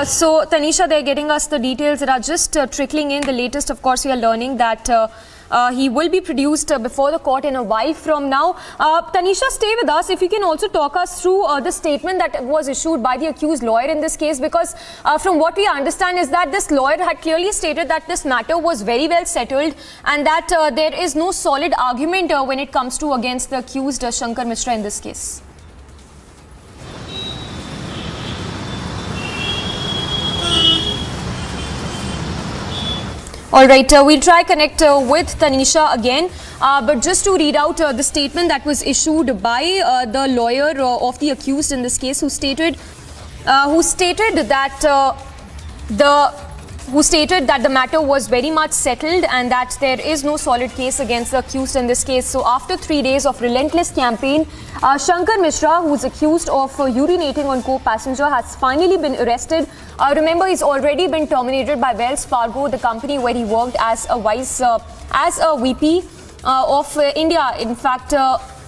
So Tanisha, they're getting us the details that are just trickling in. The latest, of course, we are learning that he will be produced before the court in a while from now. Tanisha, stay with us. If you can also talk us through the statement that was issued by the accused lawyer in this case, because from what we understand is that this lawyer had clearly stated that this matter was very well settled, and that there is no solid argument when it comes to against the accused Shankar Mishra in this case. All right, we'll try connect with Tanisha again, but just to read out the statement that was issued by the lawyer of the accused in this case, who stated that the matter was very much settled, and that there is no solid case against the accused in this case. So after 3 days of relentless campaign, Shankar Mishra, who is accused of urinating on co-passenger, has finally been arrested. Remember, he's already been terminated by Wells Fargo, the company where he worked as a VP of India. In fact,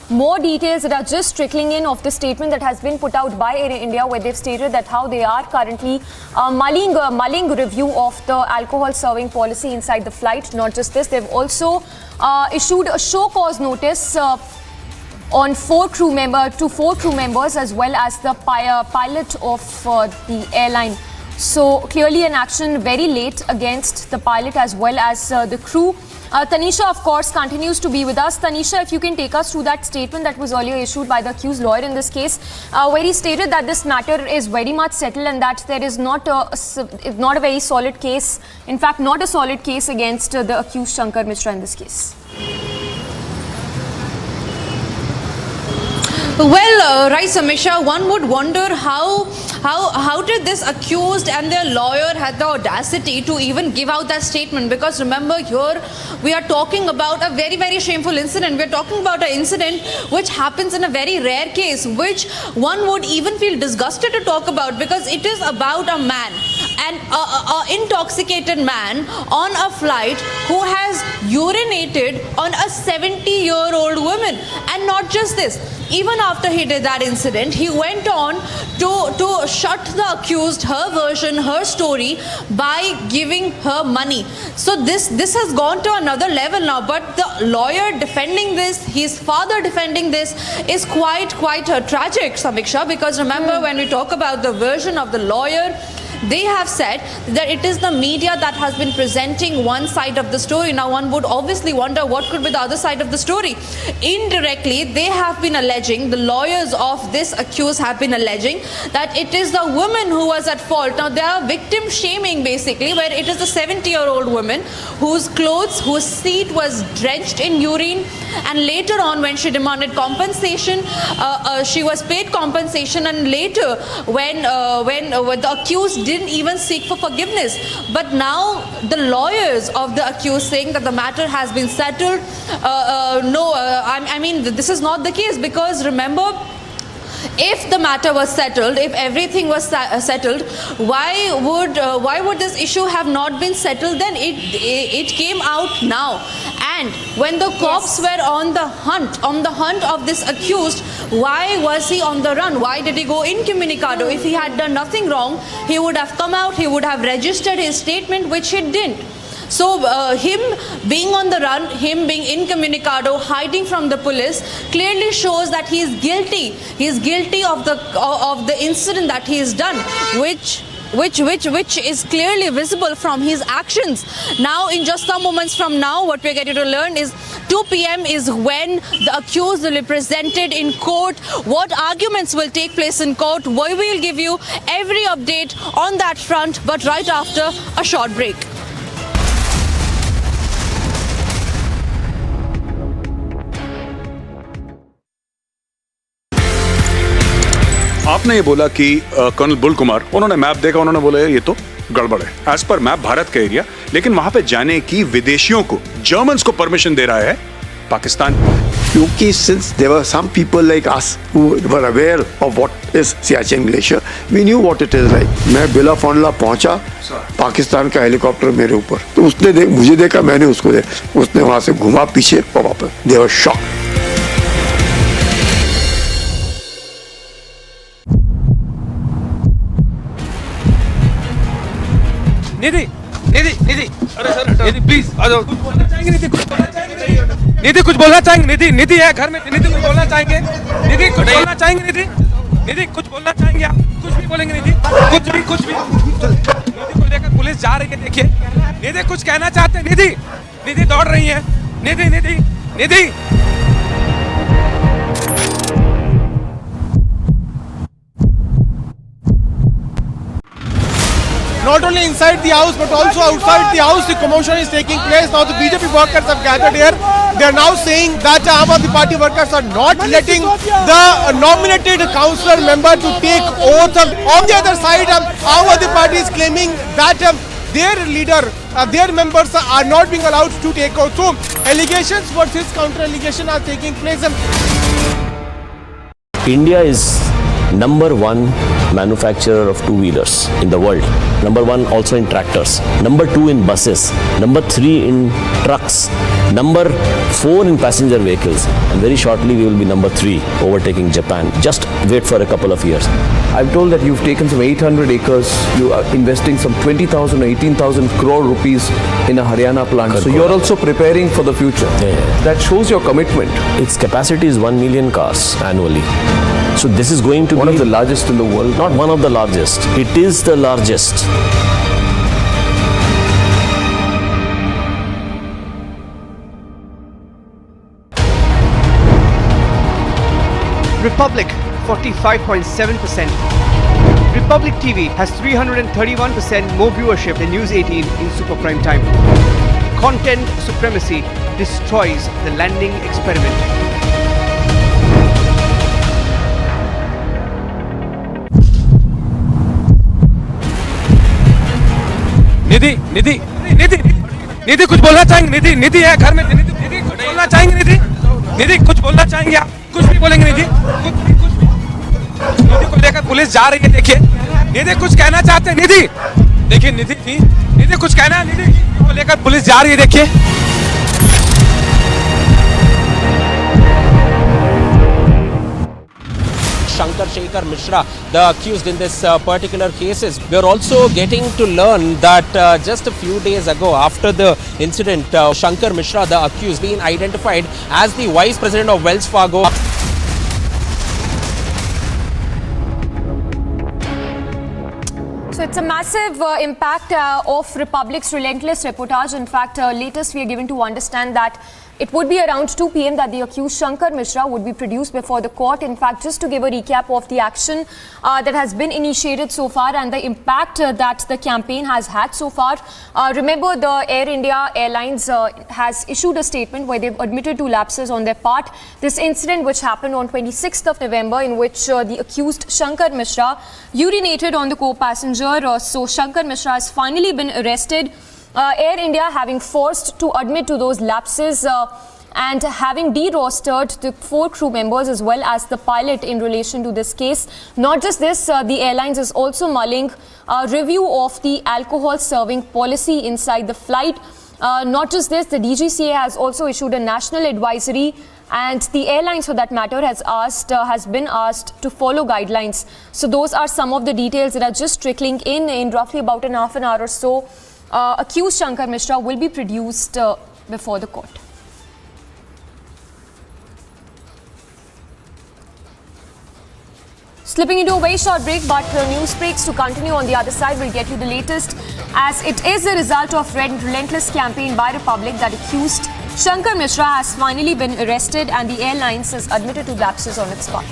more details that are just trickling in of the statement that has been put out by Air India, where they've stated that how they are currently mulling review of the alcohol serving policy inside the flight. Not just this, they've also issued a show cause notice on 4 crew members, as well as the pilot of the airline. So clearly an action very late against the pilot as well as the crew. Tanisha, of course, continues to be with us. Tanisha, if you can take us through that statement that was earlier issued by the accused lawyer in this case, where he stated that this matter is very much settled, and that there is not a very solid case, in fact not a solid case against the accused Shankar Mishra in this case.
Well, right, Samisha, one would wonder how did this accused and their lawyer had the audacity to even give out that statement, because remember, here we are talking about a very, very shameful incident. We are talking about an incident which happens in a very rare case, which one would even feel disgusted to talk about, because it is about a man, an intoxicated man on a flight who has urinated on a 70-year-old woman. And not just this, even after he did that incident, he went on to shut the accused, her version, her story, by giving her money. So this has gone to another level now. But the lawyer defending this, his father defending this, is quite tragic, Samiksha, because remember, when we talk about the version of the lawyer, they have said that it is the media that has been presenting one side of the story. Now one would obviously wonder what could be the other side of the story. Indirectly, they have been alleging, the lawyers of this accused have been alleging that it is the woman who was at fault. Now they are victim shaming basically, where it is the 70-year-old woman whose clothes, whose seat was drenched in urine, and later on when she demanded compensation, she was paid compensation, and later when the accused didn't even seek for forgiveness. But now the lawyers of the accused saying that the matter has been settled. I mean this is not the case, because remember, if the matter was settled, if everything was settled, why would this issue have not been settled then? It came out now. And when the cops were on the hunt of this accused, why was he on the run? Why did he go incommunicado? If he had done nothing wrong, he would have come out, he would have registered his statement, which he didn't. So him being on the run, him being incommunicado, hiding from the police, clearly shows that he is guilty. He is guilty of the incident that he has done, which is clearly visible from his actions. Now, in just some moments from now, what we're getting to learn is 2 p.m. is when the accused will be presented in court. What arguments will take place in court? We will give you every update on that front, but right after a short break.
आपने ये बोला कि colonel bull Kumar, उन्होंने map देखा, उन्होंने बोला ये तो गड़बड़ है। एज पर मैप भारत का एरिया, लेकिन वहां पे जाने की विदेशियों को, जर्मन्स को परमिशन दे रहा है पाकिस्तान।
क्योंकि since there were some people like us who were aware of what is Siachen Glacier, we knew what it is like. मैं बिला फॉन्डला पहुंचा, पाकिस्तान का हेलीकॉप्टर मेरे ऊपर, तो उसने मुझे देखा, मैंने उसको देखा, उसने वहां से घुमा पीछे और वापस। They were shocked.
निधि निधि निधि, अरे सर निधि प्लीज आ जाओ। कुछ बोलना चाहेंगे निधि? कुछ बोलना चाहेंगे निधि? कुछ बोलना चाहेंगे निधि? निधि है घर में, निधि कुछ बोलना चाहेंगे? निधि कुछ बोलना चाहेंगे निधि? निधि कुछ बोलना चाहेंगे आप? कुछ भी बोलेंगे निधि? कुछ भी निधि को लेकर पुलिस जा रही है, देखिए निधि कुछ कहना चाहते हैं। निधि निधि दौड़ रही है। निधि निधि निधि
Not only inside the house but also outside the house, the commotion is taking place. Now the BJP workers have gathered here. They are now saying that Aam Aadmi Party workers are not letting the nominated councillor member to take oath. On the other side, Aam Aadmi Party is claiming that their leader, their members are not being allowed to take oath. So allegations versus counter allegation are taking place.
India is #1 manufacturer of two-wheelers in the world. #1 also in tractors. #2 in buses. #3 in trucks. #4 in passenger vehicles. And very shortly we will be #3, overtaking Japan. Just wait for a couple of years.
I'm told that you've taken some 800 acres. You are investing some 20,000 or 18,000 crore rupees in a Haryana plant. So you're also preparing for the future.
Yeah.
That shows your commitment.
Its capacity is 1 million cars annually. So this is going to be
one of the largest in the world.
Not one of the largest. It is the largest.
Republic 45.7%. Republic TV has 331% more viewership than News 18 in super prime time. Content supremacy destroys the landing experiment.
निधि निधि निधि निधि कुछ बोलना चाहेंगे? निधि निधि है घर में, निधि कुछ बोलना चाहेंगे? निधि निधि कुछ बोलना चाहेंगे आप? कुछ भी बोलेंगे निधि? कुछ भी निधि को लेकर पुलिस जा रही है, देखिए निधि कुछ कहना चाहते हैं। निधि देखिए, निधि थी, निधि कुछ कहना है? निधि को लेकर पुलिस जा रही है, देखिए।
Shankar Mishra, the accused in this particular cases. We are also getting to learn that just a few days ago, after the incident, Shankar Mishra, the accused, being identified as the vice president of Wells Fargo.
So It's a massive impact of Republic's relentless reportage. In fact, latest we are given to understand that it would be around 2 p.m. that the accused Shankar Mishra would be produced before the court. In fact, just to give a recap of the action that has been initiated so far and the impact that the campaign has had so far. Remember, the Air India Airlines has issued a statement where they've admitted to lapses on their part. This incident which happened on 26th of November in which the accused Shankar Mishra urinated on the co-passenger. So Shankar Mishra has finally been arrested. Air India having forced to admit to those lapses and having de-rostered the 4 crew members as well as the pilot in relation to this case. Not just this, the airlines is also mulling a review of the alcohol serving policy inside the flight. Not just this, the DGCA has also issued a national advisory, and the airlines for that matter has been asked to follow guidelines. So those are some of the details that are just trickling in roughly about an half an hour or so. Accused Shankar Mishra will be produced before the court. Slipping into a very short break, but news breaks to continue on the other side. We'll get you the latest, as it is the result of relentless campaign by Republic that accused Shankar Mishra has finally been arrested and the airlines has admitted to lapses on its part.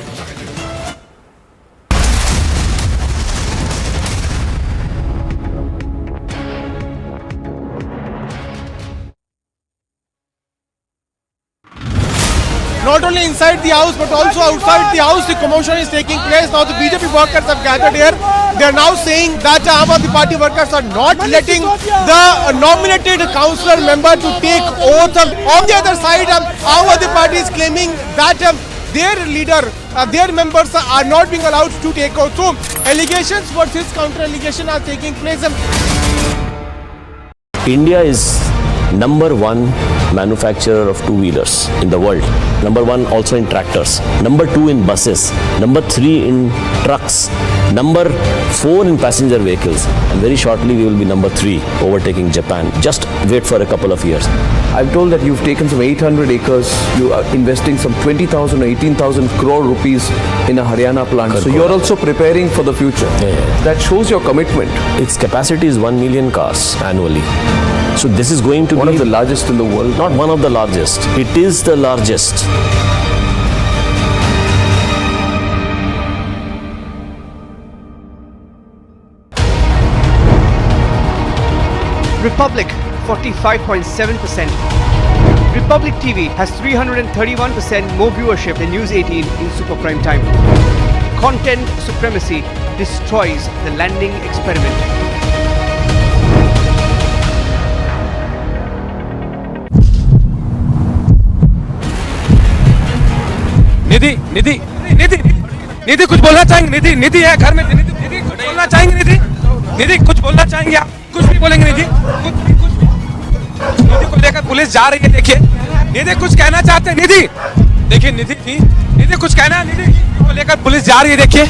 Not only inside the house but also outside the house, the commotion is taking place. Now the BJP workers have gathered here. They are now saying that Aam Aadmi Party workers are not letting the nominated councillor member to take oath. On the other side, Aam Aadmi Party is claiming that their leader, their members are not being allowed to take oath. So allegations versus counter allegation are taking place.
India is number 1 manufacturer of two-wheelers in the world. Number 1 also in tractors. Number 2 in buses. Number 3 in trucks. Number 4 in passenger vehicles. And very shortly we will be number 3, overtaking Japan. Just wait for a couple of years.
I'm told that you've taken some 800 acres, you are investing some 20,000 or 18,000 crore rupees in a Haryana plant. So you're also preparing for the future. That shows your commitment.
Its capacity is 1 million cars annually. So this is going to be
one of the largest in the world.
Not one of the largest. It is the largest.
Republic 45.7%. Republic TV has 331% more viewership than News 18 in super prime time. Content supremacy destroys the landing experiment.
निधि कुछ बोलना चाहेंगे? निधि है घर में। निधि कुछ बोलना चाहेंगे? निधि कुछ बोलना चाहेंगे? आप कुछ भी बोलेंगे? निधि को लेकर पुलिस जा रही है। देखिए, निधि कुछ कहना चाहते हैं। निधि देखिए, निधि कुछ कहना है। निधि को लेकर पुलिस जा रही है। देखिए,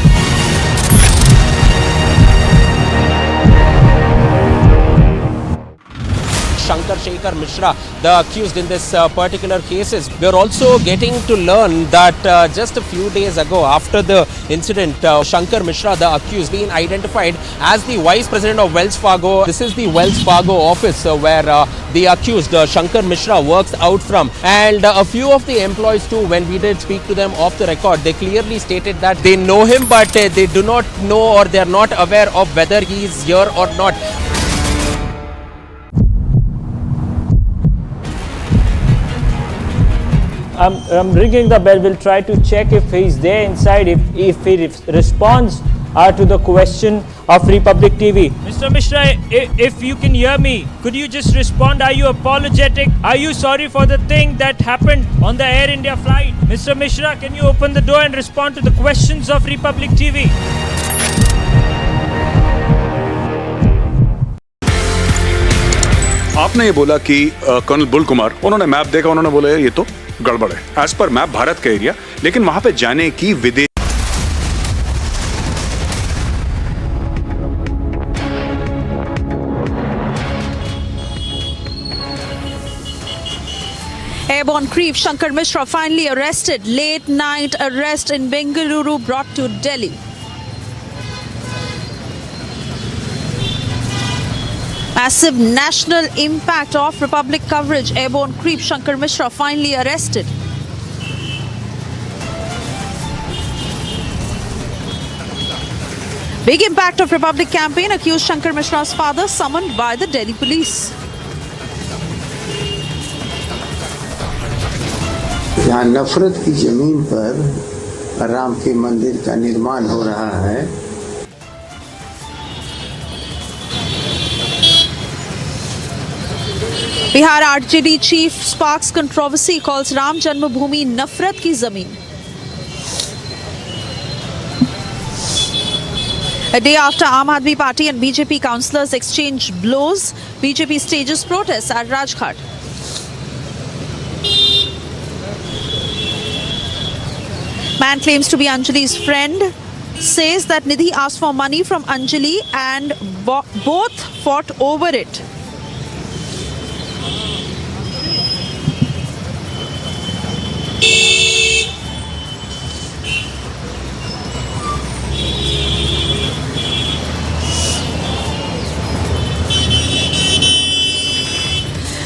Shankar Mishra, the accused in this particular cases. We are also getting to learn that just a few days ago, after the incident, Shankar Mishra, the accused, being identified as the Vice President of Wells Fargo. This is the Wells Fargo office where the accused, Shankar Mishra, works out from. And a few of the employees too, when we did speak to them off the record, they clearly stated that they know him, but they do not know, or they are not aware of whether he is here or not.
I'm ringing the bell. We'll try to check if he's there inside, if he responds to the question of Republic TV. Mr. Mishra, if you can hear me, could you just respond? Are you apologetic? Are you sorry for the thing that happened on the Air India flight? Mr. Mishra, can you open the door and respond to the questions of Republic TV?
आपने ये बोला कि colonel bull Kumar, उन्होंने map देखा, उन्होंने बोला ये तो गड़बड़ है। एज पर मैप भारत का एरिया, लेकिन वहां पे जाने की विदेश
Airborne creep Shankar Mishra finally arrested. Late night arrest in Bengaluru brought to Delhi. Massive national impact of Republic coverage. Airborne creep Shankar Mishra finally arrested. Big impact of Republic campaign. Accused Shankar Mishra's father summoned by the Delhi police.
यहाँ नफरत की जमीन पर राम के मंदिर का निर्माण हो रहा है.
Bihar RJD chief sparks controversy, calls Ram Janmabhoomi nafrat ki zameen. A day after Aam Aadmi Party and BJP councillors exchange blows, BJP stages protests at Rajghat. Man claims to be Anjali's friend, says that Nidhi asked for money from Anjali and both fought over it.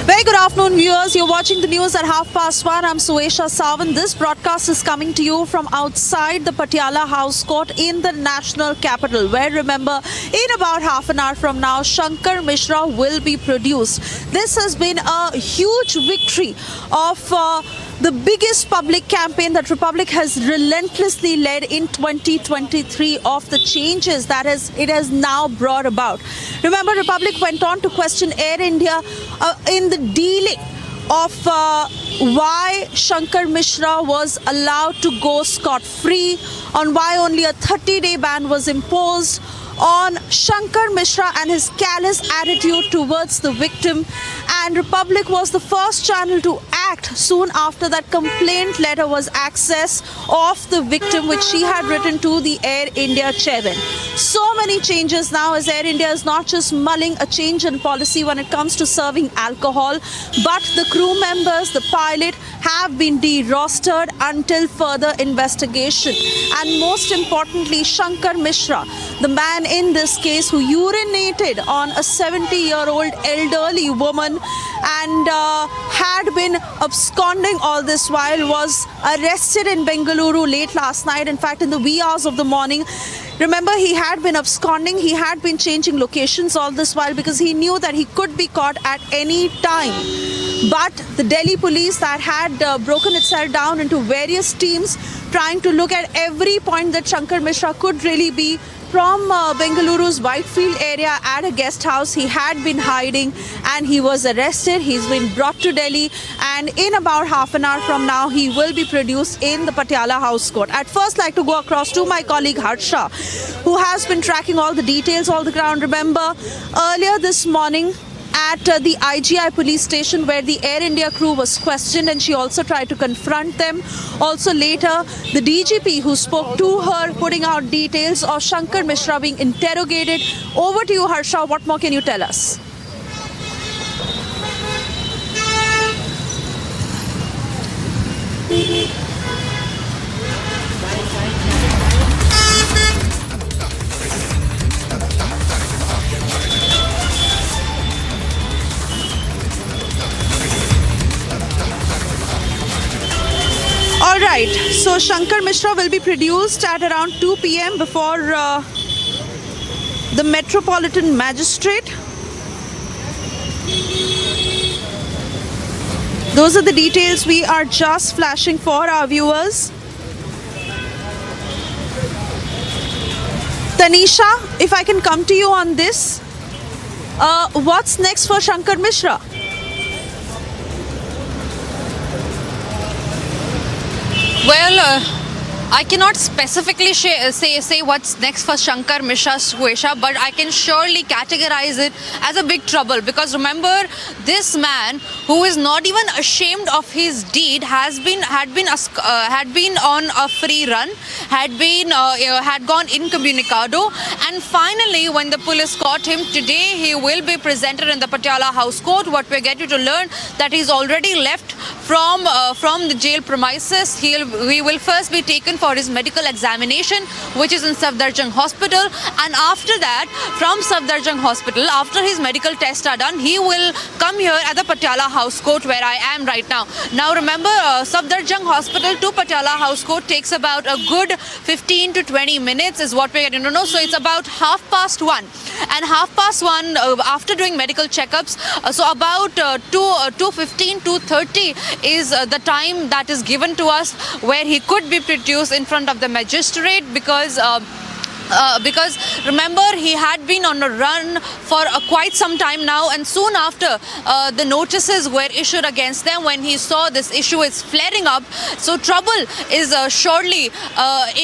Very good afternoon, viewers. You're watching the news at 1:30. I'm Suesha Sawant. This broadcast is coming to you from outside the Patiala House Court in the national capital, where, remember, in about half an hour from now, Shankar Mishra will be produced. This has been a huge victory of the biggest public campaign that Republic has relentlessly led in 2023, of the changes that it has now brought about. Remember, Republic went on to question Air India in the dealing of why Shankar Mishra was allowed to go scot-free, on why only a 30-day ban was imposed, on Shankar Mishra and his callous attitude towards the victim. And Republic was the first channel to act soon after that complaint letter was accessed of the victim, which she had written to the Air India chairman. So many changes now, as Air India is not just mulling a change in policy when it comes to serving alcohol, but the crew members, the pilot, have been de-rostered until further investigation. And most importantly, Shankar Mishra, the man in this case who urinated on a 70-year-old elderly woman and had been absconding all this while, was arrested in Bengaluru late last night. In fact, in the wee hours of the morning. Remember, he had been absconding, he had been changing locations all this while because he knew that he could be caught at any time. But the Delhi police that had broken itself down into various teams, trying to look at every point that Shankar Mishra could really be, from Bengaluru's Whitefield area at a guest house. He had been hiding and he was arrested. He's been brought to Delhi, and in about half an hour from now, he will be produced in the Patiala House Court. At first, I'd like to go across to my colleague Harsha, who has been tracking all the details, all the ground. Remember, earlier this morning, at the IGI police station, where the Air India crew was questioned, and she also tried to confront them. Also later, the DGP who spoke to her, putting out details of Shankar Mishra being interrogated. Over to you, Harsha. What more can you tell us? All right, so Shankar Mishra will be produced at around 2 p.m. before the Metropolitan Magistrate. Those are the details we are just flashing for our viewers. Tanisha, if I can come to you on this, what's next for Shankar Mishra?
Well, I cannot specifically say what's next for Shankar Mishra Suesha, but I can surely categorize it as a big trouble, because remember, this man who is not even ashamed of his deed had been on a free run, had gone incommunicado, and finally when the police caught him today, he will be presented in the Patiala House Court. What we're getting to learn that he's already left from the jail premises. He will first be taken taken for his medical examination, which is in Safdarjung Hospital. And after that, from Safdarjung Hospital, after his medical tests are done, he will come here at the Patiala House Court where I am right now. Now remember, Safdarjung Hospital to Patiala House Court takes about a good 15 to 20 minutes is what we're getting to know. So it's about 1:30. And 1:30, after doing medical checkups, so about 2:15, 2:30 is the time that is given to us where he could be produced in front of the magistrate, because remember, he had been on a run for quite some time now, and soon after the notices were issued against them when he saw this issue is flaring up. So trouble is surely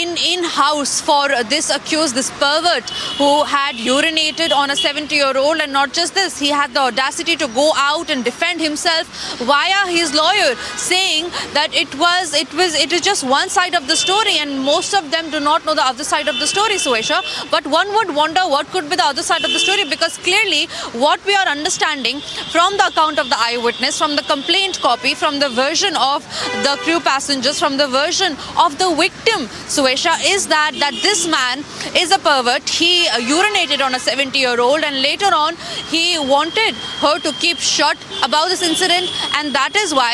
in house for this accused, this pervert who had urinated on a 70-year-old. And not just this, he had the audacity to go out and defend himself via his lawyer, saying that it is just one side of the story, and most of them do not know the other side of the story. So but one would wonder what could be the other side of the story, because clearly what we are understanding from the account of the eyewitness, from the complaint copy, from the version of the crew passengers, from the version of the victim, Suesha, is that this man is a pervert. He urinated on a 70-year-old, and later on he wanted her to keep shut about this incident, and that is why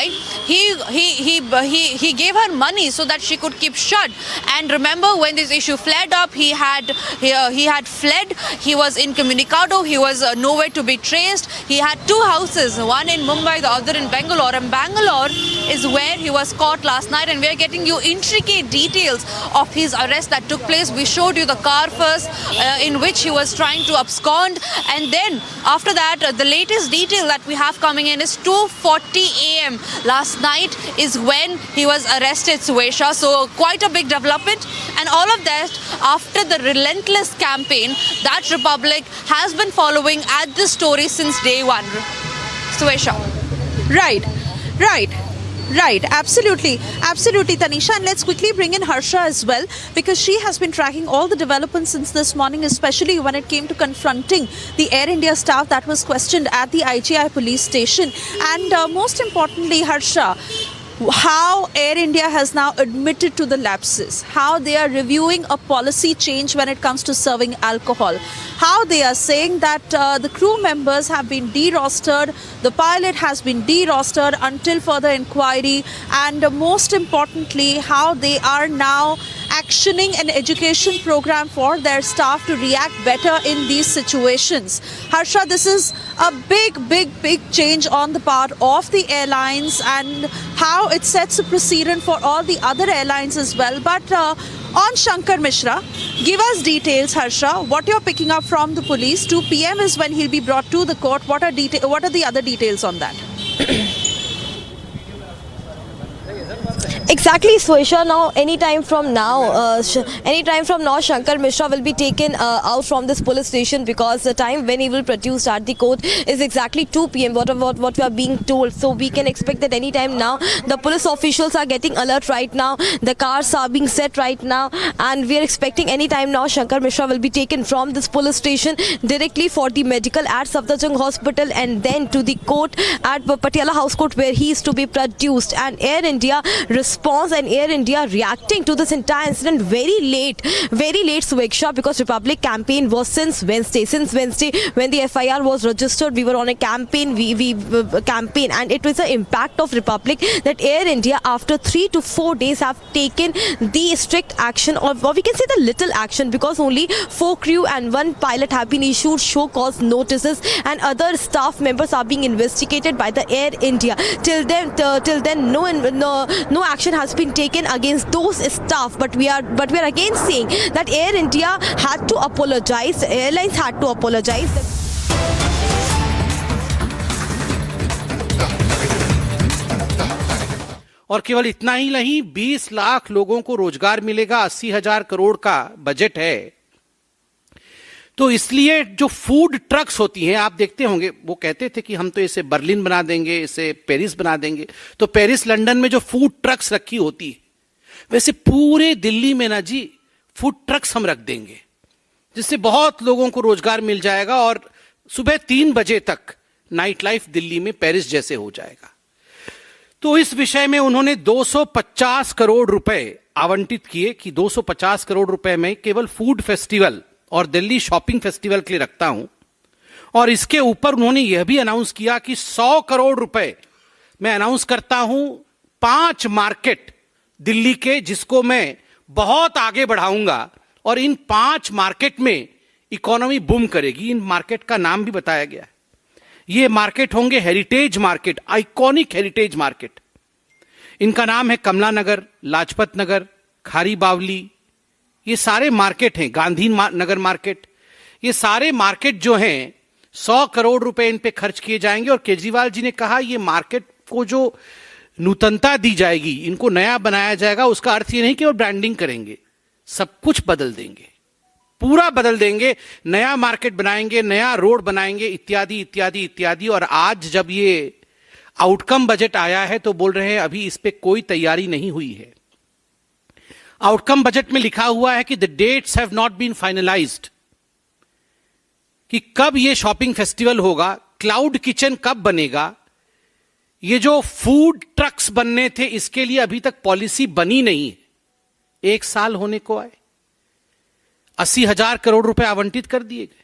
he gave her money so that she could keep shut. And remember, when this issue flared up, he had fled. He was incommunicado. He was nowhere to be traced. He had two houses, one in Mumbai, the other in Bangalore. And Bangalore is where he was caught last night. And we are getting you intricate details of his arrest that took place. We showed you the car first, in which he was trying to abscond. And then after that, the latest detail that we have coming in is 2:40 a.m. last night is when he was arrested, Suesha. So quite a big development. And all of that after the relentless campaign that Republic has been following at this story since day one. Suesha.
Right, absolutely, Tanisha. And let's quickly bring in Harsha as well, because she has been tracking all the developments since this morning, especially when it came to confronting the Air India staff that was questioned at the IGI police station. And most importantly, Harsha, how Air India has now admitted to the lapses, how they are reviewing a policy change when it comes to serving alcohol, how they are saying that the crew members have been de-rostered, the pilot has been de-rostered until further inquiry, and most importantly, how they are now actioning an education program for their staff to react better in these situations. Harsha, this is a big change on the part of the airlines, and how it sets a precedent for all the other airlines as well. But on Shankar Mishra, give us details, Harsha, what you're picking up from the police. 2 p.m. is when he'll be brought to the court. What are the other details on that?
Exactly, Suesha. Now, anytime from now, Shankar Mishra will be taken out from this police station, because the time when he will produce at the court is exactly 2 p.m. What we are being told. So we can expect that anytime now. The police officials are getting alert right now. The cars are being set right now, and we are expecting anytime now Shankar Mishra will be taken from this police station directly for the medical at Safdarjung Hospital, and then to the court at Patiala House Court, where he is to be produced. And Air India response, and Air India reacting to this entire incident very late, Sueksha, because Republic campaign was since Wednesday when the FIR was registered. We were on a campaign, campaign, and it was an impact of Republic that Air India after 3 to 4 days have taken the strict action, or we can say the little action, because only 4 crew and 1 pilot have been issued show cause notices, and other staff members are being investigated by the Air India. Till then no action has been taken against those staff, but we are again saying that Air India had to apologize, airlines had to apologize.
और केवल इतना ही नहीं, 20 लाख लोगों को रोजगार मिलेगा, 80,000 करोड़ का budget है। तो इसलिए जो फूड ट्रक्स होती हैं, आप देखते होंगे, वो कहते थे कि हम तो इसे बर्लिन बना देंगे, इसे पेरिस बना देंगे। तो पेरिस लंदन में जो फूड ट्रक्स रखी होती है, वैसे पूरे दिल्ली में ना जी फूड ट्रक्स हम रख देंगे, जिससे बहुत लोगों को रोजगार मिल जाएगा, और सुबह 3 बजे तक नाइट लाइफ दिल्ली में पेरिस जैसे हो जाएगा। तो इस विषय में उन्होंने 250 करोड़ रुपए आवंटित किए कि 250 करोड़ रुपए में केवल फूड फेस्टिवल और दिल्ली शॉपिंग फेस्टिवल के लिए रखता हूं। और इसके ऊपर उन्होंने यह भी अनाउंस किया कि 100 करोड़ रुपए मैं अनाउंस करता हूं 5 मार्केट दिल्ली के, जिसको मैं बहुत आगे बढ़ाऊंगा और इन 5 मार्केट में इकोनॉमी बूम करेगी। इन मार्केट का नाम भी बताया गया है। ये मार्केट होंगे heritage market, iconic heritage market. इनका नाम है कमला नगर, लाजपत नगर, खारी बावली, ये सारे मार्केट हैं, गांधी नगर मार्केट। ये सारे मार्केट जो हैं 100 करोड़ रुपए इन पे खर्च किए जाएंगे। और केजरीवाल जी ने कहा ये मार्केट को जो नूतनता दी जाएगी, इनको नया बनाया जाएगा, उसका अर्थ ये नहीं कि वो ब्रांडिंग करेंगे, सब कुछ बदल देंगे, पूरा बदल देंगे, नया मार्केट बनाएंगे, नया रोड बनाएंगे, इत्यादि इत्यादि इत्यादि। और आज जब ये आउटकम बजट आया है तो बोल रहे हैं अभी इस पे कोई तैयारी नहीं हुई है। आउटकम बजट में लिखा हुआ है कि the dates have not been finalised, कि कब ये शॉपिंग फेस्टिवल होगा, क्लाउड किचन कब बनेगा, ये जो फूड ट्रक्स बनने थे इसके लिए अभी तक पॉलिसी बनी नहीं है। 1 साल होने को आए, 80,000 करोड़ रुपए आवंटित कर दिए गए,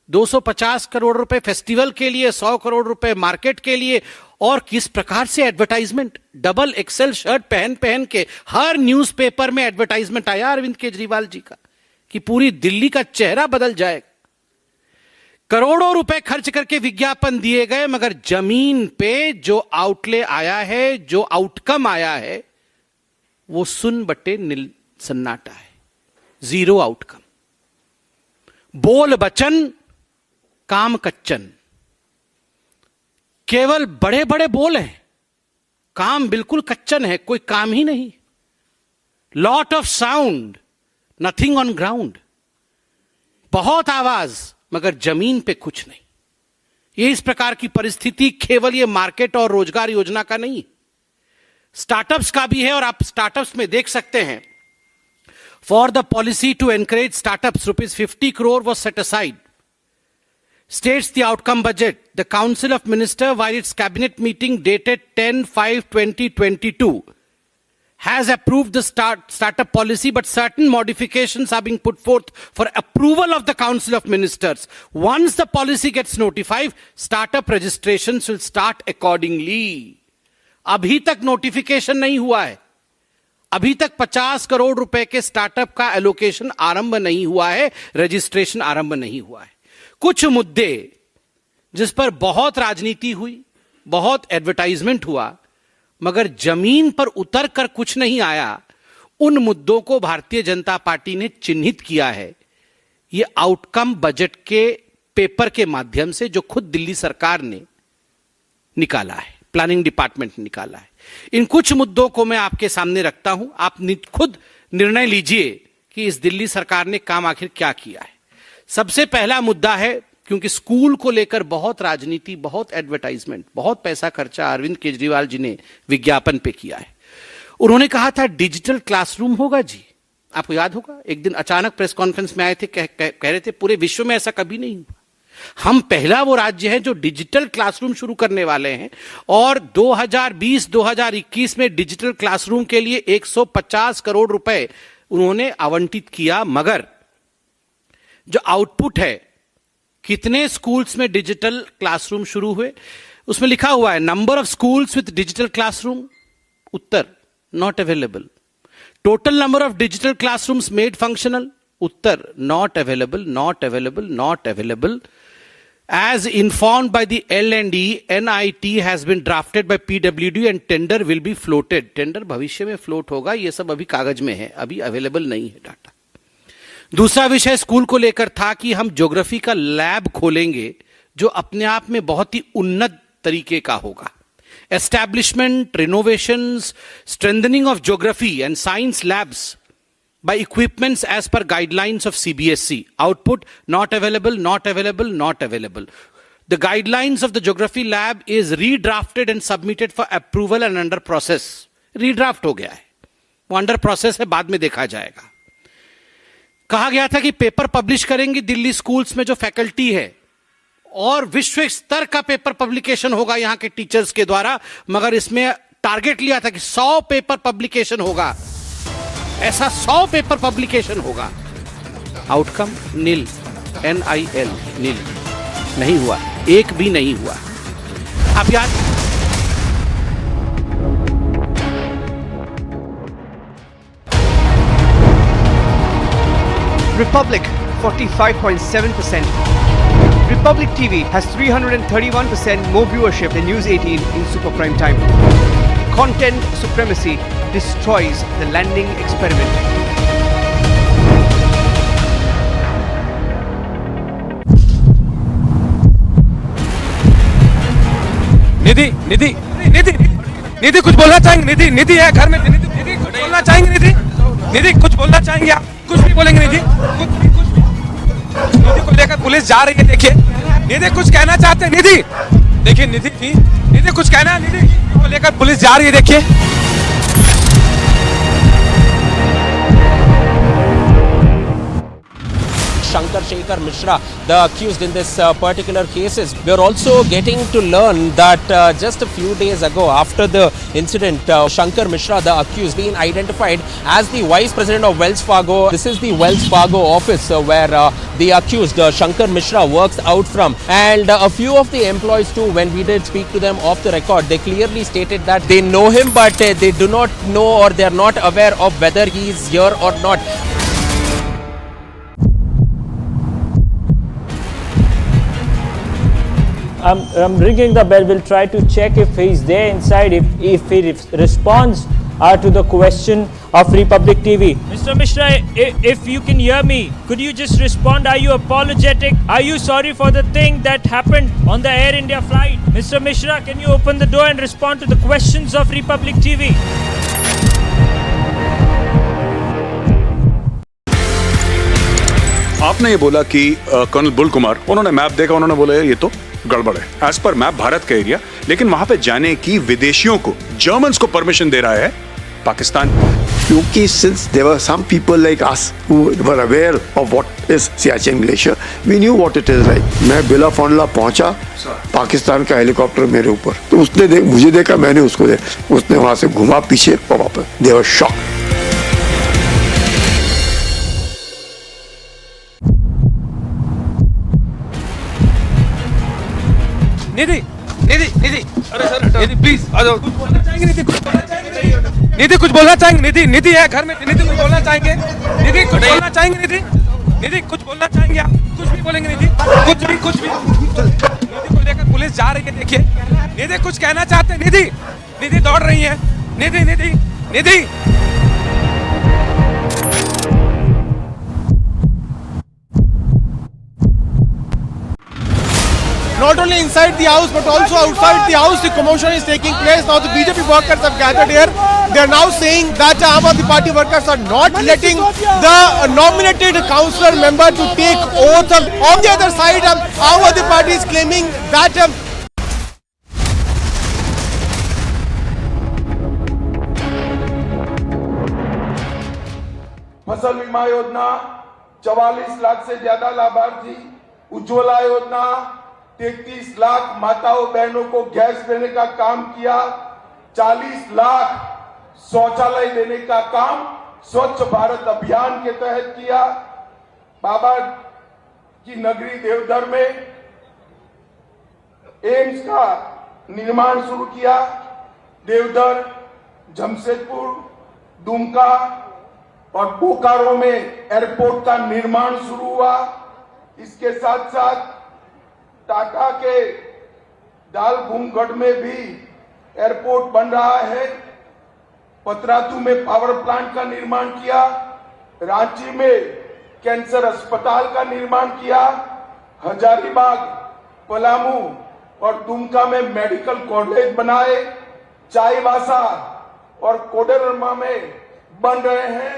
250 करोड़ रुपए फेस्टिवल के लिए, 100 करोड़ रुपए मार्केट के लिए। और किस प्रकार से एडवर्टाइजमेंट, डबल एक्सेल शर्ट पहन पहन के हर न्यूज़पेपर में एडवर्टाइजमेंट आया अरविंद केजरीवाल जी का कि पूरी दिल्ली का चेहरा बदल जाएगा। करोड़ों रुपए खर्च करके विज्ञापन दिए गए, मगर जमीन पे जो आउटले आया है, जो आउटकम आया है, वो सुन बटे नील सन्नाटा है, जीरो आउटकम। बोल बचन काम कच्चन, केवल बड़े बड़े बोल हैं, काम बिल्कुल कच्चन है, कोई काम ही नहीं। Lot of sound, nothing on ground, बहुत आवाज मगर जमीन पे कुछ नहीं। ये इस प्रकार की परिस्थिति केवल ये मार्केट और रोजगार योजना का नहीं, स्टार्टअप्स का भी है। और आप स्टार्टअप्स में देख सकते हैं, for the policy to encourage startups ₹50 crore was set aside. States the outcome budget. The Council of Ministers, while its cabinet meeting dated 10/5/2022, has approved the startup policy, but certain modifications are being put forth for approval of the Council of Ministers. Once the policy gets notified, startup registrations will start accordingly. अभी तक notification नहीं हुआ है, अभी तक 50 करोड़ रुपए के startup का एलोकेशन आरंभ नहीं हुआ है, रजिस्ट्रेशन आरंभ नहीं हुआ है। कुछ मुद्दे जिस पर बहुत राजनीति हुई, बहुत एडवर्टाइजमेंट हुआ, मगर जमीन पर उतर कर कुछ नहीं आया, उन मुद्दों को भारतीय जनता पार्टी ने चिन्हित किया है। ये आउटकम बजट के पेपर के माध्यम से जो खुद दिल्ली सरकार ने निकाला है, प्लानिंग डिपार्टमेंट ने निकाला है। इन कुछ मुद्दों को मैं आपके सामने रखता हूं, आप खुद निर्णय लीजिए कि इस दिल्ली सरकार ने काम आखिर क्या किया है। सबसे पहला मुद्दा है, क्योंकि स्कूल को लेकर बहुत राजनीति, बहुत एडवर्टाइजमेंट, बहुत पैसा खर्चा अरविंद केजरीवाल जी ने विज्ञापन पे किया है। उन्होंने कहा था डिजिटल क्लासरूम होगा जी, आपको याद होगा, एक दिन अचानक प्रेस कॉन्फ्रेंस में आए थे, कह रहे थे पूरे विश्व में ऐसा कभी नहीं हुआ, हम पहला वो राज्य है जो डिजिटल क्लासरूम शुरू करने वाले हैं। और 2020-2021 में डिजिटल क्लासरूम के लिए 150 करोड़ रुपए उन्होंने आवंटित किया, मगर जो आउटपुट है, कितने स्कूल्स में डिजिटल क्लासरूम शुरू हुए, उसमें लिखा हुआ है number of schools with digital classroom, Uttar not available. Total number of digital classrooms made functional, Uttar not available, not available, not available. As informed by the L&E, NIT has been drafted by PWD and tender will be floated. Tender भविष्य में float होगा, ये सब अभी कागज में है, अभी अवेलेबल नहीं है डाटा। दूसरा विषय स्कूल को लेकर था कि हम ज्योग्राफी का लैब खोलेंगे जो अपने आप में बहुत ही उन्नत तरीके का होगा। Establishment, renovations, strengthening of geography and science labs by equipments as per guidelines of CBSE. Output not available, not available, not available. The guidelines of the geography lab is redrafted and submitted for approval and under process. Redraft हो गया है, वो under process है, बाद में देखा जाएगा। कहा गया था कि पेपर पब्लिश करेंगे दिल्ली स्कूल्स में जो फैकल्टी है, और विश्व स्तर का पेपर पब्लिकेशन होगा यहां के टीचर्स के द्वारा, मगर इसमें टारगेट लिया था कि 100 पेपर पब्लिकेशन होगा, ऐसा 100 पेपर पब्लिकेशन होगा। आउटकम नील, NIL, नील, नहीं हुआ, एक भी नहीं हुआ। अब यार
Republic 45.7%. Republic TV has 331% more viewership than News 18 in super prime time. Content supremacy destroys the landing experiment.
निधि निधि निधि निधि कुछ बोलना चाहेंगे? निधि निधि है घर में, निधि कुछ बोलना चाहेंगे? निधि निधि कुछ बोलना चाहेंगे? आप कुछ भी बोलेंगे? निधि निधि को लेकर पुलिस जा रही है, देखिए निधि कुछ कहना चाहते हैं। निधि देखिए, निधि थी, निधि कुछ कहना है? निधि को लेकर पुलिस जा रही है, देखिए।
Shankar Mishra, the accused in this particular cases. We are also getting to learn that just a few days ago, after the incident, Shankar Mishra, the accused, being identified as the vice president of Wells Fargo. This is the Wells Fargo office where the accused, Shankar Mishra, works out from. And a few of the employees too, when we did speak to them off the record, they clearly stated that they know him, but they do not know, or they are not aware of whether he is here or not.
I'm ringing the bell. We'll try to check if he's there inside, if he responds to the question of Republic TV. Mr. Mishra, if you can hear me, could you just respond? Are you apologetic? Are you sorry for the thing that happened on the Air India flight? Mr. Mishra, can you open the door and respond to the questions of Republic TV?
आपने ये बोला कि colonel bull Kumar, उन्होंने map देखा, उन्होंने बोला ये तो गड़बड़ है। एज पर मैप भारत का एरिया, लेकिन वहां पे जाने की विदेशियों को, जर्मन्स को परमिशन दे रहा है पाकिस्तान।
क्योंकि since there were some people like us who were aware of what is Siachen Glacier, we knew what it is like. मैं बिला फॉन्डला पहुंचा, पाकिस्तान का हेलीकॉप्टर मेरे ऊपर, तो उसने मुझे देखा, मैंने उसको देखा, उसने वहां से घुमा पीछे और वापस। They were shocked.
निधि निधि निधि अरे सर निधि प्लीज आ जाओ। कुछ बोलना चाहेंगे? निधि कुछ बोलना चाहेंगे? निधि कुछ बोलना चाहेंगे? निधि निधि है घर में, निधि कुछ बोलना चाहेंगे? निधि कुछ बोलना चाहेंगे? निधि निधि कुछ बोलना चाहेंगे? आप कुछ भी बोलेंगे? निधि कुछ भी निधि को लेकर पुलिस जा रही है, देखिए निधि कुछ कहना चाहते हैं। निधि निधि दौड़ रही है। निधि निधि निधि
Not only inside the house but also outside the house, the commotion is taking place. Now the BJP workers have gathered here. They are now saying that Aam Aadmi Party workers are not letting the nominated councillor member to take oath. On the other side, Aam Aadmi Party is claiming that
फसल बीमा योजना 44 लाख से ज्यादा लाभार्थी, उज्ज्वला योजना 33 लाख माताओं बहनों को गैस देने का काम किया, 40 लाख शौचालय देने का काम स्वच्छ भारत अभियान के तहत किया। बाबा की नगरी देवधर में एम्स का निर्माण शुरू किया। देवधर, जमशेदपुर, दुमका और बोकारो में एयरपोर्ट का निर्माण शुरू हुआ। इसके साथ साथ टाटा के दालभूमगढ़ में भी एयरपोर्ट बन रहा है। पतरातू में पावर प्लांट का निर्माण किया। रांची में कैंसर अस्पताल का निर्माण किया। हजारीबाग, पलामू और दुमका में मेडिकल कॉलेज बनाए। चाईबासा और कोडरमा में बन रहे हैं।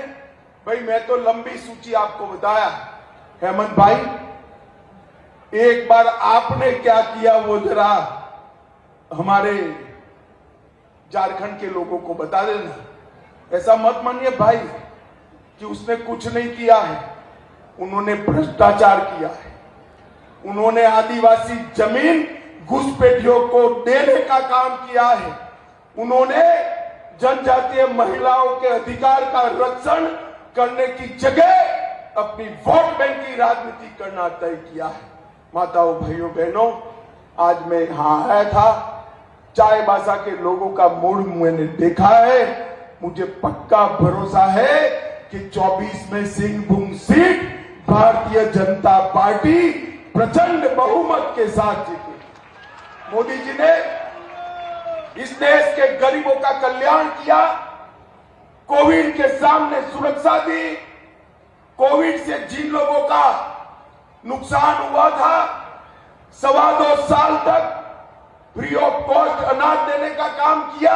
भाई मैं तो लंबी सूची आपको बताया। हेमंत भाई, एक बार आपने क्या किया वो जरा हमारे झारखंड के लोगों को बता देना। ऐसा मत मानिए भाई कि उसने कुछ नहीं किया है। उन्होंने भ्रष्टाचार किया है। उन्होंने आदिवासी जमीन घुसपैठियों को देने का काम किया है। उन्होंने जनजातीय महिलाओं के अधिकार का रक्षण करने की जगह अपनी वोट बैंक की राजनीति करना तय किया है। माताओं, भाइयों, बहनों, आज मैं यहां आया था, चाईबासा के लोगों का मूड मैंने देखा है। मुझे पक्का भरोसा है कि 24 में सिंहभूम सीट भारतीय जनता पार्टी प्रचंड बहुमत के साथ जीती। मोदी जी ने इस देश के गरीबों का कल्याण किया, कोविड के सामने सुरक्षा दी। कोविड से जिन लोगों का नुकसान हुआ था, 2.25 साल तक फ्री ऑफ कॉस्ट अनाज देने का काम किया।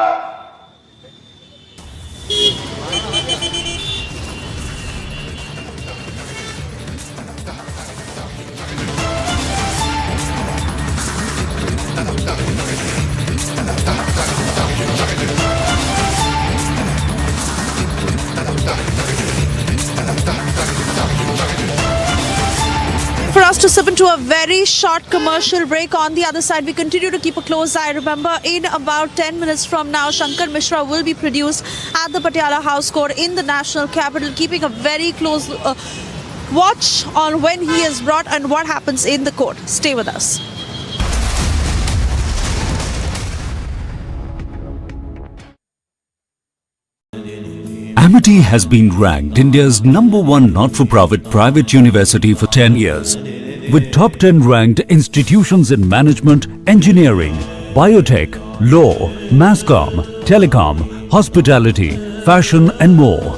For us to slip into a very short commercial break. On the other side, we continue to keep a close eye. Remember, in about 10 minutes from now, Shankar Mishra will be produced at the Patiala House Court in the national capital, keeping a very close watch on when he is brought and what happens in the court. Stay with us.
Amity has been ranked India's #1 not-for-profit private university for 10 years, with top 10 ranked institutions in management, engineering, biotech, law, masscom, telecom, hospitality, fashion and more.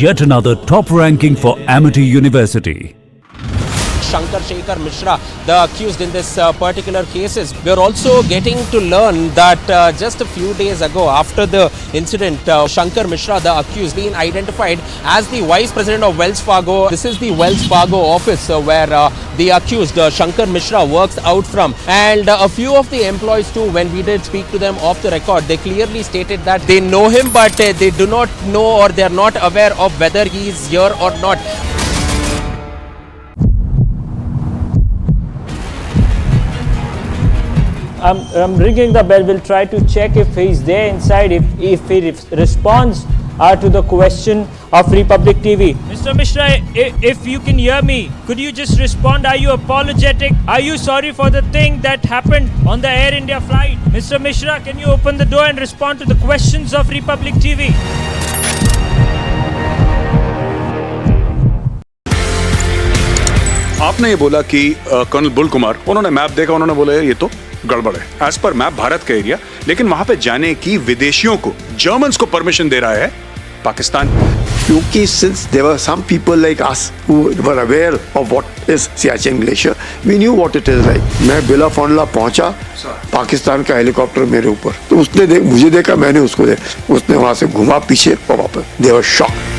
Yet another top ranking for Amity University.
Shankar Mishra, the accused in this particular cases. We are also getting to learn that just a few days ago, after the incident, Shankar Mishra, the accused, being identified as the vice president of Wells Fargo. This is the Wells Fargo office where the accused Shankar Mishra works out from. And a few of the employees too, when we did speak to them off the record, they clearly stated that they know him, but they do not know, or they are not aware of whether he is here or not.
I'm ringing the bell. We'll try to check if he's there inside, if he responds to the question of Republic TV. Mr. Mishra, if you can hear me, could you just respond? Are you apologetic? Are you sorry for the thing that happened on the Air India flight? Mr. Mishra, can you open the door and respond to the questions of Republic TV?
आपने ये बोला कि colonel bull Kumar, उन्होंने map देखा, उन्होंने बोला ये तो गड़बड़ है। एज पर मैप भारत का एरिया, लेकिन वहां पे जाने की विदेशियों को, जर्मन्स को परमिशन दे रहा है पाकिस्तान।
क्योंकि since there were some people like us who were aware of what is Siachen Glacier, we knew what it is like. मैं बिला फोंडला पहुंचा, पाकिस्तान का हेलीकॉप्टर मेरे ऊपर, तो उसने मुझे देखा, मैंने उसको देखा, उसने वहां से घुमा पीछे और वापस। They were shocked.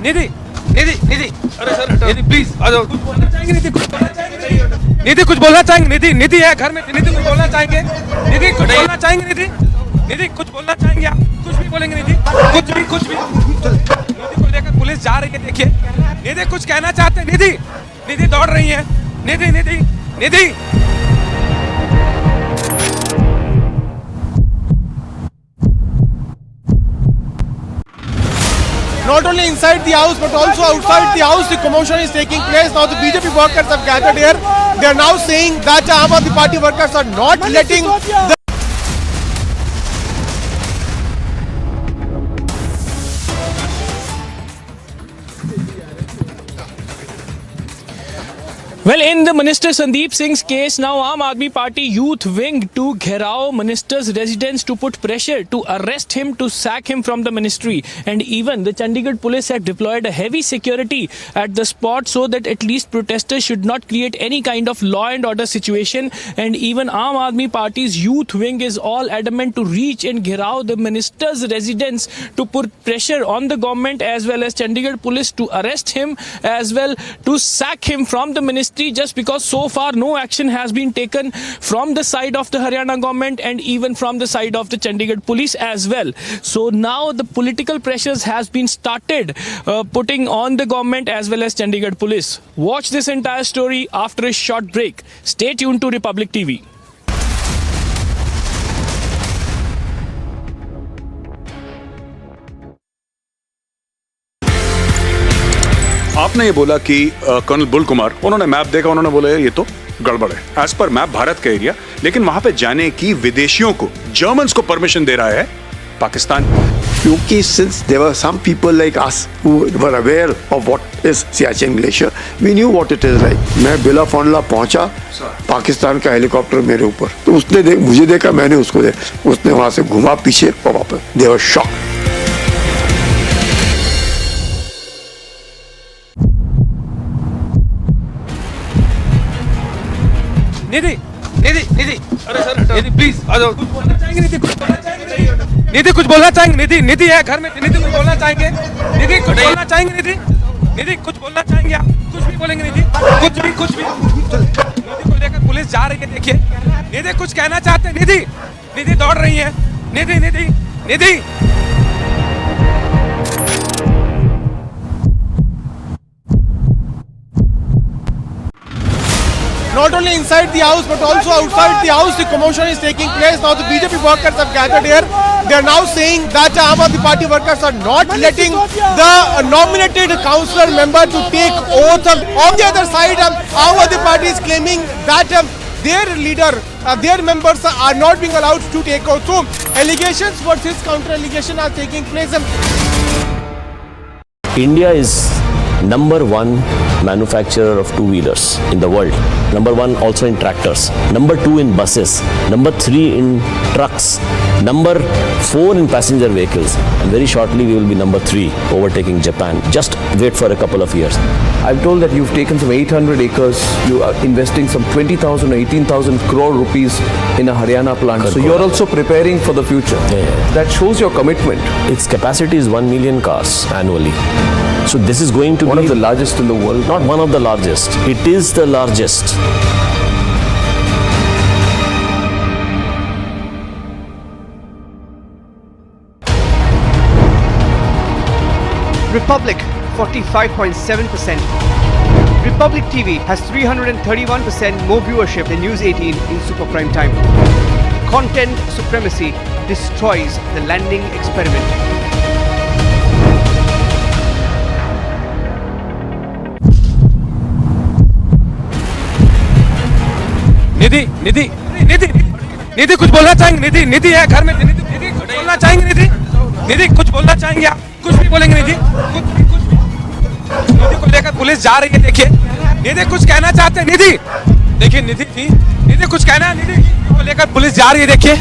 निधि निधि निधि, अरे सर निधि प्लीज आ जाओ। कुछ बोलना चाहेंगे निधि? कुछ बोलना चाहेंगे निधि? कुछ बोलना चाहेंगे निधि? निधि है घर में, निधि कुछ बोलना चाहेंगे? निधि कुछ बोलना चाहेंगे निधि? निधि कुछ बोलना चाहेंगे आप? कुछ भी बोलेंगे निधि? कुछ भी निधि को लेकर पुलिस जा रही है, देखिए। निधि कुछ कहना चाहते हैं? निधि निधि दौड़ रही है। निधि निधि निधि
Not only inside the house but also outside the house, the commotion is taking place. Now the BJP workers have gathered here. They are now saying that Aam Aadmi Party workers are not letting the
Well, in the Minister Sandeep Singh's case, now Aam Aadmi Party youth wing to Gherao Minister's residence to put pressure to arrest him, to sack him from the ministry. And even the Chandigarh police have deployed a heavy security at the spot so that at least protesters should not create any kind of law and order situation. And even Aam Aadmi Party's youth wing is all adamant to reach in Gherao, the minister's residence, to put pressure on the government as well as Chandigarh police to arrest him, as well to sack him from the ministry.
history, just because so far no action has been taken from the side of the Haryana government and even from the side of the Chandigarh police as well. So now the political pressures has been started putting on the government as well as Chandigarh police. Watch this entire story after a short break. Stay tuned to Republic TV.
आपने ये बोला कि colonel bull Kumar, उन्होंने map देखा, उन्होंने बोला ये तो गड़बड़ है। एज पर मैप भारत का एरिया, लेकिन वहां पे जाने की विदेशियों को, जर्मन्स को परमिशन दे रहा है पाकिस्तान।
क्योंकि since there were some people like us who were aware of what is Siachen Glacier, we knew what it is like. मैं बिला फॉन्डला पहुंचा, पाकिस्तान का हेलीकॉप्टर मेरे ऊपर, तो उसने मुझे देखा, मैंने उसको देखा, उसने वहां से घुमा पीछे और वापस। They were shocked.
निधि निधि निधि, अरे सर निधि प्लीज आ जाओ। कुछ बोलना चाहेंगे निधि? कुछ बोलना चाहेंगे निधि? कुछ बोलना चाहेंगे निधि? निधि है घर में, निधि कुछ बोलना चाहेंगे? निधि कुछ बोलना चाहेंगे निधि? निधि कुछ बोलना चाहेंगे आप? कुछ भी बोलेंगे निधि? कुछ भी निधि को लेकर पुलिस जा रही है, देखिए निधि कुछ कहना चाहते हैं। निधि निधि दौड़ रही है। निधि निधि निधि
Not only inside the house but also outside the house, the commotion is taking place. Now the BJP workers have gathered here. They are now saying that Aam Aadmi Party workers are not letting the nominated councillor member to take oath. On the other side, Aam Aadmi Party is claiming that their leader, their members are not being allowed to take oath. So allegations versus counter allegation are taking place.
India is number one manufacturer of two-wheelers in the world. Number one also in tractors. Number two in buses. Number three in trucks. Number four in passenger vehicles. And very shortly we will be number three, overtaking Japan. Just wait for a couple of years.
I've told that you've taken some 800 acres, you are investing some 20,000 or 18,000 crore rupees in a Haryana plant. So you're also preparing for the future. That shows your commitment.
Its capacity is 1 million cars annually. So this is going to be
one of the largest in the world.
Not one of the largest. It is the largest.
Republic 45.7%. Republic TV has 331% more viewership than News 18 in super prime time. Content supremacy destroys the landing experiment.
निधि निधि निधि निधि कुछ बोलना चाहेंगे? निधि निधि है घर में, निधि कुछ बोलना चाहेंगे? निधि निधि कुछ बोलना चाहेंगे आप? कुछ भी बोलेंगे निधि? कुछ भी निधि को लेकर पुलिस जा रही है, देखिए निधि कुछ कहना चाहते हैं। निधि देखिए निधि थी, निधि कुछ कहना है? निधि को लेकर पुलिस जा रही है, देखिए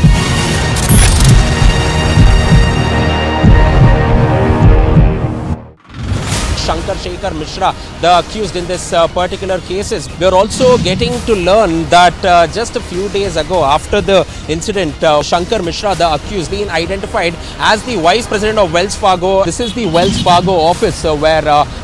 Shankar Mishra, the accused in this particular cases. We are also getting to learn that just a few days ago, after the incident, Shankar Mishra, the accused, being identified as the vice president of Wells Fargo. This is the Wells Fargo office where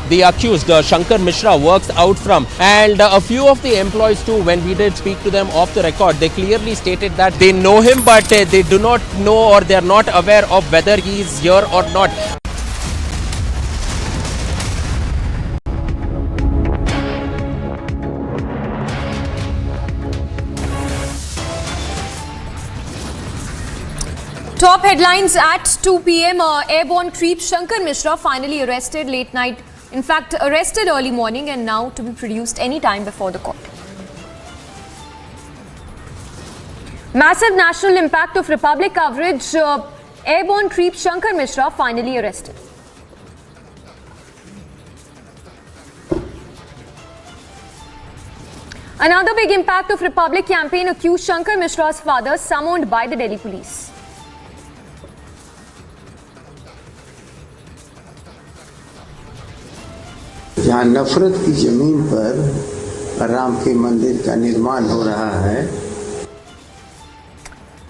the accused Shankar Mishra works out from, and a few of the employees too, when we did speak to them off the record, they clearly stated that they know him, but they do not know, or they are not aware of whether he is here or not.
Top headlines at 2 p.m. Airborne creep Shankar Mishra finally arrested late night. In fact, arrested early morning and now to be produced any time before the court. Massive national impact of Republic coverage. Airborne creep Shankar Mishra finally arrested. Another big impact of Republic campaign accused Shankar Mishra's father summoned by the Delhi police.
जहाँ नफरत की जमीन पर राम के मंदिर का निर्माण हो रहा है.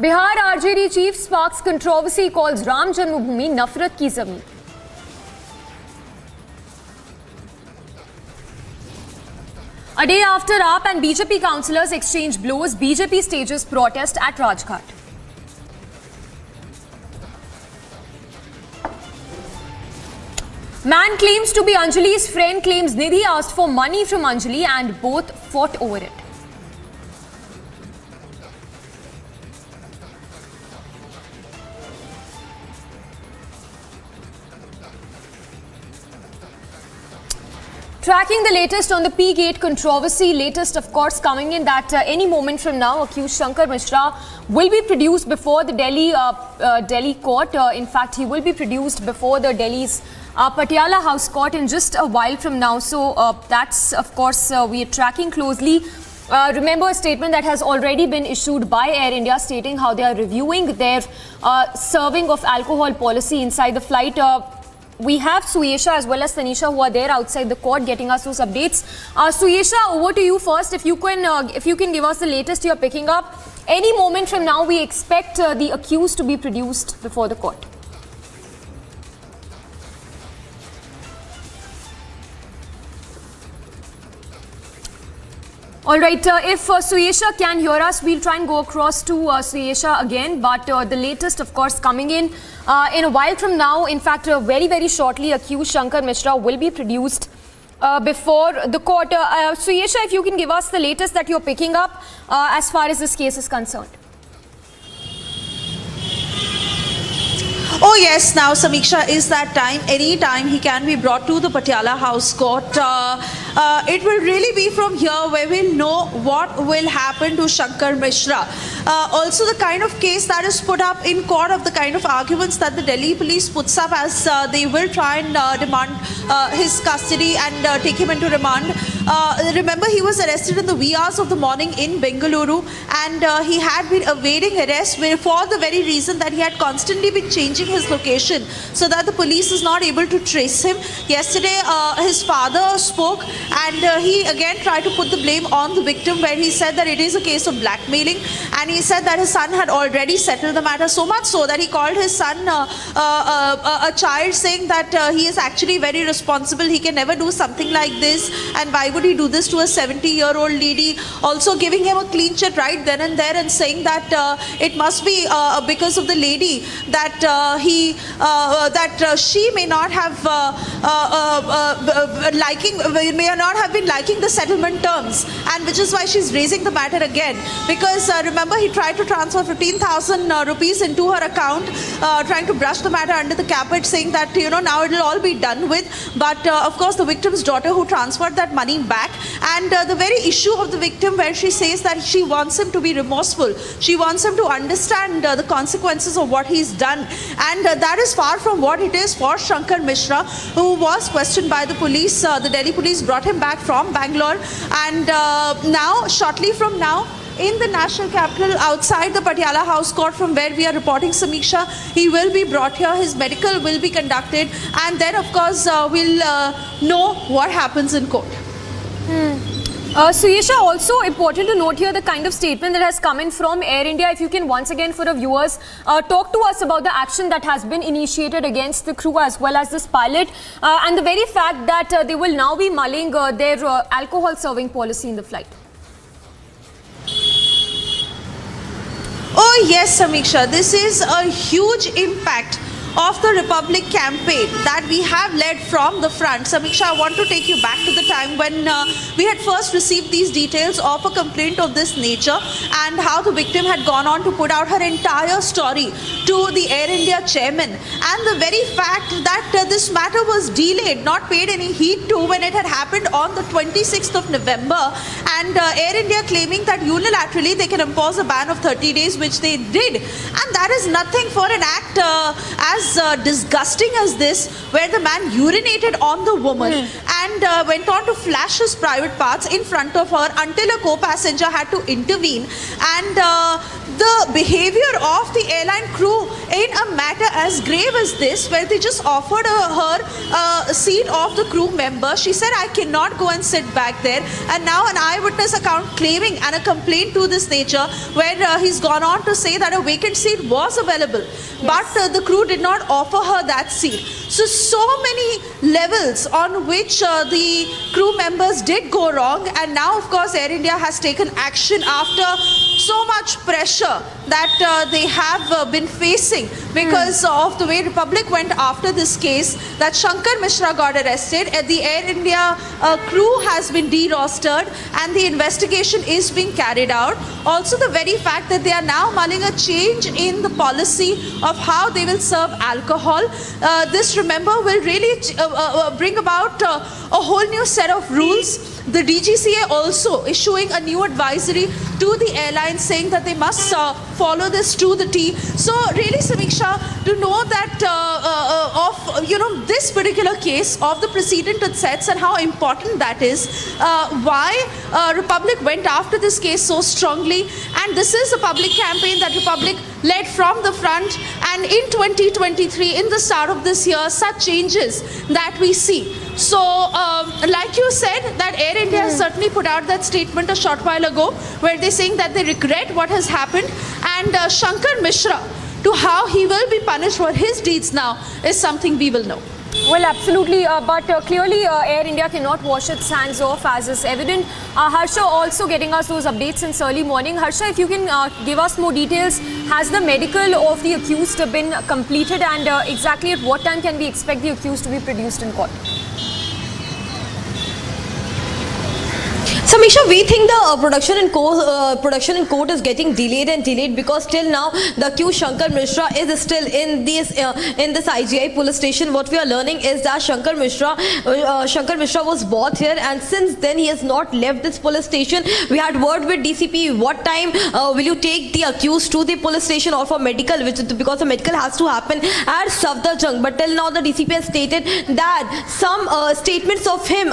Bihar RJD chief sparks controversy, calls Ram जन्मभूमि नफरत की जमीन. A day after AAP and BJP councillors exchange blows, BJP stages protest at Rajghat. Man claims to be Anjali's friend, claims Nidhi asked for money from Anjali and both fought over it. Tracking the latest on the P-Gate controversy, latest of course coming in that any moment from now, accused Shankar Mishra will be produced before the Delhi court. In fact, he will be produced before the Delhi's Patiala House Court in just a while from now. So that's of course we are tracking closely. Remember a statement that has already been issued by Air India stating how they are reviewing their serving of alcohol policy inside the flight. We have Suyesha as well as Tanisha who are there outside the court getting us those updates. Suyesha, over to you first. If you can give us the latest you're picking up. Any moment from now, we expect the accused to be produced before the court. All right, if Suyesha can hear us, we'll try and go across to Suyesha again. But the latest, of course, coming in a while from now, in fact, very, very shortly, accused Shankar Mishra will be produced before the court. Suyesha, if you can give us the latest that you're picking up as far as this case is concerned.
Oh yes, now Samiksha, is that time. Any time he can be brought to the Patiala House Court. It will really be from here where we'll know what will happen to Shankar Mishra. Also the kind of case that is put up in court, of the kind of arguments that the Delhi police puts up, as they will try and demand his custody and take him into remand. Remember, he was arrested in the wee hours of the morning in Bengaluru, and he had been evading arrest for the very reason that he had constantly been changing his location so that the police is not able to trace him. Yesterday, his father spoke, and he again tried to put the blame on the victim, where he said that it is a case of blackmailing, and he said that his son had already settled the matter, so much so that he called his son a child, saying that he is actually very responsible, he can never do something like this, and why would he do this to a 70-year-old lady? Also giving him a clean chit right then and there, and saying that it must be because of the lady that she may not have been liking the settlement terms, and which is why she's raising the matter again. Because remember, he tried to transfer 15,000 rupees into her account, trying to brush the matter under the carpet, saying that now it'll all be done with. But of course, the victim's daughter who transferred that money back, and the very issue of the victim, where she says that she wants him to be remorseful, she wants him to understand the consequences of what he's done, and that is far from what it is for Shankar Mishra, who was questioned by the police. The Delhi police brought him back from Bangalore, and now, shortly from now, in the national capital, outside the Patiala House Court, from where we are reporting, Samiksha, he will be brought here, his medical will be conducted, and then of course we'll know what happens in court.
Suyesha, also important to note here the kind of statement that has come in from Air India. If you can once again, for the viewers, talk to us about the action that has been initiated against the crew as well as this pilot, and the very fact that they will now be mulling their alcohol serving policy in the flight.
Oh yes, Samiksha, this is a huge impact of the Republic campaign that we have led from the front. Samiksha, I want to take you back to the time when we had first received these details of a complaint of this nature, and how the victim had gone on to put out her entire story to the Air India chairman, and the very fact that this matter was delayed, not paid any heed to, when it had happened on the 26th of November, and Air India claiming that unilaterally they can impose a ban of 30 days, which they did. And that is nothing for an act as disgusting as this, where the man urinated on the woman and went on to flash his private parts in front of her until a co-passenger had to intervene. And the behavior of the airline crew in a matter as grave as this, where they just offered her a seat of the crew member. She said, I cannot go and sit back there. And now an eyewitness account claiming and a complaint to this nature, where he's gone on to say that a vacant seat was available, but the crew did not offer her that seat. So many levels on which the crew members did go wrong, and now of course Air India has taken action after so much pressure that they have been facing because of the way Republic went after this case, that Shankar Mishra got arrested and the Air India crew has been de-rostered and the investigation is being carried out. Also the very fact that they are now mulling a change in the policy of how they will serve alcohol. This, remember, will really bring about a whole new set of rules. The DGCA also issuing a new advisory to the airline saying that they must follow this to the T. So really, Samiksha, to know that of this particular case of the precedent it sets and how important that is, why Republic went after this case so strongly, and this is a public campaign that Republic led from the front, and in 2023, in the start of this year, such changes that we see. So, like you said, that Air India has certainly put out that statement a short while ago, where they're saying that they regret what has happened, and Shankar Mishra, to how he will be punished for his deeds now, is something we will know.
Well, absolutely, but clearly Air India cannot wash its hands off, as is evident. Harsha also getting us those updates since early morning. Harsha, if you can give us more details, has the medical of the accused been completed, and exactly at what time can we expect the accused to be produced in court?
So, Mishra, we think the production in court is getting delayed because till now the accused Shankar Mishra is still in this IGI police station. What we are learning is that Shankar Mishra was brought here, and since then he has not left this police station. We had word with DCP, what time will you take the accused to the police station or for medical, because the medical has to happen at Safdarjung. But till now the DCP has stated that some statements of him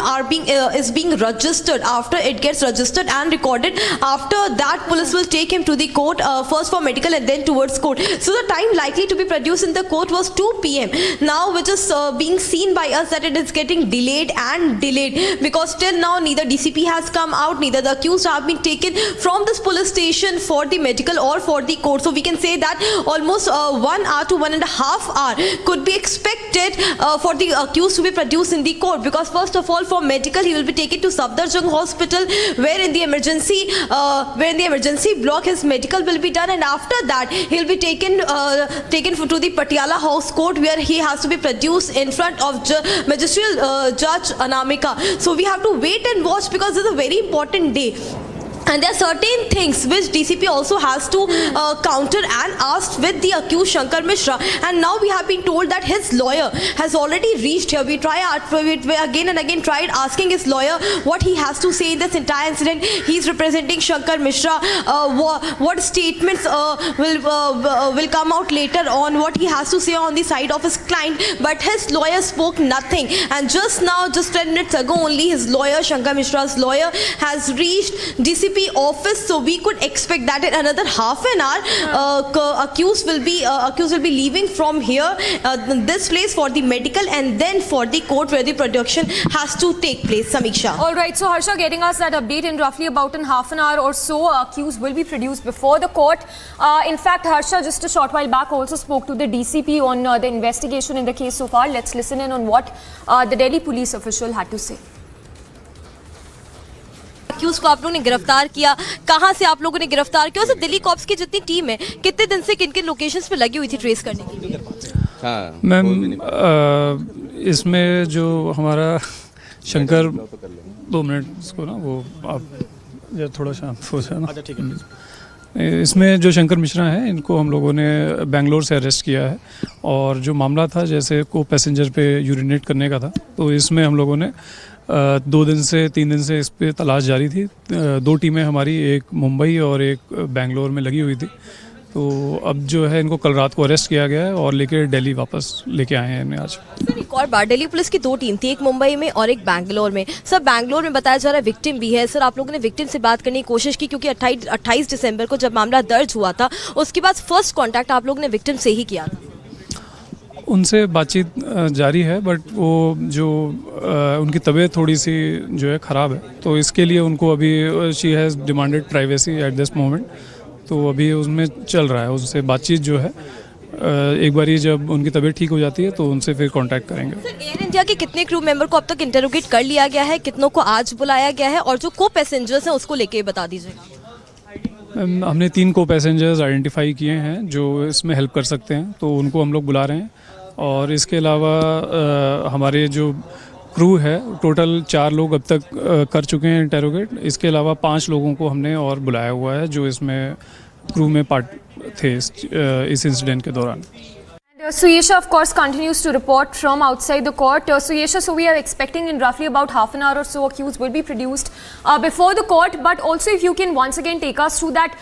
is being registered. After it gets registered and recorded, after that police will take him to the court, first for medical and then towards court. So the time likely to be produced in the court was 2 p.m. now, which is being seen by us that it is getting delayed because till now neither DCP has come out, neither the accused have been taken from this police station for the medical or for the court. So we can say that almost 1 hour to 1.5 hours could be expected for the accused to be produced in the court, because first of all for medical he will be taken to Safdarjung Hospital, where in the emergency block his medical will be done, and after that he'll be taken to the Patiala House Court, where he has to be produced in front of Magistrate Judge Anamika. So we have to wait and watch, because this is a very important day. And there are certain things which DCP also has to counter and ask with the accused Shankar Mishra. And now we have been told that his lawyer has already reached here. We again and again tried asking his lawyer what he has to say in this entire incident. He's representing Shankar Mishra. What statements will come out later on, what he has to say on the side of his client. But his lawyer spoke nothing. And just now, just 10 minutes ago only, his lawyer, Shankar Mishra's lawyer, has reached DCP office, so we could expect that in another half an hour accused will be leaving from here, this place, for the medical and then for the court, where the production has to take place. Samiksha.
All right, so Harsha getting us that update in roughly about in half an hour or so. Accused will be produced before the court. In fact, Harsha just a short while back also spoke to the DCP on the investigation in the case so far. Let's listen in on what the Delhi police official had to say.
accused को आप लोगों ने गिरफ्तार किया, कहां से आप लोगों ने गिरफ्तार किया, और दिल्ली कॉप्स की जितनी टीम है कितने दिन से किन-किन लोकेशंस पे लगी हुई थी ट्रेस करने के लिए?
मैम, इसमें जो हमारा शंकर 2 मिनट इसको ना वो आप थोड़ा सा हो जाए ना, ठीक है। इसमें जो शंकर मिश्रा हैं, इनको हम लोगों ने बेंगलोर से अरेस्ट किया है, और जो मामला था जैसे को पैसेंजर पे यूरिनेट करने का था, तो इसमें हम लोगों ने 2 दिन से 3 दिन से इस पे तलाश जारी थी। 2 टीमें हमारी, एक मुंबई और एक बेंगलोर में लगी हुई थी। तो अब जो है इनको कल रात को अरेस्ट किया गया है और लेकर दिल्ली वापस लेके आए हैं इन्हें आज।
सर एक और बार, दिल्ली पुलिस की 2 टीम थी, एक मुंबई में और एक बैंगलोर में। सर बैंगलोर में बताया जा रहा है विक्टिम भी है। सर आप लोगों ने विक्टिम से बात करने की कोशिश की क्योंकि 28 दिसंबर को जब मामला दर्ज हुआ था उसके बाद फर्स्ट कॉन्टैक्ट आप लोगों ने विक्टिम से ही किया था।
उनसे बातचीत जारी है, बट वो जो उनकी तबीयत थोड़ी सी जो है ख़राब है, तो इसके लिए उनको अभी she has demanded privacy at this moment, तो अभी उसमें चल रहा है। उससे बातचीत जो है एक बारी जब उनकी तबीयत ठीक हो जाती है तो उनसे फिर कांटेक्ट करेंगे।
सर एयर इंडिया के कितने क्रू मेंबर को अब तक इंटरोगेट कर लिया गया है, कितनों को आज बुलाया गया है, और जो को पैसेंजर्स हैं उसको लेके बता दीजिएगा।
हमने 3 को पैसेंजर्स आइडेंटिफाई किए हैं जो इसमें हेल्प कर सकते हैं, तो उनको हम लोग बुला रहे हैं। और इसके अलावा हमारे जो क्रू है टोटल 4 लोग अब तक कर चुके हैं इंटेरोगेट। इसके अलावा 5 लोगों को हमने और बुलाया हुआ है जो इसमें क्रू में पार्ट थे इस इंसिडेंट के दौरान।
Suyesha, of course, continues to report from outside the court. Suyesha, so we are expecting in roughly about half an hour or so accused will be produced before the court. But also, if you can once again take us through that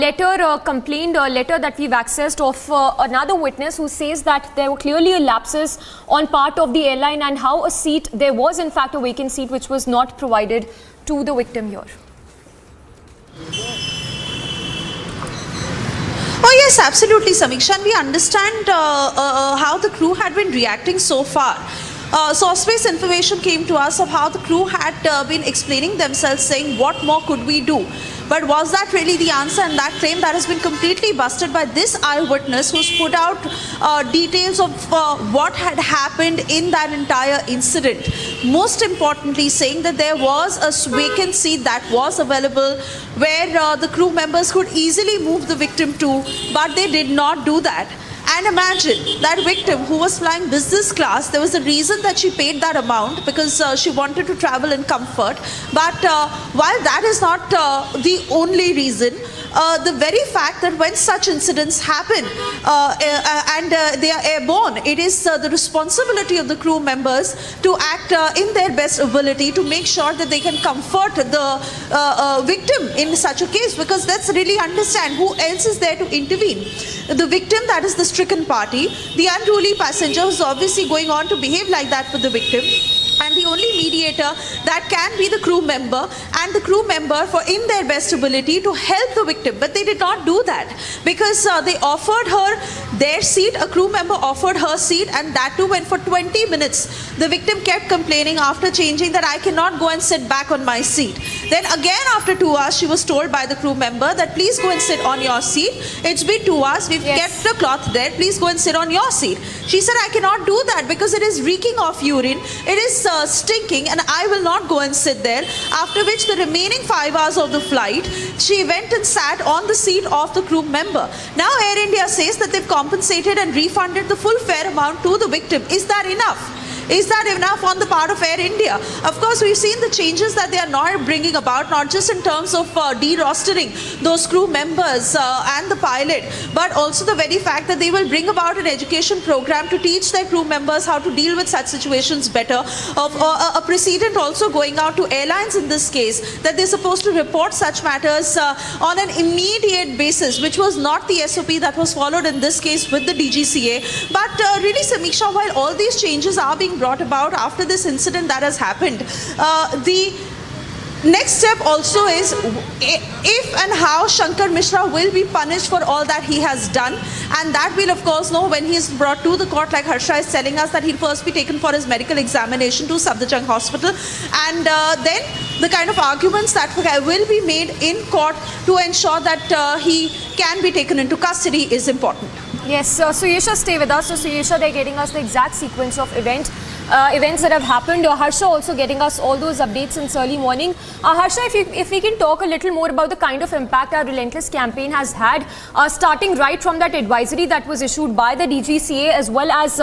letter that we've accessed of another witness who says that there were clearly lapses on part of the airline and how a seat, there was in fact a vacant seat which was not provided to the victim here.
Oh yes, absolutely, Samiksha. And we understand how the crew had been reacting so far. Source space information came to us of how the crew had been explaining themselves, saying what more could we do. But was that really the answer? And that claim that has been completely busted by this eyewitness who's put out details of what had happened in that entire incident. Most importantly, saying that there was a vacant seat that was available where the crew members could easily move the victim to, but they did not do that. And imagine that victim who was flying business class, there was a reason that she paid that amount because she wanted to travel in comfort. But while that is not the only reason, the very fact that when such incidents happen and they are airborne, it is the responsibility of the crew members to act in their best ability to make sure that they can comfort the victim in such a case, because let's really understand who else is there to intervene. The victim, that is the stricken party, the unruly passenger who's obviously going on to behave like that with the victim, and the only mediator that can be the crew member, and the crew member for in their best ability to help the victim. But they did not do that because they offered her their seat, a crew member offered her seat, and that too when for 20 minutes the victim kept complaining after changing that I cannot go and sit back on my seat. Then again after 2 hours she was told by the crew member that please go and sit on your seat. It's been 2 hours, we've kept the cloth there, please go and sit on your seat. She said I cannot do that because it is reeking of urine, it is stinking, and I will not go and sit there. After which the remaining 5 hours of the flight she went and sat on the seat of the crew member. Now Air India says that they've compensated and refunded the full fare amount to the victim. Is that enough? Is that enough on the part of Air India? Of course, we've seen the changes that they are not bringing about, not just in terms of de-rostering those crew members and the pilot, but also the very fact that they will bring about an education program to teach their crew members how to deal with such situations better. A precedent also going out to airlines in this case, that they're supposed to report such matters on an immediate basis, which was not the SOP that was followed in this case with the DGCA. But really, Samiksha, while all these changes are being brought about after this incident that has happened, the next step also is if and how Shankar Mishra will be punished for all that he has done, and that we'll of course know when he is brought to the court. Like Harsha is telling us that he'll first be taken for his medical examination to Safdarjung Hospital, and then the kind of arguments that will be made in court to ensure that he can be taken into custody is important.
Yes, Suyesha, stay with us. So Suyesha, they're getting us the exact sequence of events that have happened. Harsha also getting us all those updates since early morning. Harsha, if we can talk a little more about the kind of impact our relentless campaign has had, starting right from that advisory that was issued by the DGCA, as well as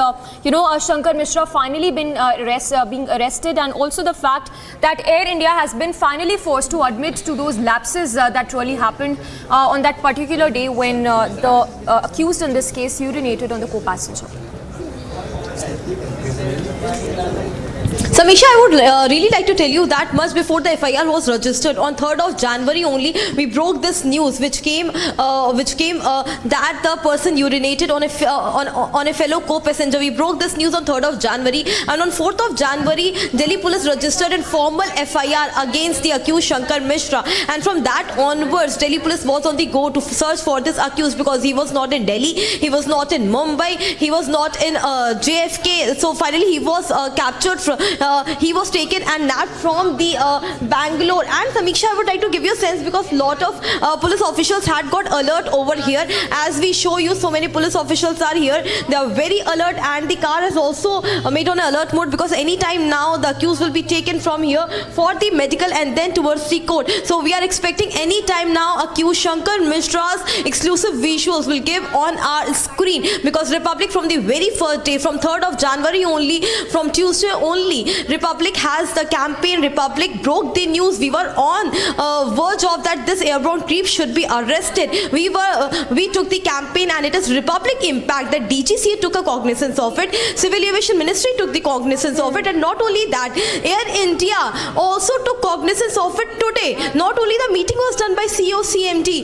Shankar Mishra finally being arrested, and also the fact that Air India has been finally forced to admit to those lapses that really happened on that particular day when the accused in this case urinated on the co-passenger.
Samiksha, I would really like to tell you that much before the FIR was registered on 3rd of January only, we broke this news which came that the person urinated on a fellow co-passenger. We broke this news on 3rd of January, and on 4th of January, Delhi police registered a formal FIR against the accused Shankar Mishra, and from that onwards, Delhi police was on the go to search for this accused because he was not in Delhi, he was not in Mumbai, he was not in JFK. So finally, he was captured from. He was taken and nabbed from the Bangalore. And Samiksha, I would like to give you a sense because lot of police officials had got alert over here. As we show you, so many police officials are here. They are very alert, and the car is also made on alert mode because any time now the accused will be taken from here for the medical and then towards the court. So we are expecting any time now accused Shankar Mishra's exclusive visuals will give on our screen, because Republic from the very first day, from 3rd of January only, from Tuesday only, Republic has the campaign. Republic broke the news. We were on verge of that this airborne creep should be arrested. We took the campaign, and it is Republic impact that DGCA took a cognizance of it. Civil Aviation Ministry took the cognizance of it, and not only that, Air India also took cognizance of it today. Not only the meeting was done by CEO CMD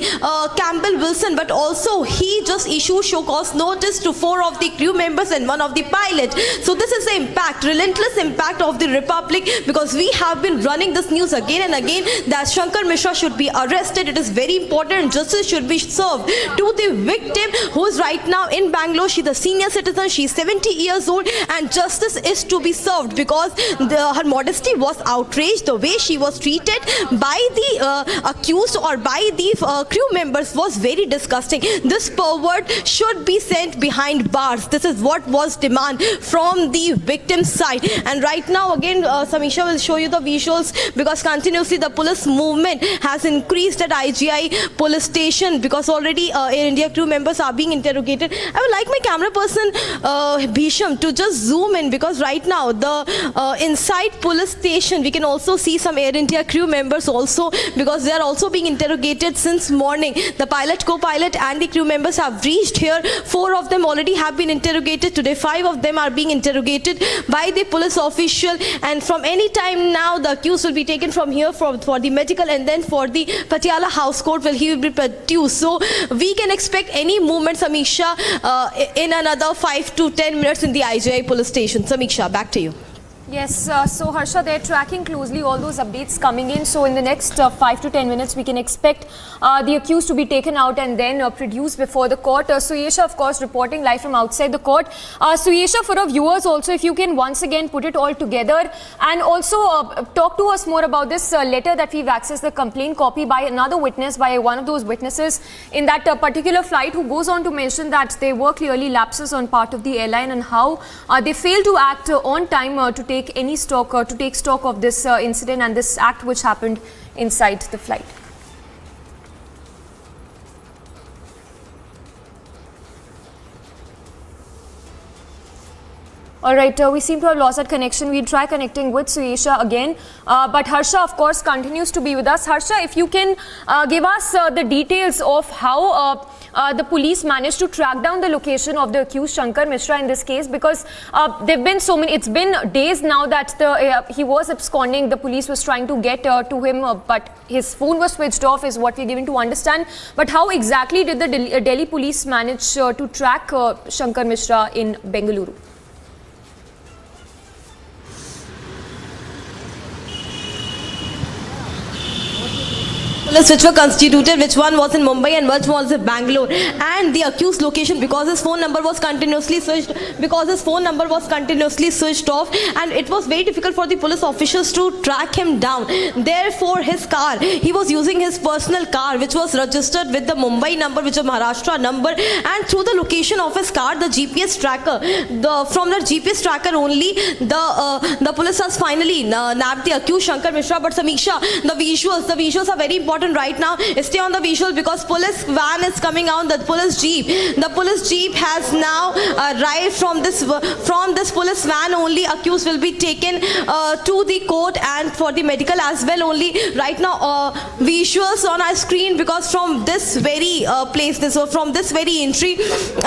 Campbell Wilson, but also he just issued show cause notice to 4 of the crew members and 1 of the pilot. So this is the impact, relentless impact of the Republic, because we have been running this news again and again that Shankar Mishra should be arrested. It is very important. Justice should be served to the victim who is right now in Bangalore. She's a senior citizen. She's 70 years old, and justice is to be served because her modesty was outraged. The way she was treated by the accused or by the crew members was very disgusting. This pervert should be sent behind bars. This is what was demand from the victim's side. And right now again Samiksha will show you the visuals, because continuously the police movement has increased at IGI police station, because already Air India crew members are being interrogated. I would like my camera person Bhisham to just zoom in, because right now the inside police station we can also see some Air India crew members also, because they are also being interrogated since morning. The pilot, co-pilot and the crew members have reached here. 4 of them already have been interrogated today. 5 of them are being interrogated by the police official, and from any time now the accused will be taken from here for the medical and then for the Patiala house court where he will be produced. So we can expect any movement, Samiksha, in another 5 to 10 minutes in the IGI police station. Samiksha, back to you.
Yes, so Harsha, they're tracking closely all those updates coming in. So in the next 5 to 10 minutes, we can expect the accused to be taken out and then produced before the court. Suyesha, of course, reporting live from outside the court. Suyesha, for our viewers also, if you can once again put it all together and also talk to us more about this letter that we've accessed, the complaint copy by another witness, by one of those witnesses in that particular flight, who goes on to mention that there were clearly lapses on part of the airline and how they failed to act on time to take any stock or to take stock of this incident and this act which happened inside the flight. All right, we seem to have lost that connection. We'll try connecting with Suyesha again. But Harsha, of course, continues to be with us. Harsha, if you can give us the details of how the police managed to track down the location of the accused Shankar Mishra in this case, because there have been so many, it's been days now that he was absconding. The police was trying to get to him, but his phone was switched off is what we're given to understand. But how exactly did the Delhi police manage to track Shankar Mishra in Bengaluru?
Which were constituted, which one was in Mumbai and which was in Bangalore, and the accused location, because his phone number was continuously switched, off, and it was very difficult for the police officials to track him down. Therefore, his car, he was using his personal car, which was registered with the Mumbai number, which is a Maharashtra number, and through the location of his car, the GPS tracker, from the GPS tracker only, the police has finally nabbed the accused Shankar Mishra. But Samiksha, the visuals are very important. important right now. Stay on the visual because police van is coming out. The police jeep has now arrived. From this police van only accused will be taken to the court and for the medical as well. Only right now visuals on our screen because from this very place, from this very entry,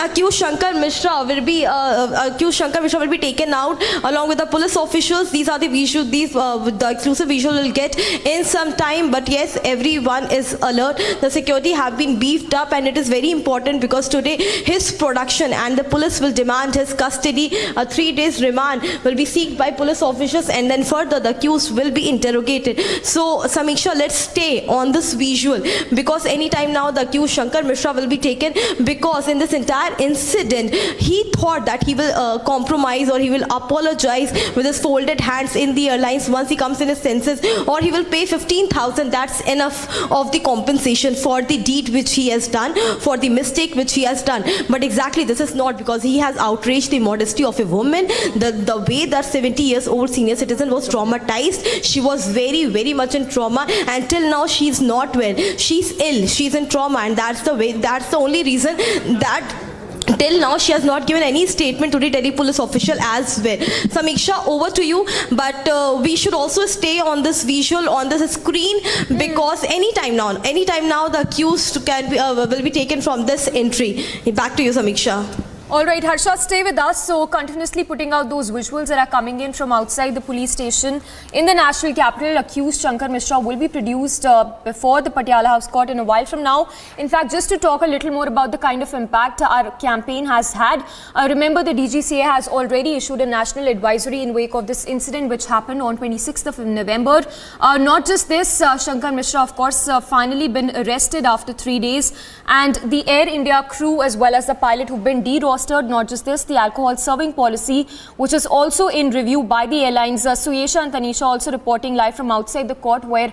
accused Shankar Mishra will be taken out along with the police officials. These are the visuals. The exclusive visual will get in some time. But yes, everyone is alert. The security have been beefed up, and it is very important because today his production and the police will demand his custody. A 3 days remand will be sought by police officers, and then further the accused will be interrogated. So Samiksha, let's stay on this visual because anytime now the accused Shankar Mishra will be taken because in this entire incident he thought that he will compromise or he will apologize with his folded hands in the airlines once he comes in his senses, or he will pay 15,000. That's enough of the compensation for the deed which he has done, for the mistake which he has done. But exactly this is not, because he has outraged the modesty of a woman. The way that 70 years old senior citizen was traumatized, she was very, very much in trauma, and till now she's not well. She's ill, she's in trauma, and that's the only reason that till now she has not given any statement to the Delhi police official as well. Samiksha, over to you, but we should also stay on this visual on this screen because anytime now the accused will be taken from this entry. Back to you, Samiksha.
All right, Harsha, stay with us. So, continuously putting out those visuals that are coming in from outside the police station in the national capital. Accused Shankar Mishra will be produced before the Patiala House Court in a while from now. In fact, just to talk a little more about the kind of impact our campaign has had, remember the DGCA has already issued a national advisory in wake of this incident which happened on 26th of November. Not just this, Shankar Mishra, of course, finally been arrested after 3 days, and the Air India crew as well as the pilot who've been de-rostered. Not just this, the alcohol serving policy, which is also in review by the airlines. Suyesha and Tanisha also reporting live from outside the court where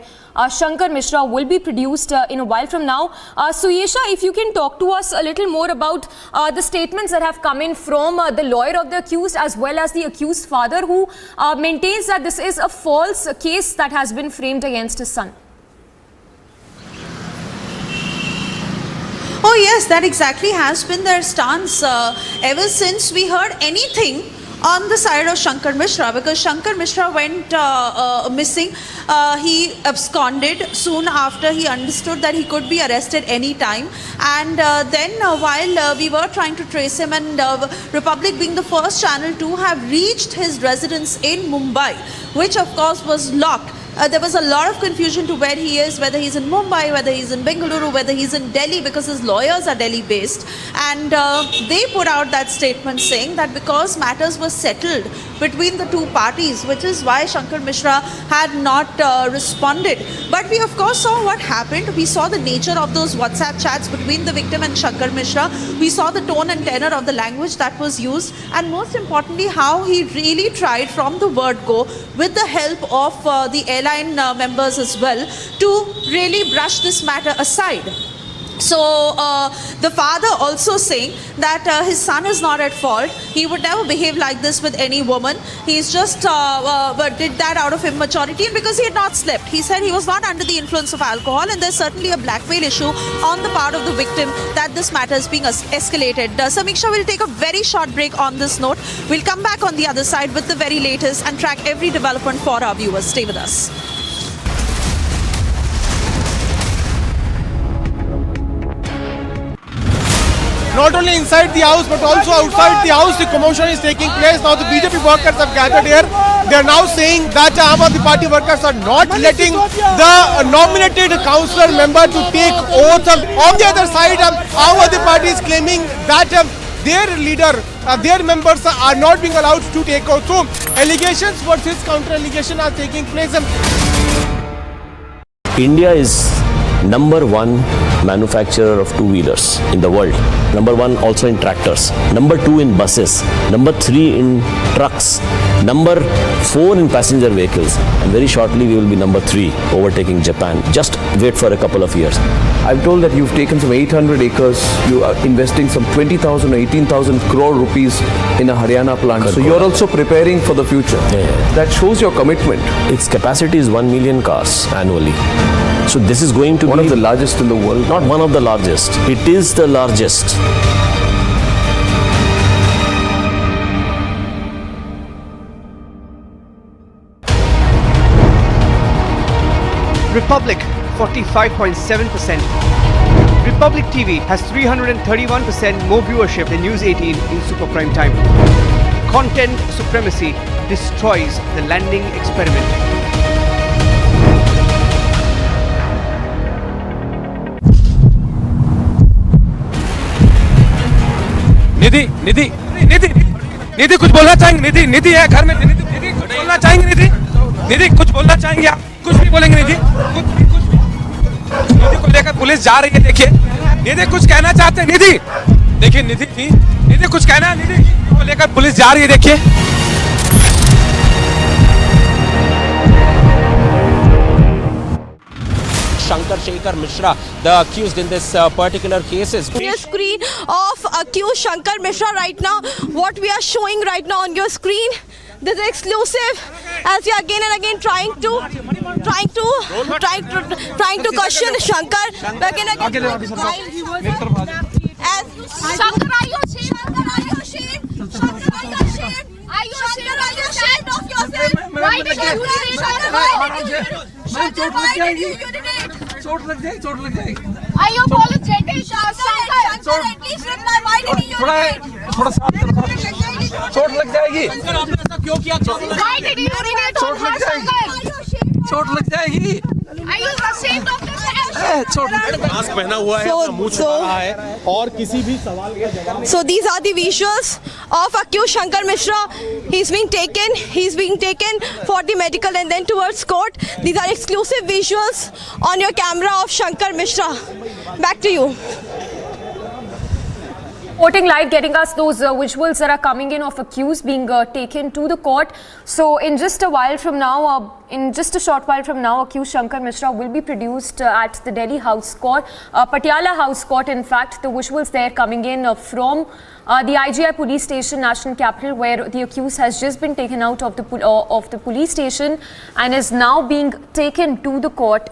Shankar Mishra will be produced in a while from now. Suyesha, if you can talk to us a little more about the statements that have come in from the lawyer of the accused as well as the accused father, who maintains that this is a false case that has been framed against his son.
Oh yes, that exactly has been their stance ever since we heard anything on the side of Shankar Mishra, because Shankar Mishra went missing. He absconded soon after he understood that he could be arrested any time, and then while we were trying to trace him, and Republic being the first channel to have reached his residence in Mumbai, which of course was locked. There was a lot of confusion to where he is, whether he's in Mumbai, whether he's in Bengaluru, whether he's in Delhi, because his lawyers are Delhi based. And they put out that statement saying that because matters were settled between the two parties, which is why Shankar Mishra had not responded. But we of course saw what happened. We saw the nature of those WhatsApp chats between the victim and Shankar Mishra. We saw the tone and tenor of the language that was used, and most importantly how he really tried from the word go, with the help of the Airline members as well, to really brush this matter aside. So the father also saying that his son is not at fault. He would never behave like this with any woman. He's just did that out of immaturity and because he had not slept. He said he was not under the influence of alcohol, and there's certainly a blackmail issue on the part of the victim that this matter is being escalated. Samiksha will take a very short break on this note. We'll come back on the other side with the very latest and track every development for our viewers. Stay with us.
Not only inside the house but also outside the house, the commotion is taking place. Now the BJP workers have gathered here. They are now saying that Aam Aadmi Party workers are not letting the nominated councillor member to take oath. On the other side, Aam Aadmi Party is claiming that their leader, their members are not being allowed to take oath. So allegations versus counter allegation are taking place.
India is number one manufacturer of two-wheelers in the world. Number one also in tractors. Number two in buses. Number three in trucks. Number four in passenger vehicles. And very shortly we will be number three, overtaking Japan. Just wait for a couple of years.
I'm told that you've taken some 800 acres. You are investing some 20,000 or 18,000 crore rupees in a Haryana plant. So you're also preparing for the future.
Yeah.
That shows your commitment.
Its capacity is 1 million cars annually. So this is going to
One
be
of the largest in the world.
not one of the largest. It is the largest.
Republic 45.7%. Republic TV has 331% more viewership than News 18 in super prime time. Content supremacy destroys the landing experiment.
निधि निधि निधि निधि कुछ बोलना चाहेंगे? निधि निधि है घर में। निधि कुछ बोलना चाहेंगे? निधि निधि कुछ बोलना चाहेंगे? आप कुछ नहीं बोलेंगे? निधि निधि को लेकर पुलिस जा रही है। देखिए निधि कुछ कहना चाहते हैं। निधि देखिए निधि कुछ कहना है। निधि को लेकर पुलिस जा रही है। देखिए
Shankar Mishra, the accused in this particular case, is
Your screen of accused Shankar Mishra right now. What we are showing right now on your screen, this is exclusive. As we are again and again trying to question Shankar. Again and again. As Shankar, are you ashamed? Shankar, are you ashamed? Shankar, are you ashamed? Are you ashamed of yourself? Why did you urinate? Shankar, why did you urinate?
चोट लग जाएगी।
Are you apologetic, Shankar? At least reply. Why did you urinate?
थोड़ा साफ करो। चोट लग जाएगी।
क्यों किया? Why did you urinate?
चोट लग जाएगी। चोट लग जाएगी।
Are you ashamed of yourself?
Mask पहना हुआ है, अपना मुंह छुपा रहा है और किसी भी सवाल का जवाब।
So these are the visuals of accused Shankar Mishra. He's being taken for the medical and then towards court. These are exclusive visuals on your camera of Shankar Mishra. Back to you. Reporting live, getting us those visuals that are coming in of accused being taken to the court. So in just a while from now, in just a short while from now, accused Shankar Mishra will be produced at the Delhi House Court, Patiala House Court. In fact, the visuals there coming in from the IGI police station, National Capital, where the accused has just been taken out of the police station and is now being taken to the court.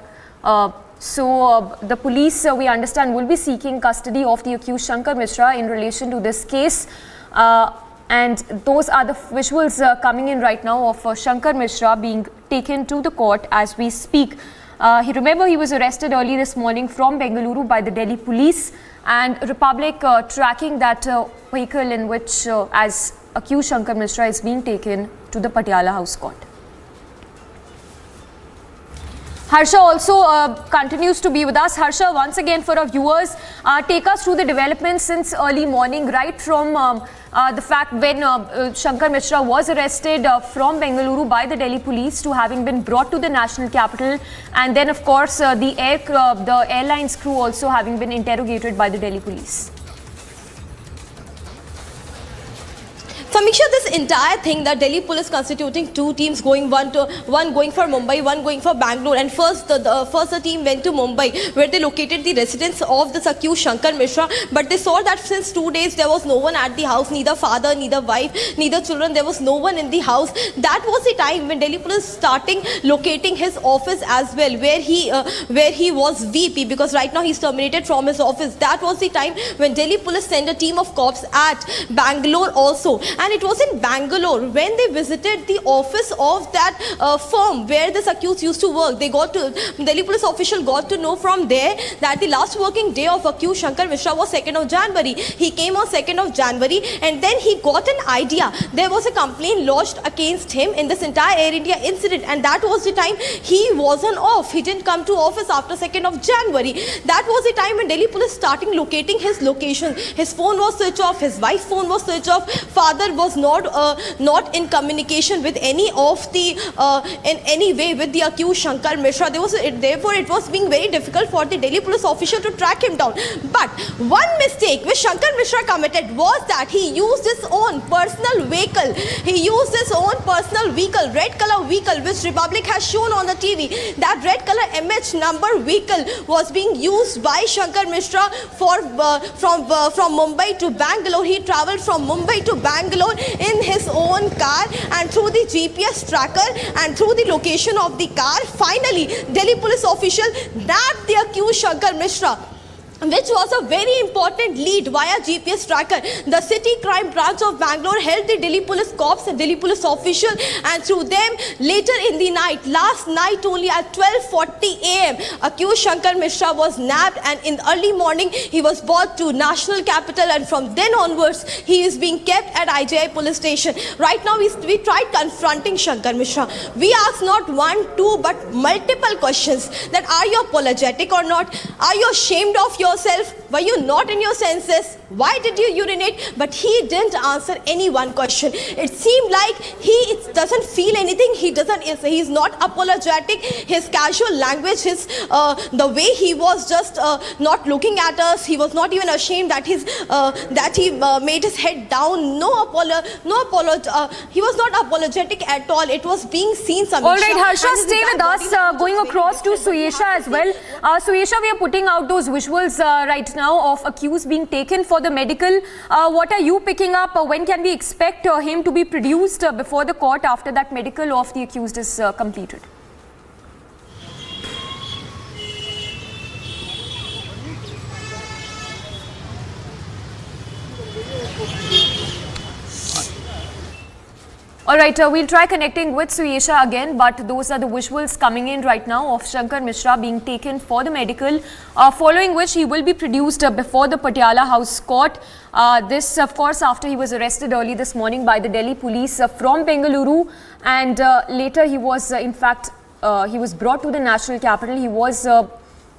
So the police, we understand, will be seeking custody of the accused Shankar Mishra in relation to this case. And those are the visuals coming in right now of Shankar Mishra being taken to the court as we speak. Remember, he was arrested early this morning from Bengaluru by the Delhi police, and Republic tracking that vehicle in which as accused Shankar Mishra is being taken to the Patiala House Court. Harsha also continues to be with us. Harsha, once again for our viewers, take us through the developments since early morning, right from the fact when Shankar Mishra was arrested from Bengaluru by the Delhi police to having been brought to the national capital, and then of course the airline's crew also having been interrogated by the Delhi police. Samiksha, this entire thing, that Delhi police constituting two teams, one going for Mumbai, one going for Bangalore, and first the team went to Mumbai where they located the residence of this accused Shankar Mishra, but they saw that since 2 days there was no one at the house, neither father, neither wife, neither children, there was no one in the house. That was the time when Delhi police starting locating his office as well, where he was VP, because right now he's terminated from his office. That was the time when Delhi police sent a team of cops at Bangalore also. And it was in Bangalore when they visited the office of that firm where this accused used to work. Delhi police official got to know from there that the last working day of accused Shankar Mishra was 2nd of January. He came on 2nd of January and then he got an idea. There was a complaint lodged against him in this entire Air India incident, and that was the time he was on off. He didn't come to office after 2nd of January. That was the time when Delhi police starting locating his location. His phone was switched off, his wife's phone was switched off, father was not in communication with any of the in any way with the accused Shankar Mishra. Therefore it was being very difficult for the Delhi police official to track him down. But one mistake which Shankar Mishra committed was that he used his own personal vehicle. He used his own personal vehicle, red color vehicle, which Republic has shown on the TV. That red color MH number vehicle was being used by Shankar Mishra from Mumbai to Bangalore. He travelled from Mumbai to Bangalore Bangalore in his own car, and through the GPS tracker and through the location of the car, finally Delhi police official nabbed the accused Shankar Mishra, which was a very important lead via GPS tracker. The city crime branch of Bangalore held the Delhi police cops and Delhi police official, and through them later in the night, last night only at 12:40 a.m. accused Shankar Mishra was nabbed, and in the early morning he was brought to national capital, and from then onwards he is being kept at IJI police station. Right now we tried confronting Shankar Mishra. We asked not one, two but multiple questions that are you apologetic or not? Are you ashamed of yourself? Were you not in your senses? Why did you urinate? But he didn't answer any one question. It seemed like he doesn't feel anything. He's not apologetic. His casual language, the way he was just not looking at us. He was not even ashamed that he made his head down. He was not apologetic at all. It was being seen. Samisha.
All right, Harsha, stay with us. Going across to Suyesha as well. Suyesha, we are putting out those visuals right now of accused being taken for the medical. What are you picking up? When can we expect him to be produced before the court after that medical of the accused is completed? All right, we'll try connecting with Suyesha again, but those are the visuals coming in right now of Shankar Mishra being taken for the medical, following which he will be produced before the Patiala House Court. This, of course, after he was arrested early this morning by the Delhi police from Bengaluru, and later he was, in fact, he was brought to the national capital. He was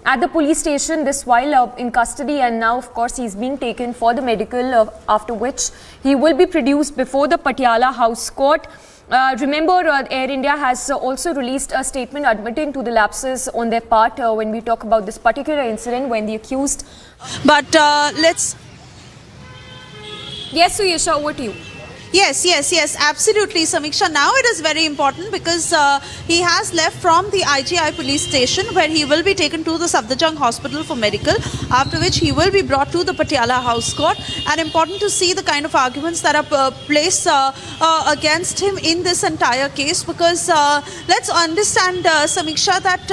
at the police station this while in custody, and now of course he is being taken for the medical, after which he will be produced before the Patiala House Court. Remember, Air India has also released a statement admitting to the lapses on their part when we talk about this particular incident when the accused...
But let's...
Yes, Suyesha, over to you.
Yes, absolutely, Samiksha. Now it is very important because he has left from the IGI police station, where he will be taken to the Safdarjung hospital for medical, after which he will be brought to the Patiala House Court. And important to see the kind of arguments that are placed against him in this entire case, because let's understand, Samiksha, that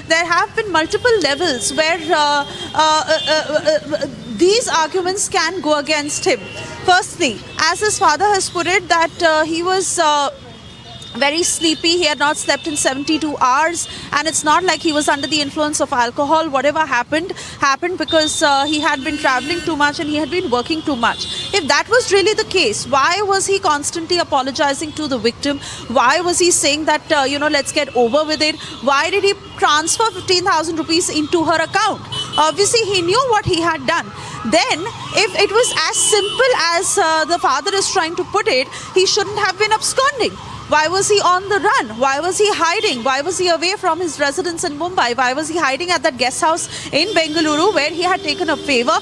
there have been multiple levels where these arguments can go against him. Firstly, as his father has put it, that he was very sleepy. He had not slept in 72 hours, and it's not like he was under the influence of alcohol. Whatever happened because he had been traveling too much and he had been working too much. If that was really the case, why was he constantly apologizing to the victim? Why was he saying that, let's get over with it? Why did he transfer 15,000 rupees into her account? Obviously, he knew what he had done. Then, if it was as simple as the father is trying to put it, he shouldn't have been absconding. Why was he on the run? Why was he hiding? Why was he away from his residence in Mumbai? Why was he hiding at that guest house in Bengaluru, where he had taken a favor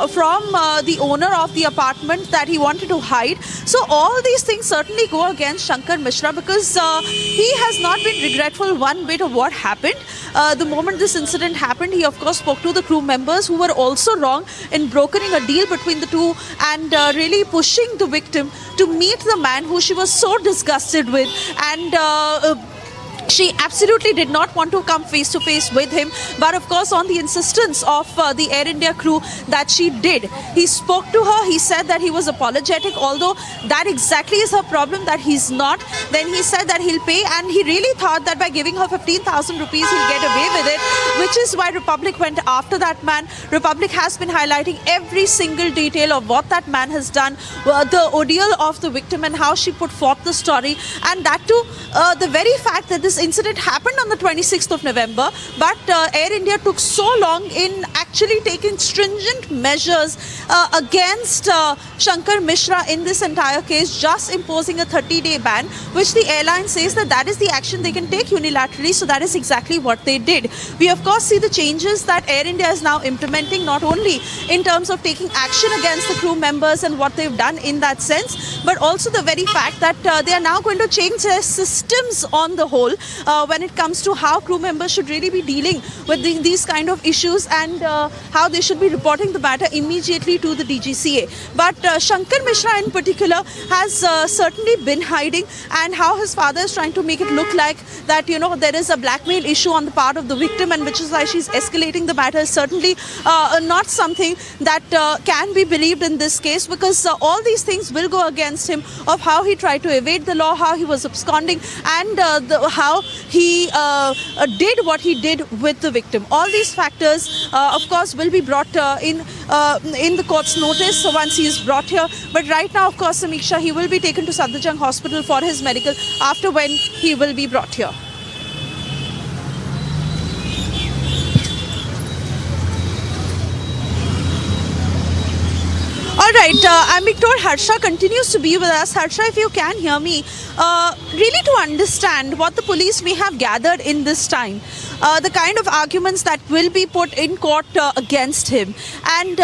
from the owner of the apartment that he wanted to hide? So all these things certainly go against Shankar Mishra, because he has not been regretful one bit of what happened. The moment this incident happened, he of course spoke to the crew members who were also wrong in brokering a deal between the two and really pushing the victim to meet the man who she was so disgusted with, and she absolutely did not want to come face to face with him, but of course on the insistence of the Air India crew that she did. He spoke to her, he said that he was apologetic, although that exactly is her problem, that he's not. Then he said that he'll pay, and he really thought that by giving her 15,000 rupees he'll get away with it, which is why Republic went after that man. Republic has been highlighting every single detail of what that man has done, the ordeal of the victim and how she put forth the story, and that too, the very fact that this incident happened on the 26th of November, but Air India took so long in actually taking stringent measures against Shankar Mishra in this entire case, just imposing a 30-day ban, which the airline says that is the action they can take unilaterally. So that is exactly what they did. We of course see the changes that Air India is now implementing, not only in terms of taking action against the crew members and what they've done in that sense, but also the very fact that they are now going to change their systems on the whole when it comes to how crew members should really be dealing with these kind of issues, and how they should be reporting the matter immediately to the DGCA. But Shankar Mishra in particular has certainly been hiding, and how his father is trying to make it look like that, you know, there is a blackmail issue on the part of the victim, and which is why she's escalating the matter, is certainly not something that can be believed in this case, because all these things will go against him, of how he tried to evade the law, how he was absconding, and how he did what he did with the victim. All these factors, of course, will be brought in the court's notice so once he is brought here. But right now, of course, Samiksha, he will be taken to Safdarjung Hospital for his medical, after when he will be brought here. All right, I'm being told Harsha continues to be with us. Harsha, if you can hear me, really to understand what the police may have gathered in this time, the kind of arguments that will be put in court against him, and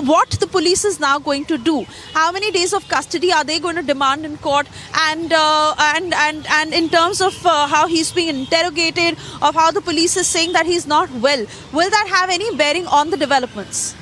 what the police is now going to do. How many days of custody are they going to demand in court, and in terms of how he's being interrogated, of how the police is saying that he's not well, will that have any bearing on the developments?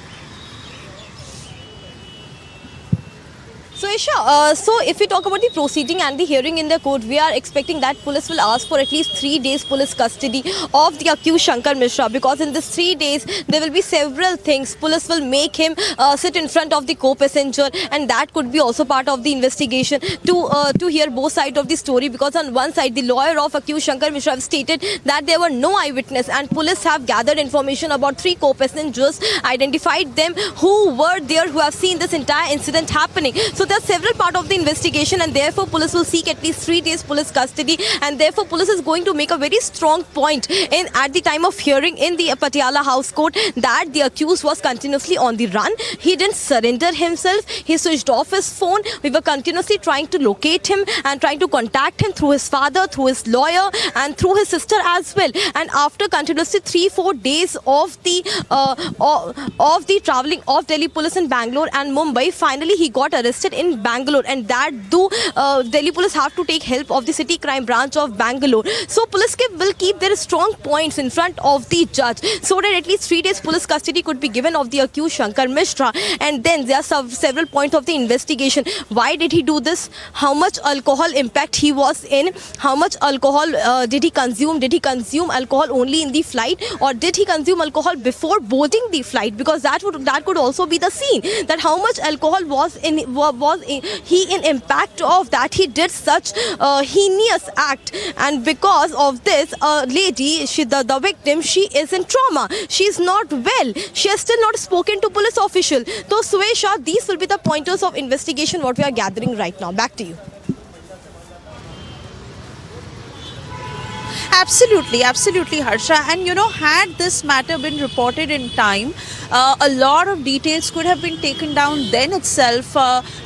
So Isha, so if we talk about the proceeding and the hearing in the court, we are expecting that police will ask for at least 3 days police custody of the accused Shankar Mishra, because in these 3 days there will be several things. Police will make him sit in front of the co-passenger, and that could be also part of the investigation to hear both sides of the story, because on one side the lawyer of accused Shankar Mishra have stated that there were no eyewitness, and police have gathered information about 3 co-passengers, identified them who were there, who have seen this entire incident happening. So there are several part of the investigation, and therefore police will seek at least 3 days police custody, and therefore police is going to make a very strong point at the time of hearing in the Patiala House Court that the accused was continuously on the run. He didn't surrender himself. He switched off his phone. We were continuously trying to locate him and trying to contact him through his father, through his lawyer, and through his sister as well. And after continuously 3-4 days of the traveling of Delhi police in Bangalore and Mumbai, finally he got arrested in Bangalore, and that Delhi police have to take help of the city crime branch of Bangalore. So police will keep their strong points in front of the judge, so that at least 3 days police custody could be given of the accused Shankar Mishra. And then there are several points of the investigation. Why did he do this? How much alcohol impact he was in? How much alcohol did he consume? Did he consume alcohol only in the flight, or did he consume alcohol before boarding the flight? Because that could also be the scene, that how much alcohol was in impact of that he did such heinous act. And because of this, lady, the victim, she is in trauma. She is not well. She has still not spoken to police official. So Suesha, these will be the pointers of investigation what we are gathering right now. Back to you.
Absolutely, Harsha. And you know, had this matter been reported in time, a lot of details could have been taken down then itself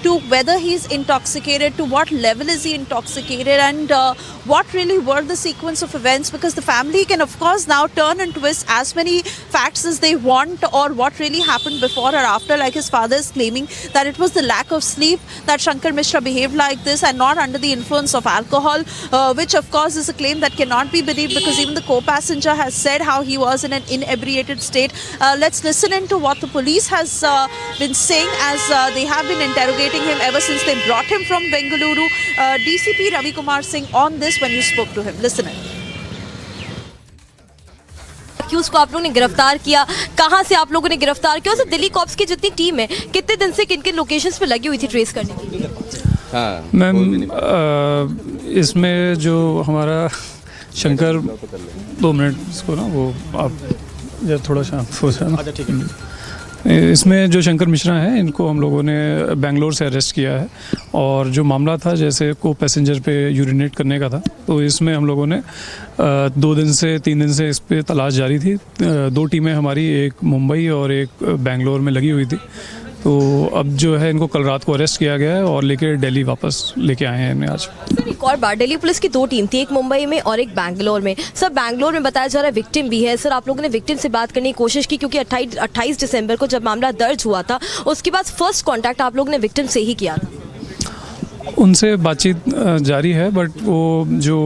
to whether he's intoxicated, to what level is he intoxicated, and what really were the sequence of events, because the family can of course now turn and twist as many facts as they want, or what really happened before or after. Like his father is claiming that it was the lack of sleep that Shankar Mishra behaved like this, and not under the influence of alcohol, which of course is a claim that cannot be believed, because even the co-passenger has said how he was in an inebriated state. Let's listen into what the police has been saying as they have been interrogating him ever since they brought him from Bengaluru. DCP Ravi Kumar Singh on this when you spoke to him. Listen in.
Accused को आप लोगों ने गिरफ्तार किया, कहां से आप लोगों ने गिरफ्तार किया, और दिल्ली कॉप्स की जितनी टीम है कितने दिन से किन-किन लोकेशंस पे लगी हुई थी ट्रेस करने के लिए?
मैम, इसमें जो हमारा शंकर 2 मिनट इसको ना वो आप थोड़ा शांत हो जाना। अच्छा ठीक है। इसमें जो शंकर मिश्रा हैं, इनको हम लोगों ने बेंगलोर से अरेस्ट किया है, और जो मामला था जैसे को पैसेंजर पे यूरिनेट करने का था, तो इसमें हम लोगों ने 2 दिन से 3 दिन से इस पे तलाश जारी थी। 2 टीमें हमारी, एक मुंबई और एक बेंगलोर में लगी हुई थी। तो अब जो है इनको कल रात को अरेस्ट किया गया है और लेके दिल्ली वापस लेके आए हैं इन्हें आज।
सर एक और बार, दिल्ली पुलिस की 2 टीम थी, एक मुंबई में और एक बैंगलोर में। सर बैंगलोर में बताया जा रहा है विक्टिम भी है। सर आप लोगों ने विक्टिम से बात करने की कोशिश की, क्योंकि 28 दिसंबर को जब मामला दर्ज हुआ था, उसके बाद फर्स्ट कॉन्टैक्ट आप लोगों ने विक्टिम से ही किया था।
उनसे बातचीत जारी है, बट वो जो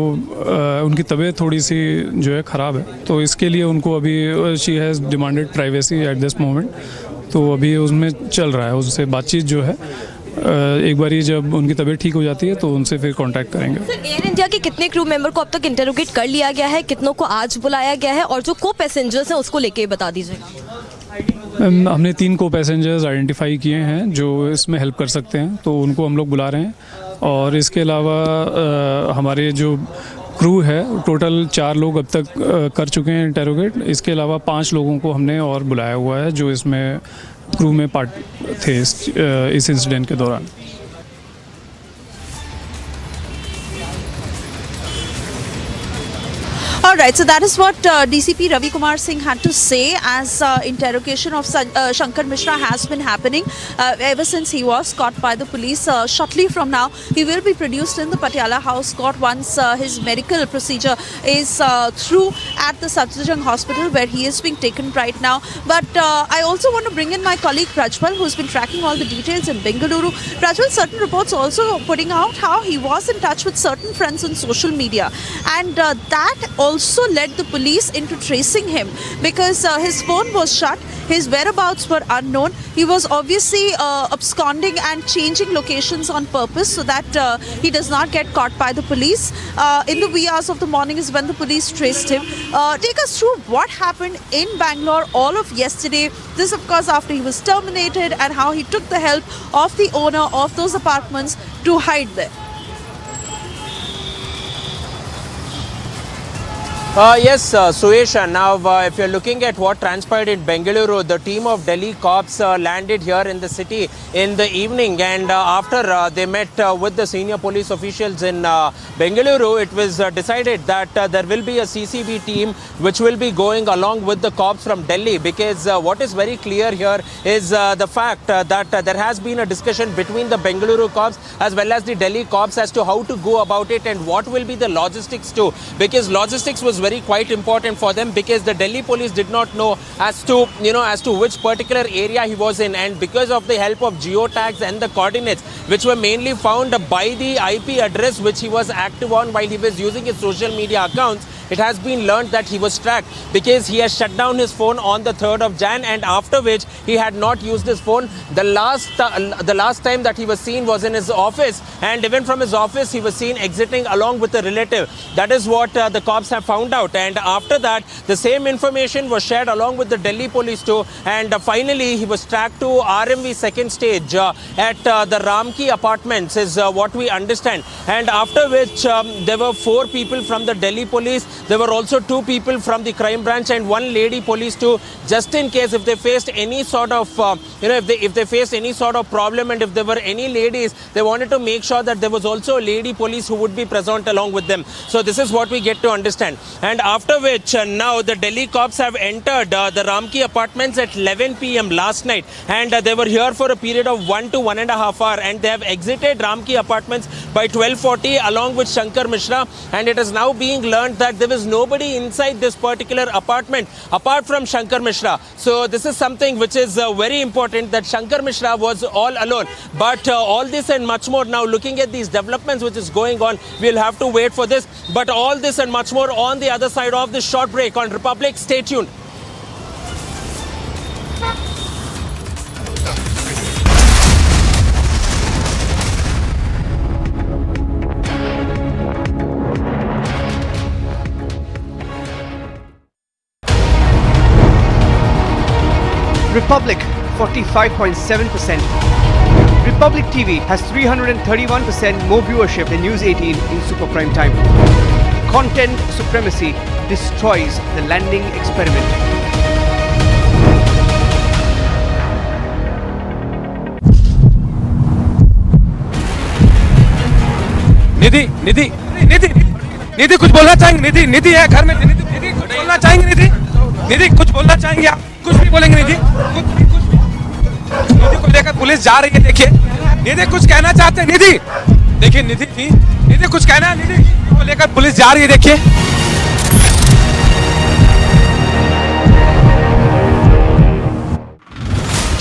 उनकी तबीयत थोड़ी सी जो है ख़राब है, तो इसके लिए उनको अभी she has demanded privacy at this moment. तो अभी उसमें चल रहा है, उससे बातचीत जो है एक बारी जब उनकी तबीयत ठीक हो जाती है तो उनसे फिर कांटेक्ट करेंगे।
सर, एयर इंडिया के कितने क्रू मेंबर को अब तक इंटरोगेट कर लिया गया है, कितनों को आज बुलाया गया है, और जो को पैसेंजर्स हैं उसको लेके बता दीजिएगा।
हमने 3 को पैसेंजर्स आइडेंटिफाई किए हैं जो इसमें हेल्प कर सकते हैं, तो उनको हम लोग बुला रहे हैं। और इसके अलावा हमारे जो क्रू है टोटल 4 लोग अब तक कर चुके हैं इंटरोगेट। इसके अलावा 5 लोगों को हमने और बुलाया हुआ है जो इसमें क्रू में पार्ट थे इस इंसिडेंट के दौरान।
All right, so that is what DCP Ravi Kumar Singh had to say as interrogation of Shankar Mishra has been happening ever since he was caught by the police. Shortly from now, he will be produced in the Patiala House Court once his medical procedure is through at the Sajjang Hospital where he is being taken right now. But I also want to bring in my colleague Prajwal, who's been tracking all the details in Bengaluru. Prajwal, certain reports also putting out how he was in touch with certain friends on social media, and that also led the police into tracing him because his phone was shut, his whereabouts were unknown. He was obviously absconding and changing locations on purpose so that he does not get caught by the police. In the wee hours of the morning is when the police traced him. Take us through what happened in Bangalore all of yesterday. This, of course, after he was terminated, and how he took the help of the owner of those apartments to hide there.
Yes, Suyesh, now if you're looking at what transpired in Bengaluru, the team of Delhi cops landed here in the city in the evening, and after they met with the senior police officials in Bengaluru, it was decided that there will be a CCB team which will be going along with the cops from Delhi, because what is very clear here is the fact that there has been a discussion between the Bengaluru cops as well as the Delhi cops as to how to go about it and what will be the logistics too, because logistics was very quite important for them, because the Delhi police did not know as to which particular area he was in, and because of the help of geotags and the coordinates which were mainly found by the IP address which he was active on while he was using his social media accounts, it has been learned that he was tracked because he has shut down his phone on the 3rd of Jan, and after which he had not used his phone. The last time that he was seen was in his office, and even from his office he was seen exiting along with a relative. That is what the cops have found out, and after that the same information was shared along with the Delhi police too, and finally he was tracked to RMV second stage at the Ramki apartments is what we understand, and after which there were 4 people from the Delhi police. There were also 2 people from the crime branch and 1 lady police too, just in case if they faced any sort of if they faced any sort of problem, and if there were any ladies, they wanted to make sure that there was also a lady police who would be present along with them. So this is what we get to understand, and after which now the Delhi cops have entered the Ramki apartments at 11 PM last night, and they were here for a period of 1 to 1.5 hours, and they have exited Ramki apartments by 12:40 along with Shankar Mishra, and it is now being learned that there was nobody inside this particular apartment apart from Shankar Mishra. So this is something which is very important, that Shankar Mishra was all alone. But all this and much more, now looking at these developments which is going on, we'll have to wait for this. But all this and much more on the other side of this short break on Republic. Stay tuned.
Republic 45.7%. Republic TV has 331% more viewership than News 18 in super prime time. Content supremacy destroys the landing experiment.
निधि कुछ बोलना चाहेंगे? निधि है घर में। निधि कुछ बोलना चाहेंगे? निधि कुछ बोलना चाहेंगे? आप कुछ भी बोलेंगे? निधि को लेकर पुलिस जा रही है। देखिए निधि कुछ कहना चाहते हैं। निधि देखिए, निधि कुछ कहना है। निधि को लेकर पुलिस जा रही है। देखिए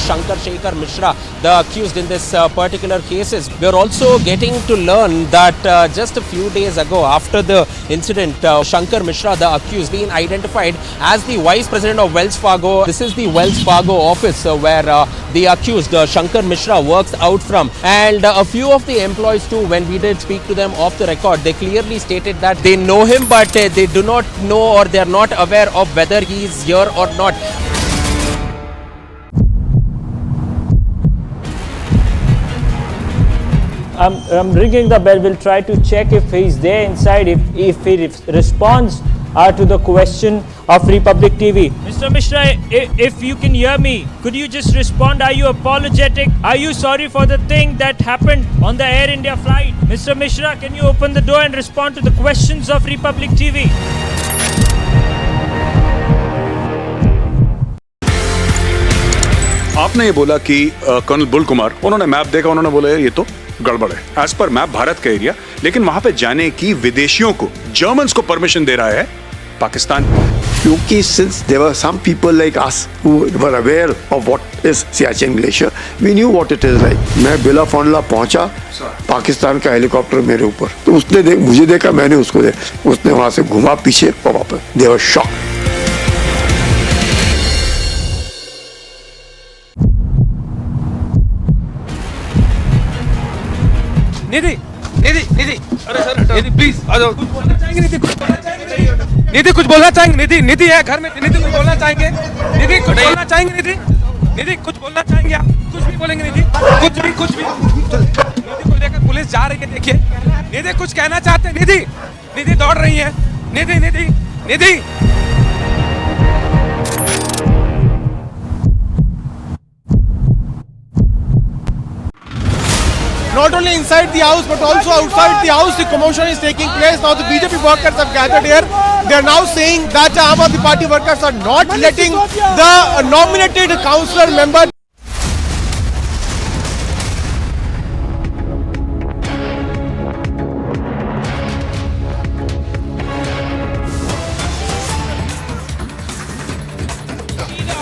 Shankar Shankar Mishra, the accused in this particular cases. We are also getting to learn that just a few days ago, after the incident, Shankar Mishra, the accused, being identified as the Vice President of Wells Fargo. This is the Wells Fargo office where the accused, Shankar Mishra, works out from. And a few of the employees too, when we did speak to them off the record, they clearly stated that they know him, but they do not know or they are not aware of whether he is here or not.
I'm ringing the bell. We'll try to check if he's there inside, if he responds to the question of Republic TV. Mr. Mishra, if you can hear me, could you just respond? Are you apologetic? Are you sorry for the thing that happened on the Air India flight? Mr. Mishra, can you open the door and respond to the questions of Republic TV?
आपने ये बोला कि colonel bull Kumar, उन्होंने map देखा, उन्होंने बोला ये तो गड़बड़ है। एज पर मैप भारत का एरिया, लेकिन वहां पे जाने की विदेशियों को, जर्मन्स को परमिशन दे रहा है पाकिस्तान।
क्योंकि since there were some people like us who were aware of what is Siachen Glacier, we knew what it is like. मैं बिला फॉन्डला पहुंचा, पाकिस्तान का हेलीकॉप्टर मेरे ऊपर, तो उसने मुझे देखा, मैंने उसको देखा, उसने वहां से घुमा पीछे और वापस। They were shocked.
निधि निधि निधि, अरे सर निधि प्लीज आ जाओ। कुछ बोलना चाहेंगे निधि? कुछ बोलना चाहेंगे निधि? कुछ बोलना चाहेंगे निधि? निधि है घर में, निधि कुछ बोलना चाहेंगे? निधि कुछ बोलना चाहेंगे निधि? निधि कुछ बोलना चाहेंगे आप? कुछ भी बोलेंगे निधि? कुछ भी निधि को लेकर पुलिस जा रही है, देखिए निधि कुछ कहना चाहते हैं। निधि निधि दौड़ रही है। निधि निधि निधि
Not only inside the house but also outside the house, the commotion is taking place. Now the BJP workers have gathered here. They are now saying that Aam Aadmi Party workers are not letting the nominated councillor member.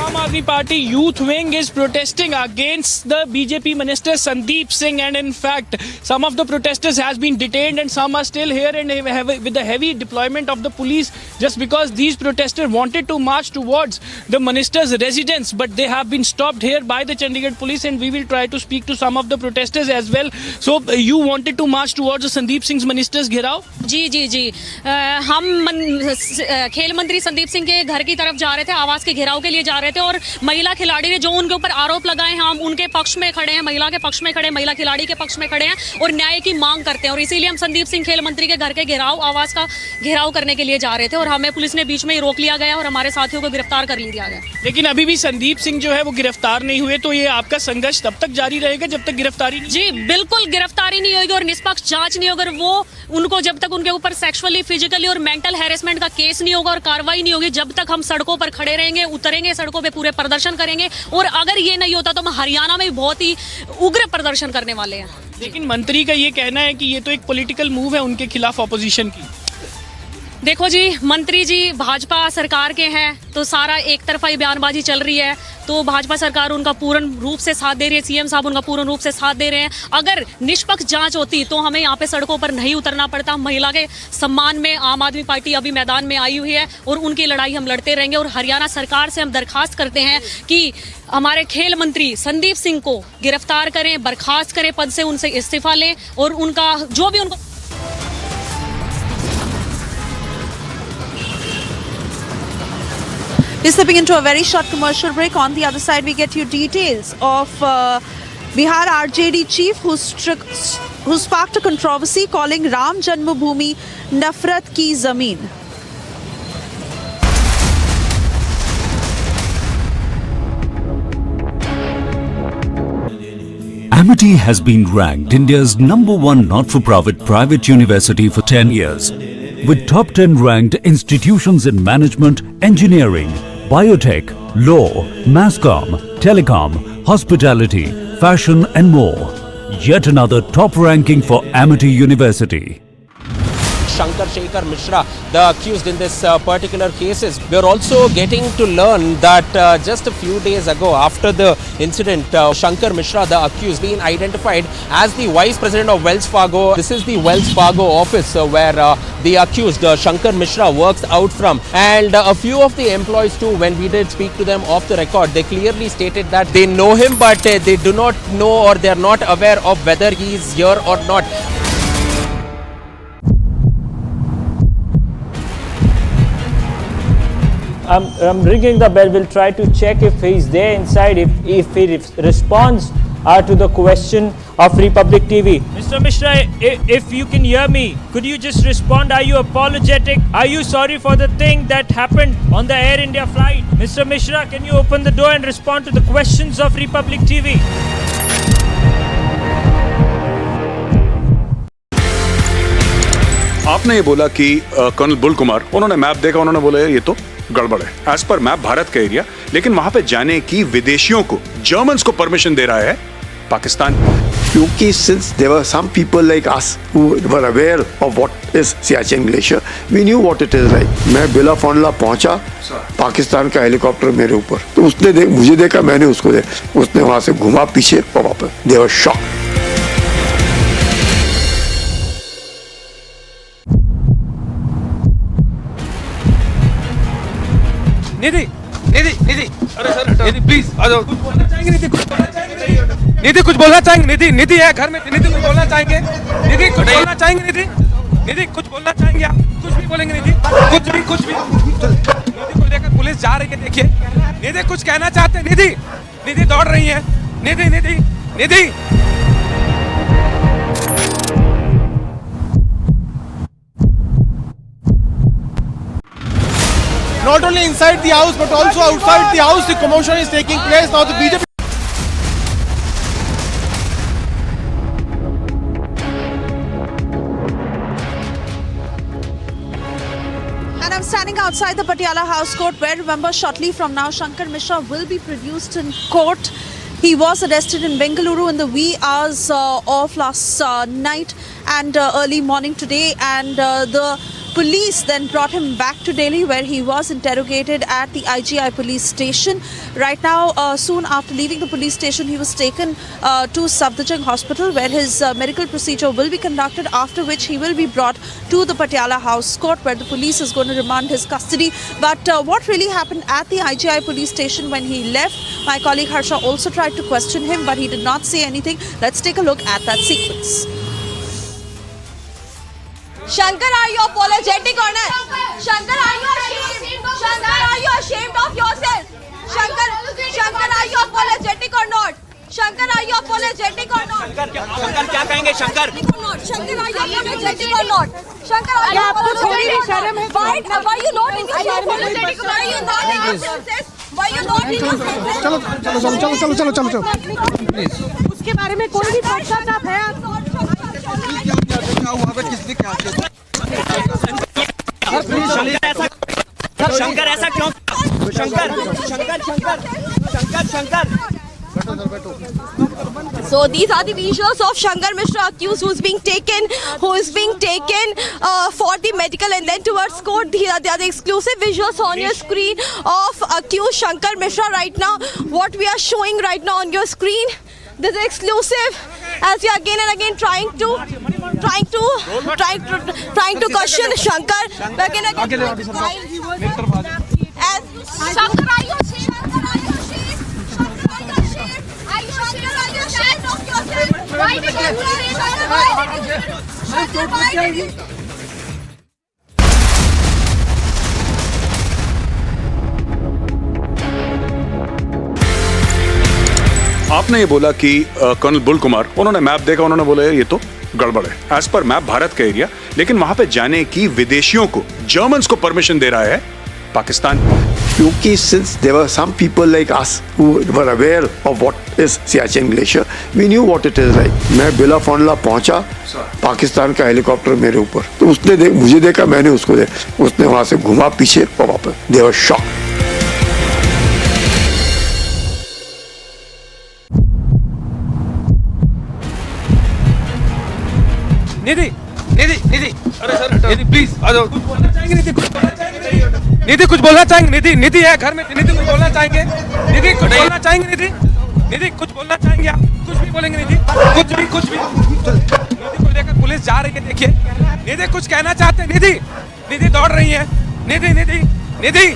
Aam Aadmi Party youth wing is protesting against the BJP minister Sandeep Singh, and in fact some of the protesters has been detained and some are still here and with the heavy deployment of the police, just because these protesters wanted to march towards the minister's residence, but they have been stopped here by the Chandigarh police, and we will try to speak to some of the protesters as well. So you wanted to march towards the Sandeep Singh's minister's घेराव?
जी हम खेल मंत्री संदीप सिंह के घर की तरफ जा रहे थे, आवास के घेराव के लिए जा रहे थे, और महिला खिलाड़ी ने जो उनके ऊपर आरोप लगाए हैं, हम उनके पक्ष में खड़े हैं, महिला के पक्ष में खड़े हैं, महिला खिलाड़ी के पक्ष में खड़े हैं और न्याय की मांग करते हैं, और इसीलिए हम संदीप सिंह खेल मंत्री के घर के घेराव, आवास का घेराव करने के लिए जा रहे थे, और हमें पुलिस ने बीच में ही रोक लिया गया और हमारे साथियों को गिरफ्तार कर लिया गया।
लेकिन अभी भी संदीप सिंह जो है वो गिरफ्तार नहीं हुए, तो ये आपका संघर्ष तब तक जारी रहेगा जब तक गिरफ्तारी नहीं?
जी बिल्कुल, गिरफ्तारी नहीं होगी और निष्पक्ष जांच नहीं होगी, वो उनको जब तक उनके ऊपर सेक्सुअली, फिजिकली और मेंटल हैरेसमेंट का केस नहीं होगा और कार्रवाई नहीं होगी, जब तक हम सड़कों पर खड़े रहेंगे, उतरेंगे सड़कों पे, पूरे प्रदर्शन करेंगे, और अगर ये नहीं होता तो हम हरियाणा में बहुत ही उग्र प्रदर्शन करने वाले हैं।
लेकिन मंत्री का ये कहना है कि ये तो एक पॉलिटिकल मूव है उनके खिलाफ ऑपोजिशन की।
देखो जी, मंत्री जी भाजपा सरकार के हैं, तो सारा एक तरफा ही बयानबाजी चल रही है, तो भाजपा सरकार उनका पूर्ण रूप से साथ दे रही है, सीएम साहब उनका पूर्ण रूप से साथ दे रहे हैं। अगर निष्पक्ष जांच होती तो हमें यहाँ पे सड़कों पर नहीं उतरना पड़ता। महिला के सम्मान में आम आदमी पार्टी अभी मैदान में आई हुई है और उनकी लड़ाई हम लड़ते रहेंगे, और हरियाणा सरकार से हम दरखास्त करते हैं कि हमारे खेल मंत्री संदीप सिंह को गिरफ्तार करें, बर्खास्त करें पद से, उनसे इस्तीफा लें, और उनका जो भी उनको
We're stepping into a very short commercial break. On the other side, we get you details of Bihar RJD chief who sparked a controversy calling Ram Janmabhoomi Nafrat ki Zameen.
Amity has been ranked India's #1 not-for-profit private university for 10 years, with top 10 ranked institutions in management, engineering, biotech, law, masscom, telecom, hospitality, fashion and more. Yet another top ranking for Amity University.
Shankar Mishra, the accused in this particular cases. We are also getting to learn that just a few days ago, after the incident, Shankar Mishra, the accused, being identified as the vice president of Wells Fargo. This is the Wells Fargo office where the accused Shankar Mishra works out from, and a few of the employees too, when we did speak to them off the record, they clearly stated that they know him, but they do not know, or they are not aware of whether he is here or not.
I'm ringing the bell. We'll try to check if he's there inside, if he responds to the question of Republic TV. Mr. Mishra, if you can hear me, could you just respond? Are you apologetic? Are you sorry for the thing that happened on the Air India flight? Mr. Mishra, can you open the door and respond to the questions of Republic TV?
आपने ये बोला कि colonel bull Kumar, उन्होंने map देखा, उन्होंने बोला ये तो गड़बड़ है। एज पर मैप भारत का एरिया, लेकिन वहां पे जाने की विदेशियों को, जर्मन्स को परमिशन दे रहा है पाकिस्तान।
क्योंकि since there were some people like us who were aware of what is Siachen Glacier, we knew what it is like. मैं बिला फॉन्डला पहुंचा, पाकिस्तान का हेलीकॉप्टर मेरे ऊपर, तो उसने मुझे देखा, मैंने उसको देखा, उसने वहां से घुमा पीछे और वापस। They were shocked.
निधि निधि निधि, अरे सर निधि प्लीज आ जाओ। कुछ बोलना चाहेंगे निधि? कुछ बोलना चाहेंगे निधि? कुछ बोलना चाहेंगे निधि? निधि है घर में, निधि कुछ बोलना चाहेंगे? निधि कुछ बोलना चाहेंगे निधि? निधि कुछ बोलना चाहेंगे आप? कुछ भी बोलेंगे निधि? कुछ भी निधि को लेकर पुलिस जा रही है, देखिए निधि कुछ कहना चाहते हैं। निधि निधि दौड़ रही है। निधि निधि निधि
Not only inside the house but also outside the house, the commotion is taking place. Now the BJP.
And I'm standing outside the Patiala House Court where, remember, shortly from now, Shankar Mishra will be produced in court. He was arrested in Bengaluru in the wee hours of last night and early morning today, and the police then brought him back to Delhi, where he was interrogated at the IGI police station. Right now, soon after leaving the police station, he was taken to Safdarjung Hospital, where his medical procedure will be conducted, after which he will be brought to the Patiala House Court, where the police is going to remand his custody. But what really happened at the IGI police station when he left, my colleague Harsha also tried to question him, but he did not say anything. Let's take a look at that sequence.
Shankar, are you apologetic or not? Shankar, are you ashamed? Shankar, are you ashamed of yourself? Shankar, are you apologetic or not? Shankar, are you apologetic or not?
Shankar क्या कहेंगे? Shankar
Shankar, are you apologetic or not? Shankar, are you apologetic? Why you not in your apologetic? Why you not in your senses? Why you not in your senses?
चलो
उसके बारे में कोई भी पक्षपात है?
शंकर ऐसा क्यों? Shankar
So these are the visuals of Shankar Mishra, accused, who is being taken for the medical and then towards court. These are the exclusive visuals on your screen of accused Shankar Mishra right now. What we are showing right now on your screen, this is exclusive, as we are again and again trying to question Shankar. Again and again, as Shankar, are you ashamed? Why did you say that?
आपने ये बोला कि colonel bull Kumar, उन्होंने map देखा, उन्होंने बोला ये तो गड़बड़ है। एज पर मैप भारत का एरिया, लेकिन वहां पे जाने की विदेशियों को, जर्मन्स को परमिशन दे रहा है पाकिस्तान।
क्योंकि since there were some people like us who were aware of what is Siachen Glacier, we knew what it is like. मैं बिला फॉन्डला पहुंचा, पाकिस्तान का हेलीकॉप्टर मेरे ऊपर, तो उसने मुझे देखा, मैंने उसको देखा, उसने वहां से घुमा पीछे और वापस। They were shocked.
निधि निधि निधि अरे सर निधि प्लीज आ जाओ। कुछ बोलना चाहेंगे निधि? कुछ बोलना चाहेंगे निधि? कुछ बोलना चाहेंगे निधि? निधि है घर में, निधि कुछ बोलना चाहेंगे? निधि कुछ बोलना चाहेंगे निधि? निधि कुछ बोलना चाहेंगे आप? कुछ भी बोलेंगे निधि? कुछ भी निधि को लेकर पुलिस जा रही है, देखिए निधि कुछ कहना चाहते हैं। निधि निधि दौड़ रही है। निधि निधि निधि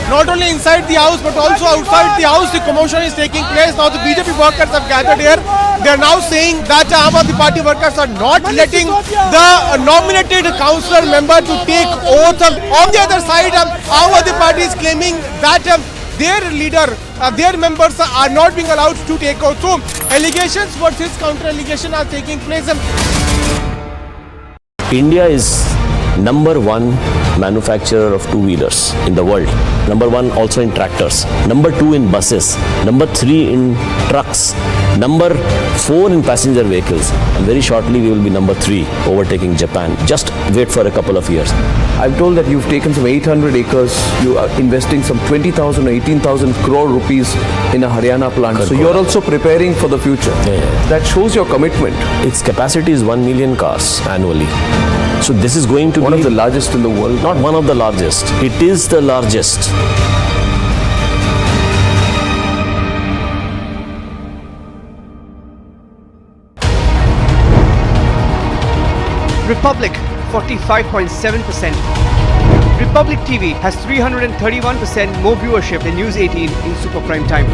Not only inside the house but also outside the house, the commotion is taking place. Now the BJP workers have gathered here. They are now saying that Aam Aadmi Party workers are not letting the nominated councillor member to take oath. On the other side, Aam Aadmi Party is claiming that their leader, their members are not being allowed to take oath. So allegations versus counter allegation are taking place.
India is number one manufacturer of two-wheelers in the world. Number one also in tractors. Number two in buses. Number three in trucks. Number four in passenger vehicles. And very shortly we will be number three, overtaking Japan. Just wait for a couple of years.
I'm told that you've taken some 800 acres, you are investing some 20,000 or 18,000 crore rupees in a Haryana plant. So you're also preparing for the future. That shows your commitment.
Its capacity is 1 million cars annually. So this is going to
One
be
of the largest in the world.
not one of the largest. It is the largest.
Republic 45.7%. Republic TV has 331% more viewership than News 18 in super prime time.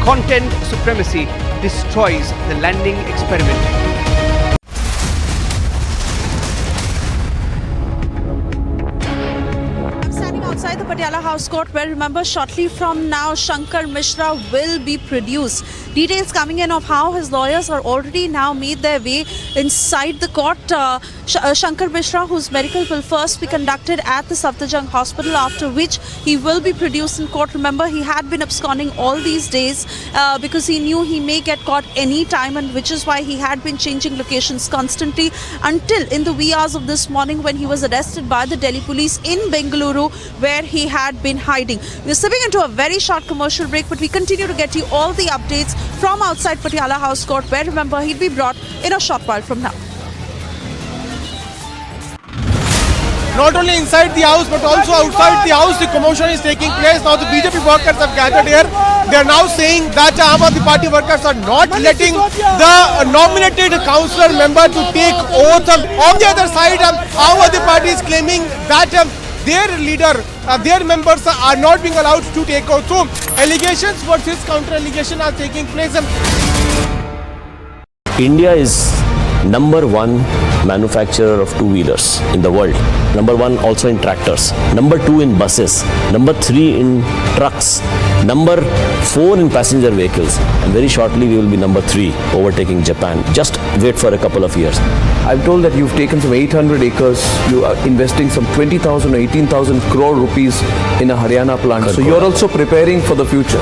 Content supremacy destroys the landing experiment.
Outside the Patiala House Court, where remember shortly from now Shankar Mishra will be produced. Details coming in of how his lawyers are already now made their way inside the court. Shankar Mishra, whose medical will first be conducted at the Safdarjung Hospital, after which he will be produced in court. Remember, he had been absconding all these days because he knew he may get caught any time, and which is why he had been changing locations constantly until in the wee hours of this morning when he was arrested by the Delhi police in Bengaluru, where he had been hiding. We're slipping into a very short commercial break, but we continue to get you all the updates from outside Patiala House Court, where remember he'll be brought in a short while from now.
Not only inside the house but also outside the house, the commotion is taking place. Now the BJP workers have gathered here. They are now saying that Aam Aadmi Party workers are not letting the nominated councillor member to take oath. On the other side, Aam Aadmi Party is claiming that their leader, their members are not being allowed to take oath. So allegations versus counter allegation are taking place.
India is number one manufacturer of two-wheelers in the world. Number one also in tractors. Number two in buses. Number three in trucks. Number four in passenger vehicles. And very shortly we will be number three, overtaking Japan. Just wait for a couple of years.
I'm told that you've taken some 800 acres, you are investing some 20,000 or 18,000 crore rupees in a Haryana plant. So you're also preparing for the future.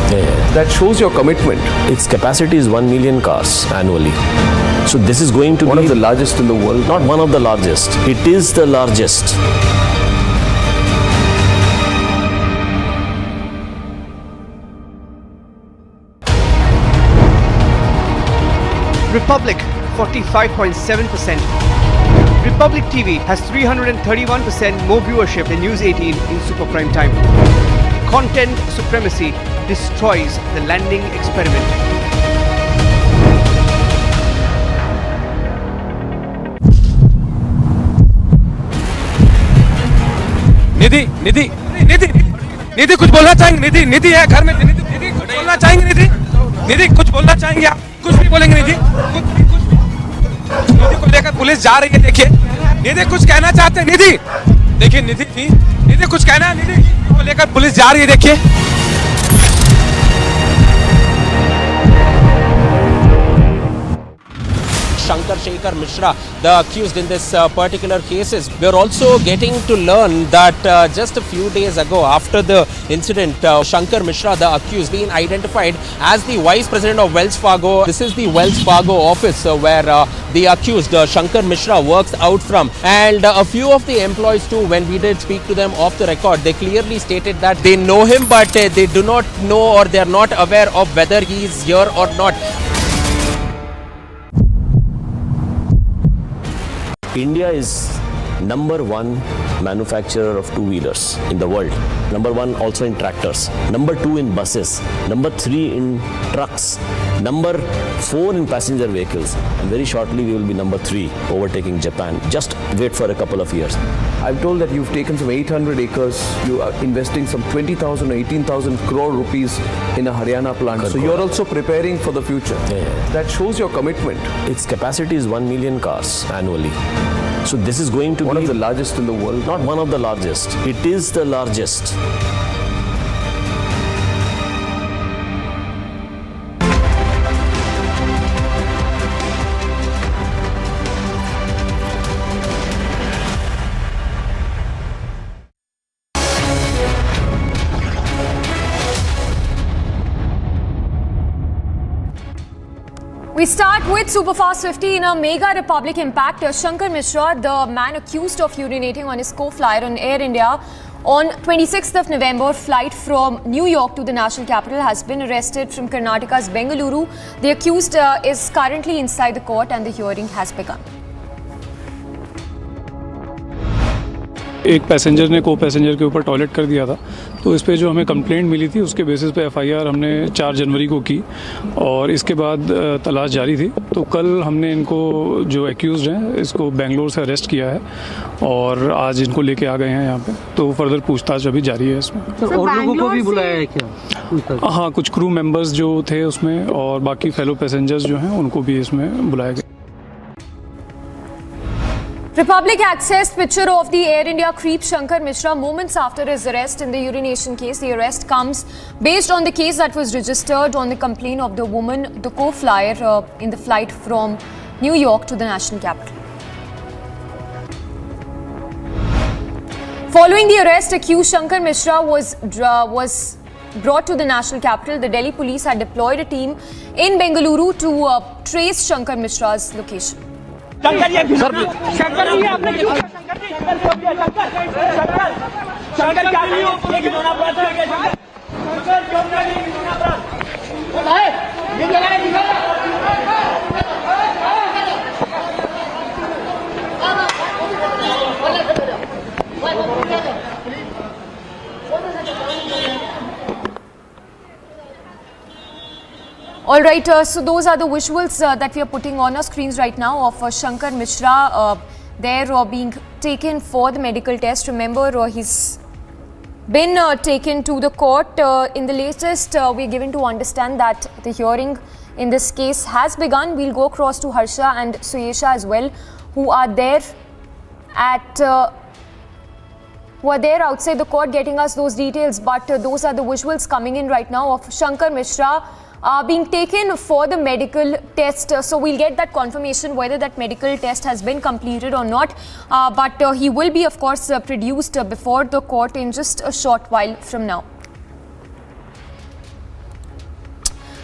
That shows your commitment.
Its capacity is 1 million cars annually. So this is going to
One
be
of the largest in the world.
not one of the largest. It is the largest.
Republic 45.7%. Republic TV has 331% more viewership than News 18 in super prime time. Content supremacy destroys the landing experiment.
निधि निधि निधि निधि कुछ बोलना चाहेंगे? निधि निधि है घर में, निधि निधि कुछ बोलना चाहेंगे? निधि निधि कुछ बोलना चाहेंगे आप? कुछ भी बोलेंगे निधि? निधि को लेकर पुलिस जा रही है, देखिए निधि कुछ कहना चाहते हैं। निधि देखिए निधि थी, निधि कुछ कहना है? निधि को लेकर पुलिस जा रही है, देखिए
Shankar Mishra, the accused in this particular cases. We are also getting to learn that just a few days ago, after the incident, Shankar Mishra, the accused, being identified as the Vice President of Wells Fargo. This is the Wells Fargo office where the accused, Shankar Mishra, works out from. And a few of the employees too, when we did speak to them off the record, they clearly stated that they know him, but they do not know, or they are not aware of whether he is here or not.
India is number one manufacturer of two-wheelers in the world. Number one also in tractors. Number two in buses. Number three in trucks. Number four in passenger vehicles. And very shortly we will be number three, overtaking Japan. Just wait for a couple of years.
I'm told that you've taken some 800 acres, you are investing some 20,000 or 18,000 crore rupees in a Haryana plant. So you're also preparing for the future. That shows your commitment.
Its capacity is 1 million cars annually. So this is going to be
one of the largest in the world.
Not one of the largest. It is the largest.
We start with Superfast 50 in a mega Republic impact. Shankar Mishra, the man accused of urinating on his co-flyer on Air India on 26th of November, flight from New York to the national capital, has been arrested from Karnataka's Bengaluru. The accused is currently inside the court and the hearing has begun.
एक passenger ने को passenger के ऊपर toilet कर दिया था, तो इस पे जो हमें कंप्लेंट मिली थी उसके बेसिस पे एफआईआर हमने 4 जनवरी को की और इसके बाद तलाश जारी थी। तो कल हमने इनको जो एक्यूज्ड हैं इसको बेंगलोर से अरेस्ट किया है और आज इनको लेके आ गए हैं यहाँ पे। तो फर्दर पूछताछ अभी जारी है इसमें।
और लोगों को भी बुलाया है क्या?
हाँ, कुछ क्रू मेंबर्स जो थे उसमें और बाकी फेलो पैसेंजर्स जो हैं उनको भी इसमें बुलाया गया।
Republic accessed picture of the Air India creep Shankar Mishra moments after his arrest in the urination case. The arrest comes based on the case that was registered on the complaint of the woman, the co-flyer in the flight from New York to the national capital. Following the arrest, accused Shankar Mishra was brought to the national capital. The Delhi police had deployed a team in Bengaluru to trace Shankar Mishra's location.
Shankar ji आपने क्यों शंकर जी शंकर क्या ये कितना अपराध है शंकर क्यों नहीं कितना अपराध बताए ये जगह निकल
All right, so those are the visuals that we are putting on our screens right now of Shankar Mishra there being taken for the medical test. Remember, he's been taken to the court. In the latest, we are given to understand that the hearing in this case has begun. We'll go across to Harsha and Suyesha as well, who are there outside the court getting us those details. But those are the visuals coming in right now of Shankar Mishra being taken for the medical test. So we'll get that confirmation whether that medical test has been completed or not. But he will be, of course, produced before the court in just a short while from now.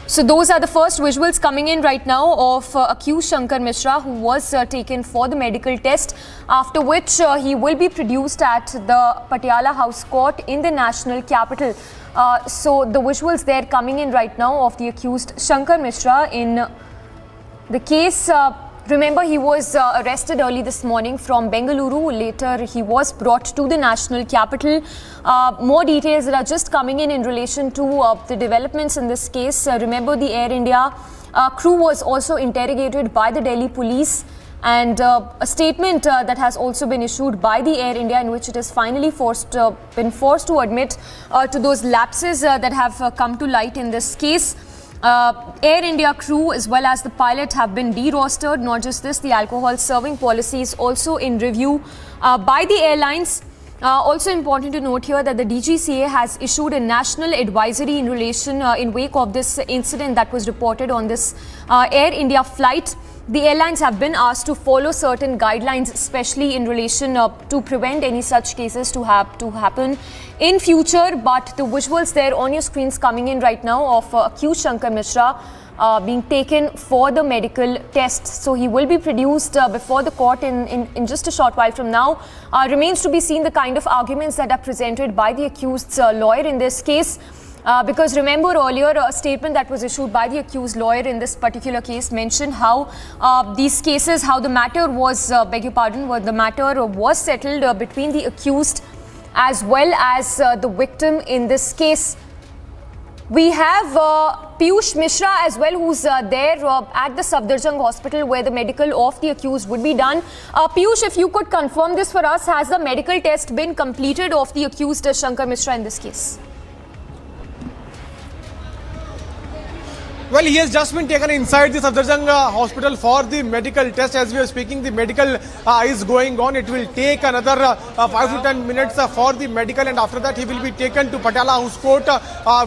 So those are the first visuals coming in right now of accused Shankar Mishra, who was taken for the medical test, after which he will be produced at the Patiala House Court in the national capital. So the visuals there coming in right now of the accused Shankar Mishra in the case. Remember, he was arrested early this morning from Bengaluru. Later, he was brought to the national capital. More details that are just coming in relation to the developments in this case. Remember, the Air India crew was also interrogated by the Delhi police, and a statement that has also been issued by the Air India, in which it has finally been forced to admit to those lapses that have come to light in this case. Air India crew as well as the pilot have been de-rostered. Not just this, the alcohol serving policy is also in review by the airlines. Also important to note here that the DGCA has issued a national advisory in relation in wake of this incident that was reported on this Air India flight. The airlines have been asked to follow certain guidelines, especially in relation to prevent any such cases to happen in future. But the visuals there on your screens coming in right now of accused Shankar Mishra being taken for the medical tests. So he will be produced before the court in just a short while from now. Remains to be seen the kind of arguments that are presented by the accused's lawyer in this case. Because remember earlier a statement that was issued by the accused lawyer in this particular case mentioned how these cases, how the matter was, the matter was settled between the accused as well as the victim in this case. We have Piyush Mishra as well, who's there at the Safdarjung Hospital where the medical of the accused would be done. Piyush, if you could confirm this for us, has the medical test been completed of the accused Shankar Mishra in this case?
Well, he has just been taken inside the Safdarjung hospital for the medical test. As we are speaking, the medical is going on. It will take another 5 to 10 minutes for the medical, and after that he will be taken to Patiala House Court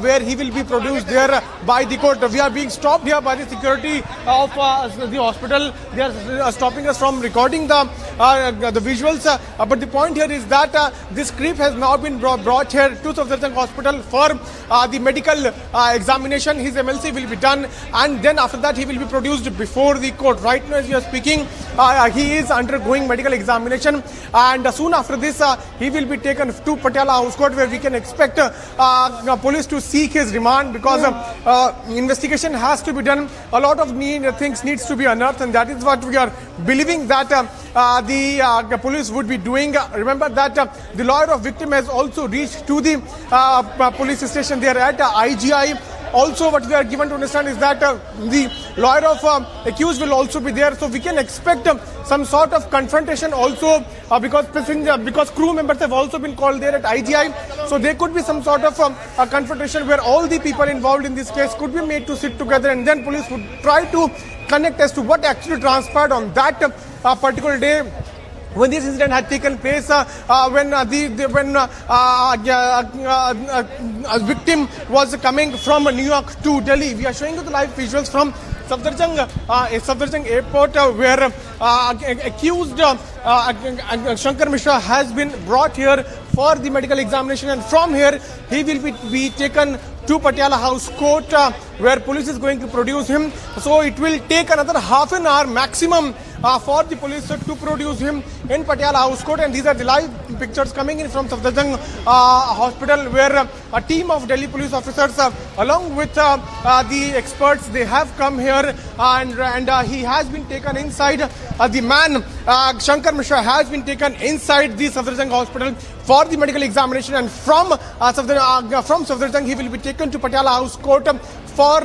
where he will be produced there by the court. We are being stopped here by the security of the hospital. They are stopping us from recording the visuals. But the point here is that this creep has now been brought here to Safdarjung Hospital for the medical examination. His MLC will be done, and then after that he will be produced before the court. Right now as we are speaking, he is undergoing medical examination, and soon after this he will be taken to Patiala House Court where we can expect police to seek his remand, because investigation has to be done. A lot of things needs to be unearthed, and that is what we are believing that the police would be doing. Remember that the lawyer of victim has also reached to the police station there at IGI. Also, what we are given to understand is that the lawyer of accused will also be there, so we can expect some sort of confrontation also, because crew members have also been called there at IGI. So there could be some sort of a confrontation where all the people involved in this case could be made to sit together, and then police would try to connect as to what actually transpired on that particular day when this incident had taken place, when a victim was coming from New York to Delhi. We are showing you the live visuals from Safdarjung Airport where accused Shankar Mishra has been brought here for the medical examination, and from here he will be taken to Patiala House Court where police is going to produce him. So it will take another half an hour maximum for the police to produce him in Patiala House Court. And these are the live pictures coming in from Safdarjung Hospital where a team of Delhi police officers along with the experts, they have come here, and he has been taken inside. The man Shankar Mishra has been taken inside the Safdarjung Hospital for the medical examination, and from Safdarjung he will be taken to Patiala House Court for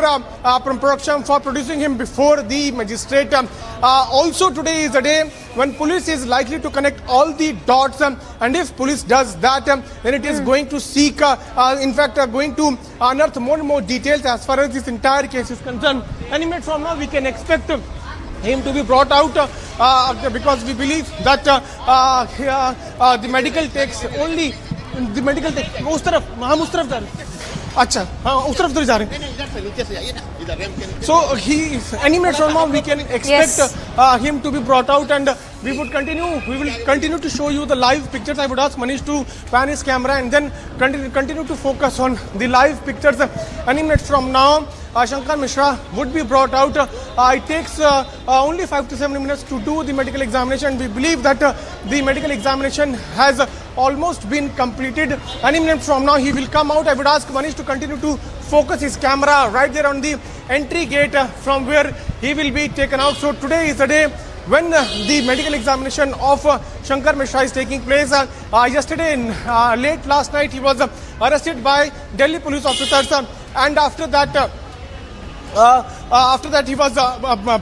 producing him before the magistrate. Also today is a day when police is likely to connect all the dots, and if police does that, then it is going to seek, going to unearth more and more details as far as this entire case is concerned. Any minute from now we can expect him to be brought out because we believe that the medical takes only the medical takes उस तरफ जा रहे हैं. अच्छा हाँ उस तरफ जा रहे हैं. So any minute from now we can expect him to be brought out, and we will continue to show you the live pictures. I would ask Manish to pan his camera and then continue to focus on the live pictures. Any minute from now Shankar Mishra would be brought out. It takes only 5 to 7 minutes to do the medical examination. We believe that the medical examination has almost been completed. Any minute from now he will come out. I would ask Manish to continue to focus his camera right there on the entry gate from where he will be taken out. So today is the day when the medical examination of Shankar Mishra is taking place. Yesterday, late last night, he was arrested by Delhi police officers, and after that he was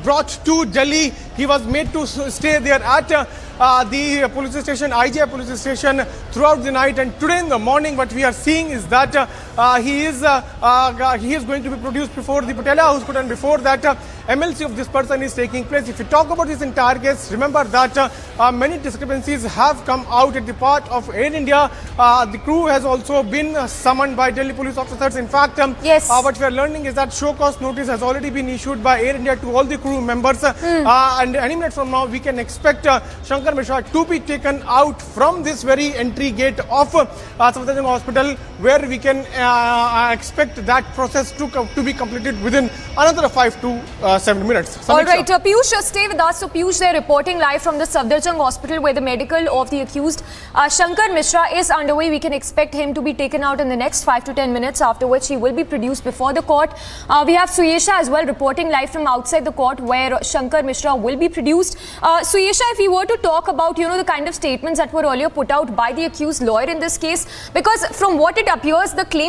brought to Delhi. He was made to stay there at the police station, IGI police station, throughout the night. And today in the morning, what we are seeing is that he is going to be produced before the Patiala House Court, and before that MLC of this person is taking place. If you talk about this entire case, remember that many discrepancies have come out at the part of Air India. The crew has also been summoned by Delhi police officers. In fact, what we are learning is that show cause notice has already been issued by Air India to all the crew members. And any minute from now, we can expect Shankar Mishra to be taken out from this very entry gate of Safdarjung Hospital, where we can expect that process to be completed within another 5 to 7 minutes.
All right, Piyush, stay with us. So Piyush, they're reporting live from the Safdarjung Hospital, where the medical of the accused Shankar Mishra is underway. We can expect him to be taken out in the next 5 to 10 minutes, after which he will be produced before the court. We have Suyesha as well reporting live from outside the court, where Shankar Mishra will be produced. Suyesha, if we were to talk about, the kind of statements that were earlier put out by the accused lawyer in this case, because from what it appears, the claim